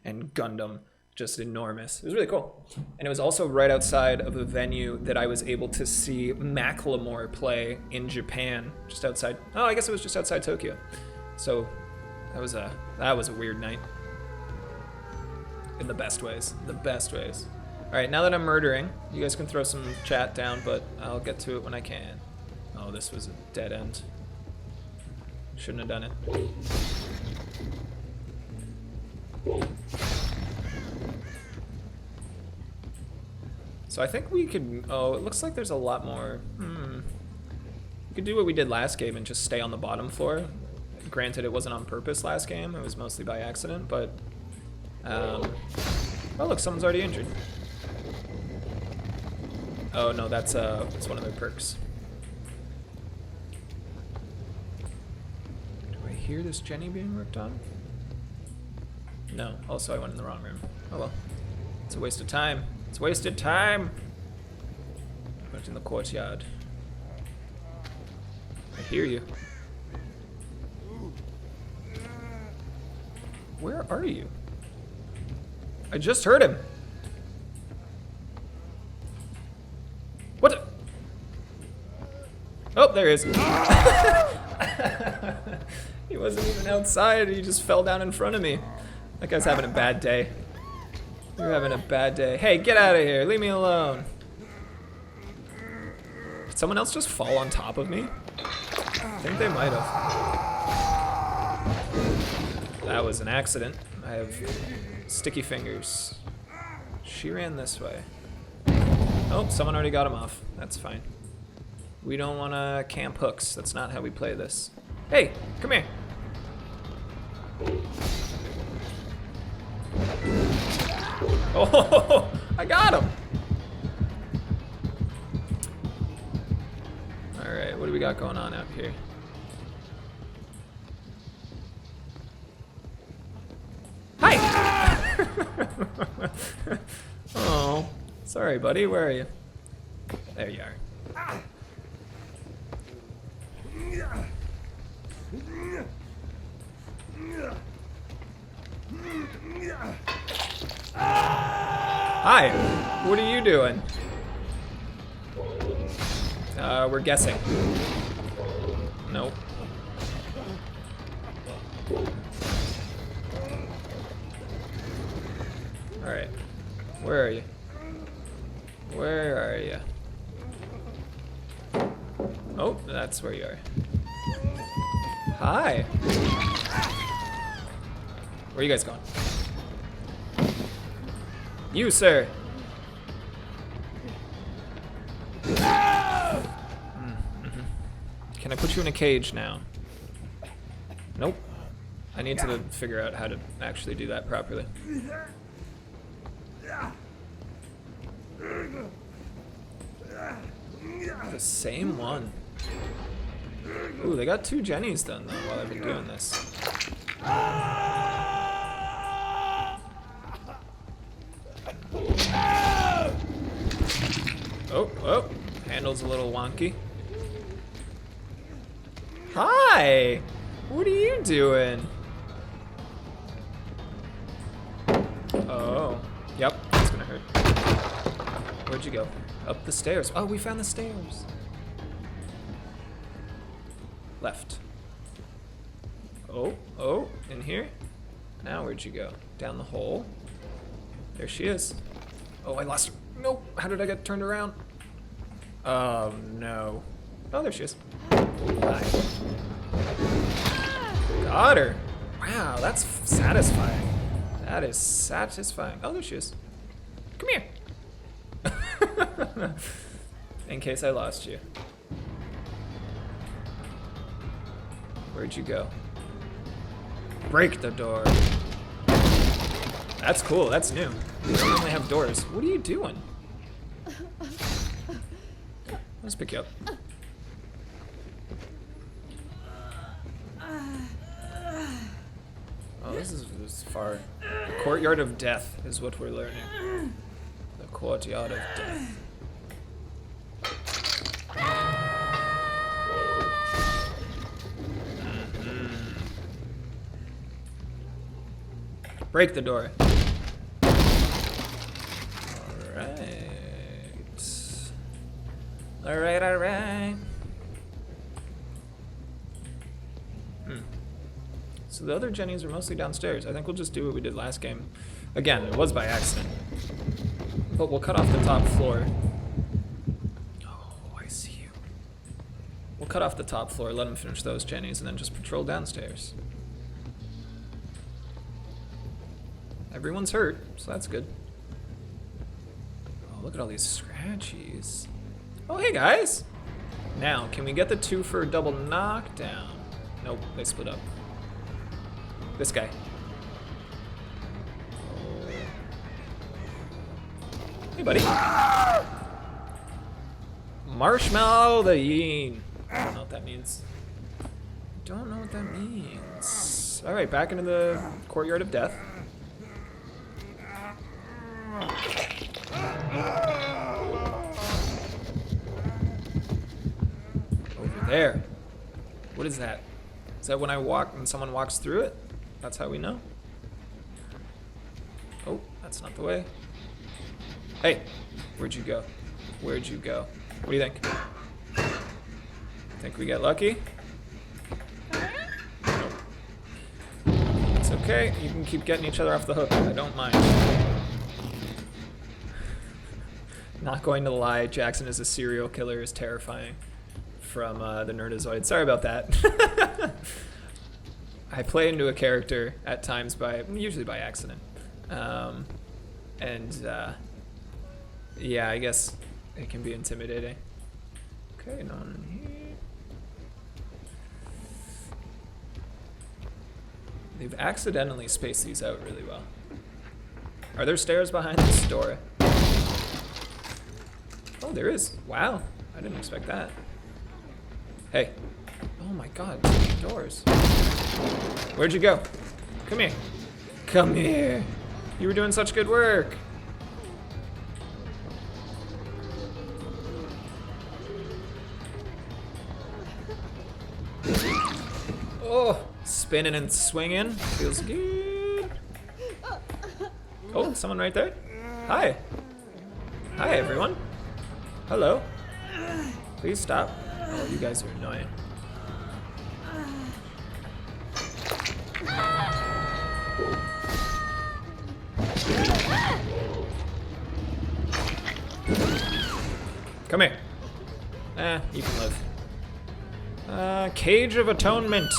Speaker 1: and Gundam, just enormous. It was really cool. And it was also right outside of a venue that I was able to see Macklemore play in Japan, just outside. Oh, I guess it was just outside Tokyo. So that was a weird night. In the best ways. The best ways. All right, now that I'm murdering, you guys can throw some chat down, but I'll get to it when I can. Oh, this was a dead end. Shouldn't have done it. So I think we could... Oh, it looks like there's a lot more... We could do what we did last game and just stay on the bottom floor. Granted, it wasn't on purpose last game. It was mostly by accident, but... Oh, look, someone's already injured. Oh no, that's one of their perks. Do I hear this Jenny being worked on? No. Also, I went in the wrong room. Oh well. It's a waste of time. It's wasted time. Went in the courtyard. I hear you. Where are you? I just heard him. What the? Oh, there he is. He wasn't even outside. He just fell down in front of me. That guy's having a bad day. You're having a bad day. Hey, get out of here. Leave me alone. Did someone else just fall on top of me? I think they might have. That was an accident. I have sticky fingers. She ran this way. Oh, someone already got him off. That's fine. We don't want to camp hooks. That's not how we play this. Hey, come here. Oh, I got him. All right, what do we got going on out here? Hi. Oh, sorry, buddy. Where are you? There you are. Hi, what are you doing? We're guessing. Nope. Alright, where are you? Where are you? Oh, that's where you are. Hi. Where are you guys going? You, sir. Can I put you in a cage now? Nope. I need to figure out how to actually do that properly. The same one. Ooh, they got 2 Jennies done though while I've been doing this. Oh, oh, handle's a little wonky. Hi! What are you doing? Oh, yep, that's gonna hurt. Where'd you go? Up the stairs. Oh, we found the stairs. Left. Oh, oh, in here? Now where'd you go? Down the hole. There she is. Oh, I lost her. Nope, how did I get turned around? Oh, no. Oh, there she is. Hi. Got her. Wow, that's satisfying. That is satisfying. Oh, there she is. Come here. In case I lost you. Where'd you go? Break the door. That's cool, that's new. We don't normally have doors. What are you doing? Let's pick you up. Oh, this is far. The courtyard of death is what we're learning. The courtyard of death. Break the door. Alright. Alright. So the other Jennies are mostly downstairs. I think we'll just do what we did last game. Again, it was by accident. But we'll cut off the top floor. Oh, I see you. We'll cut off the top floor, let them finish those Jennies, and then just patrol downstairs. Everyone's hurt, so that's good. Oh, look at all these scratchies. Oh, hey guys! Now, can we get the 2 for a double knockdown? Nope, they split up. This guy. Hey, buddy. Marshmallow the Yeen. I don't know what that means. Don't know what that means. Alright, back into the courtyard of death. Over there. What is that? Is that when I walk and someone walks through it? That's how we know. Oh, that's not the way. Hey, where'd you go? Where'd you go? What do you think? Think we get lucky? Nope. It's okay. You can keep getting each other off the hook. I don't mind. Not going to lie, Jackson is a serial killer is terrifying. From the Nerdazoid. Sorry about that. I play into a character at times usually by accident. Yeah, I guess it can be intimidating. Okay, no one in here. They've accidentally spaced these out really well. Are there stairs behind this door? Oh, there is. Wow, I didn't expect that. Hey. Oh my god, doors. Where'd you go? Come here. Come here. You were doing such good work. Oh, spinning and swinging. Feels good. Oh, someone right there. Hi. Hi, everyone. Hello. Please stop. Oh, you guys are annoying. Come here. You can live. Cage of Atonement.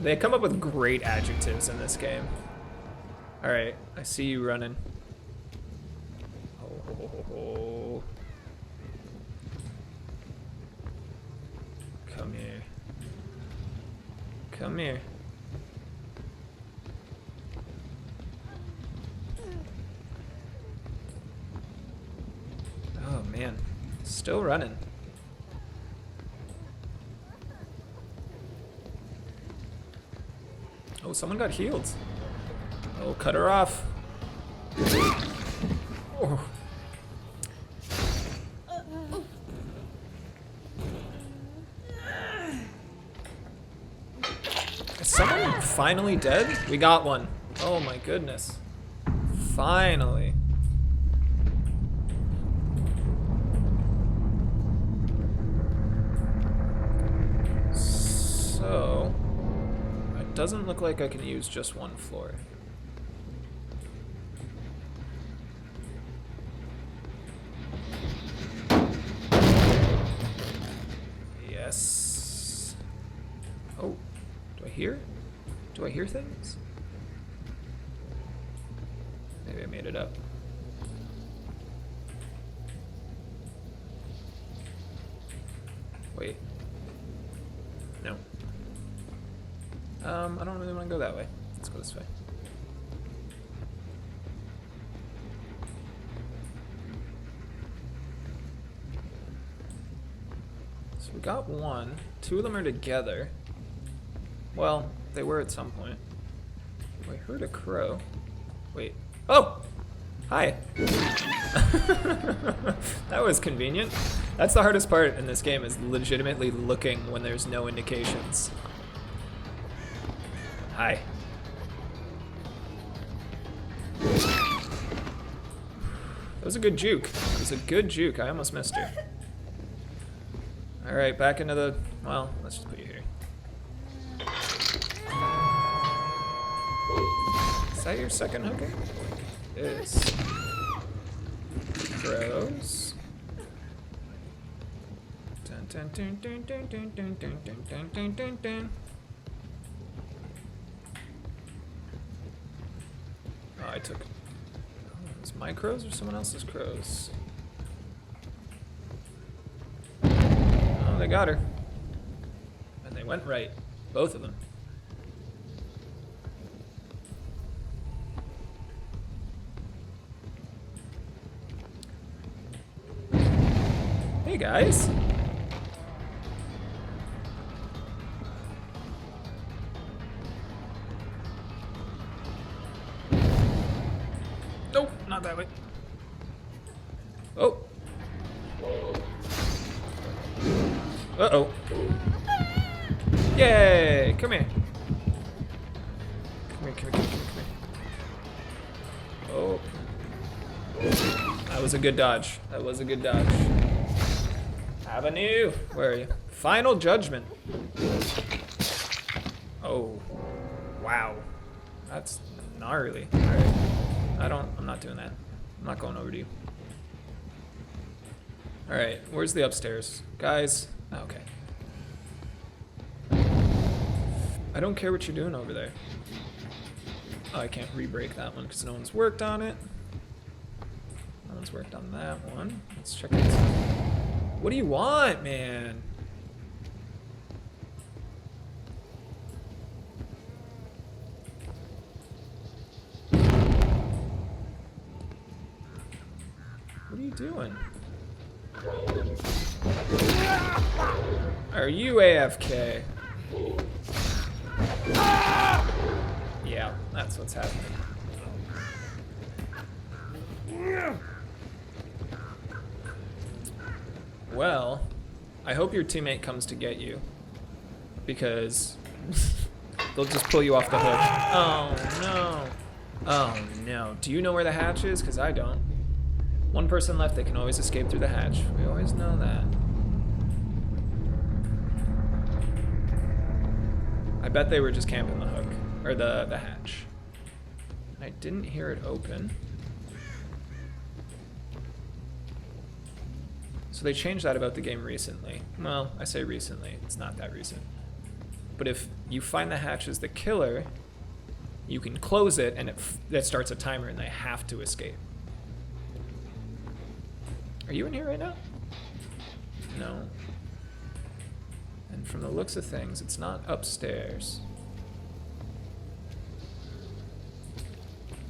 Speaker 1: They come up with great adjectives in this game. Alright, I see you running. Oh. Come here. Come here. Oh man, still running. Oh, someone got healed. Oh, cut her off. Oh. Is someone finally dead? We got one. Oh my goodness. Finally. So, it doesn't look like I can use just one floor. Yes. Oh, do I hear? Do I hear things? Maybe I made it up. Wait. No. I don't really want to go that way. Let's go this way. So we got one. Two of them are together. Well, they were at some point. Oh, I heard a crow. Wait. Oh! Hi. That was convenient. That's the hardest part in this game, is legitimately looking when there's no indications. Hi. That was a good juke. It was a good juke. I almost missed her. Alright, back into the... Well, let's just put you here. Is that your second hooker? It is. Crows. Dun, dun, dun, dun, dun, dun, dun, dun, dun, dun, dun, dun. Oh, I took... Oh, is my crows or someone else's crows? Oh, they got her. And they went right. Both of them. Hey guys. Nope, not that way. Oh. Uh-oh. Yay! Come here. Come here, come here, come here, come here. Oh. That was a good dodge. That was a good dodge. Avenue! Where are you? Final Judgment. Oh. Wow. That's gnarly. Alright. I'm not doing that. I'm not going over to you. Alright, where's the upstairs? Guys? Okay. I don't care what you're doing over there. Oh, I can't re-break that one because no one's worked on it. No one's worked on that one. Let's check it out. What do you want, man? What are you doing? Are you AFK? Yeah, that's what's happening. Well, I hope your teammate comes to get you, because they'll just pull you off the hook. Oh no. Oh no. Do you know where the hatch is? Because I don't. One person left, they can always escape through the hatch. We always know that. I bet they were just camping the hook, or the hatch. I didn't hear it open. So they changed that about the game recently. Well, I say recently, it's not that recent. But if you find the hatch as the killer, you can close it and it starts a timer and they have to escape. Are you in here right now? No. And from the looks of things, it's not upstairs.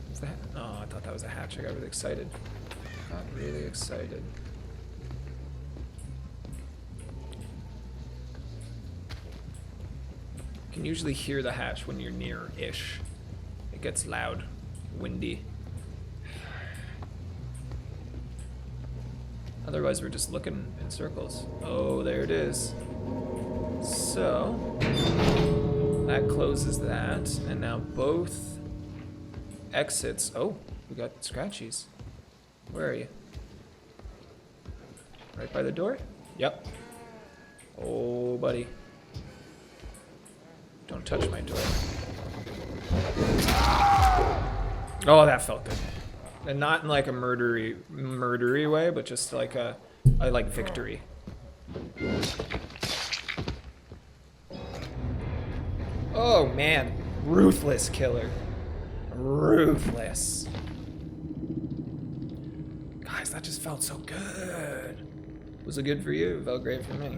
Speaker 1: What's that? Oh, I thought that was a hatch. I got really excited. Got really excited. You can usually hear the hatch when you're near-ish. It gets loud, windy. Otherwise, we're just looking in circles. Oh, there it is. So, that closes that. And now both exits. Oh, we got scratchies. Where are you? Right by the door? Yep. Oh, buddy. Don't touch my door. Oh, that felt good. And not in like a murdery way, but just like I like victory. Oh man, ruthless killer. Ruthless. Guys, that just felt so good. Was it good for you? It felt great for me.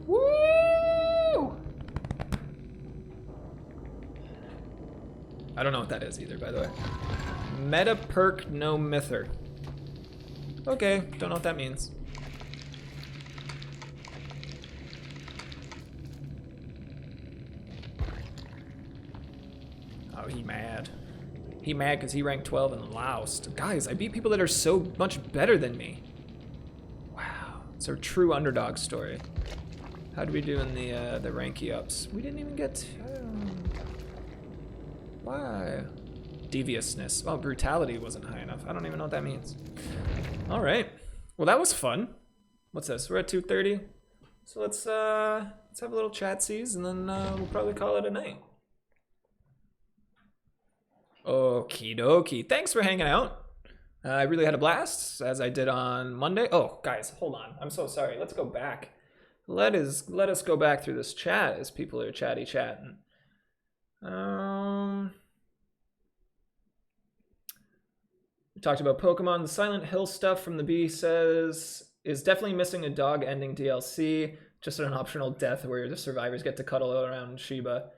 Speaker 1: Woo! I don't know what that is either, by the way. Meta perk no mither. Okay, don't know what that means. Oh, he mad. He mad because he ranked 12 and lost. Guys, I beat people that are so much better than me. Wow, it's a true underdog story. How did we do in the ranky ups? We didn't even get to... Why? Deviousness. Well, brutality wasn't high enough. I don't even know what that means. All right. Well, that was fun. What's this? We're at 2:30. So let's have a little chatsies and then we'll probably call it a night. Okie dokie. Thanks for hanging out. I really had a blast, as I did on Monday. Oh, guys, hold on. I'm so sorry. Let's go back. Let us go back through this chat as people are chatting. We talked about Pokemon. The Silent Hill stuff from the Bee says is definitely missing a dog ending DLC. Just an optional death where the survivors get to cuddle around Shiba,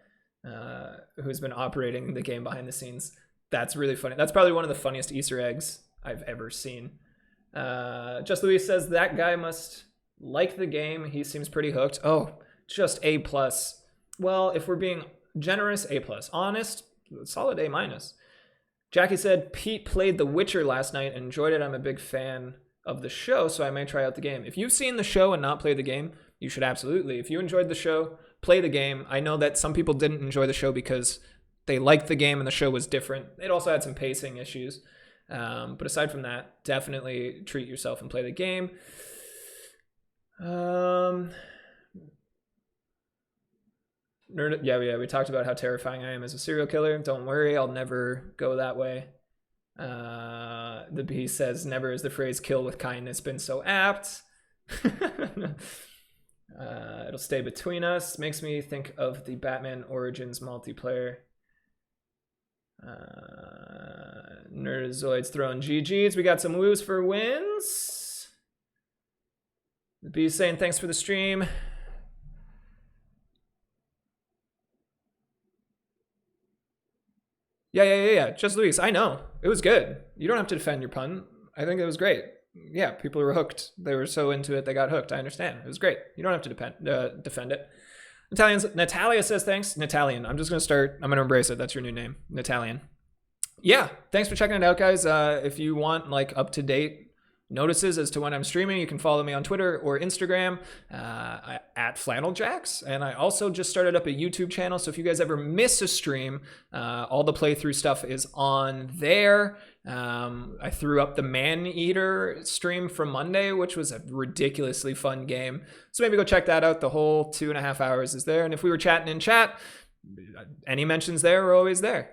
Speaker 1: who's been operating the game behind the scenes. That's really funny. That's probably one of the funniest Easter eggs I've ever seen. Just Louis says that guy must like the game. He seems pretty hooked. Oh, just A+. Well, if we're being generous, A+. Honest, solid A-. Jackie said, Pete played The Witcher last night and enjoyed it. I'm a big fan of the show, so I may try out the game. If you've seen the show and not played the game, you should absolutely. If you enjoyed the show, play the game. I know that some people didn't enjoy the show because they liked the game and the show was different. It also had some pacing issues. But aside from that, definitely treat yourself and play the game. Yeah, we talked about how terrifying I am as a serial killer. Don't worry, I'll never go that way. The Bee says, never is the phrase kill with kindness been so apt. It'll stay between us. Makes me think of the Batman Origins multiplayer. Nerdozoids throwing GGs. We got some woos for wins. The Bee's saying thanks for the stream. Yeah. Just Luis, I know. It was good. You don't have to defend your pun. I think it was great. Yeah, people were hooked. They were so into it, they got hooked. I understand. It was great. You don't have to defend it. Natalia says thanks. Natalian. I'm just going to start. I'm going to embrace it. That's your new name. Natalian. Yeah, thanks for checking it out, guys. If you want like up-to-date notices as to when I'm streaming, you can follow me on Twitter or Instagram at FlannelJacks. And I also just started up a YouTube channel, so if you guys ever miss a stream, all the playthrough stuff is on there. I threw up the Man-Eater stream from Monday, which was a ridiculously fun game. So maybe go check that out. The whole 2.5 hours is there. And if we were chatting in chat, any mentions there are always there.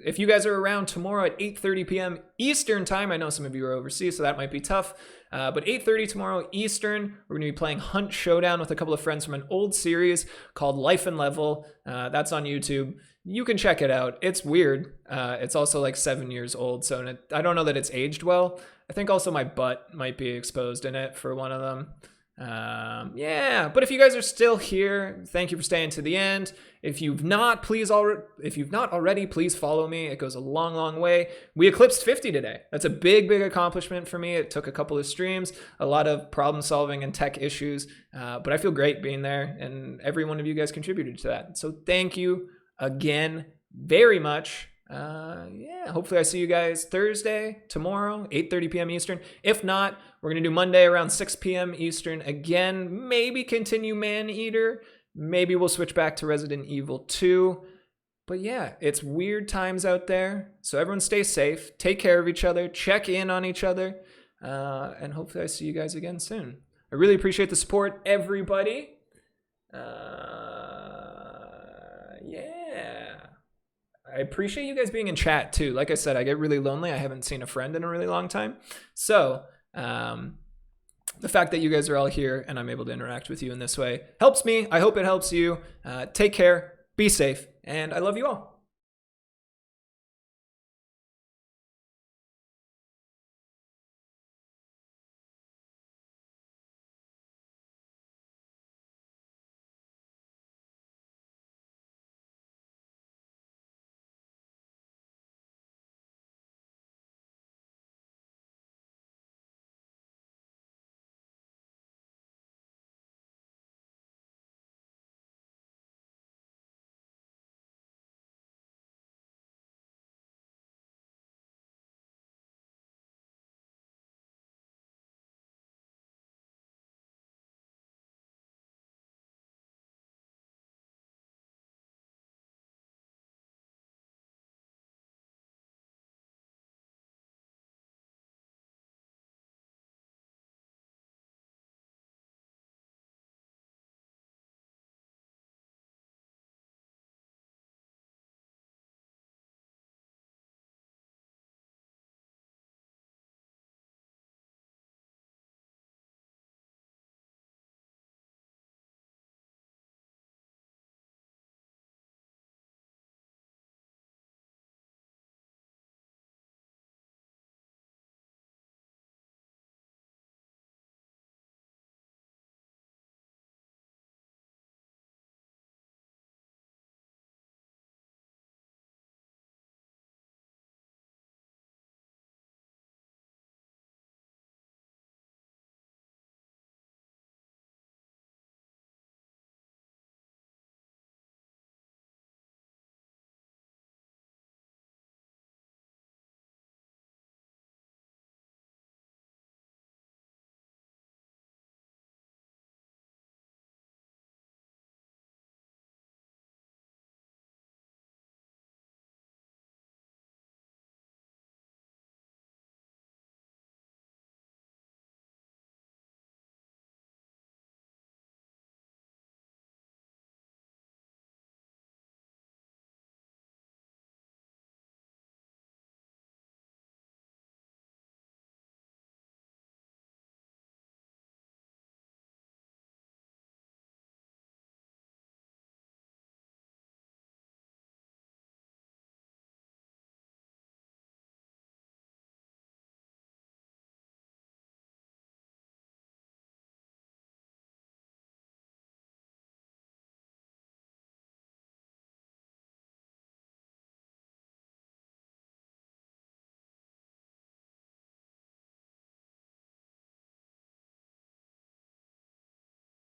Speaker 1: if you guys are around tomorrow at 8:30 p.m. Eastern time, I know some of you are overseas, so that might be tough. But 8:30 tomorrow Eastern, we're going to be playing Hunt Showdown with a couple of friends from an old series called Life and Level. That's on YouTube. You can check it out. It's weird. It's also like 7 years old, so I don't know that it's aged well. I think also my butt might be exposed in it for one of them. Yeah, but if you guys are still here, thank you for staying to the end. If you've not already, please follow me. It goes a long, long way. We eclipsed 50 today. That's a big, big accomplishment for me. It took a couple of streams, a lot of problem solving and tech issues, but I feel great being there, and every one of you guys contributed to that. So thank you again very much. Yeah, hopefully I see you guys Thursday, tomorrow, 8:30 p.m. Eastern. If not, we're going to do Monday around 6 p.m. Eastern again. Maybe continue Man-Eater. Maybe we'll switch back to Resident Evil 2. But yeah, it's weird times out there. So everyone stay safe. Take care of each other. Check in on each other. And hopefully I see you guys again soon. I really appreciate the support, everybody. Yeah. I appreciate you guys being in chat too. Like I said, I get really lonely. I haven't seen a friend in a really long time. So the fact that you guys are all here and I'm able to interact with you in this way helps me. I hope it helps you. Take care, be safe, and I love you all.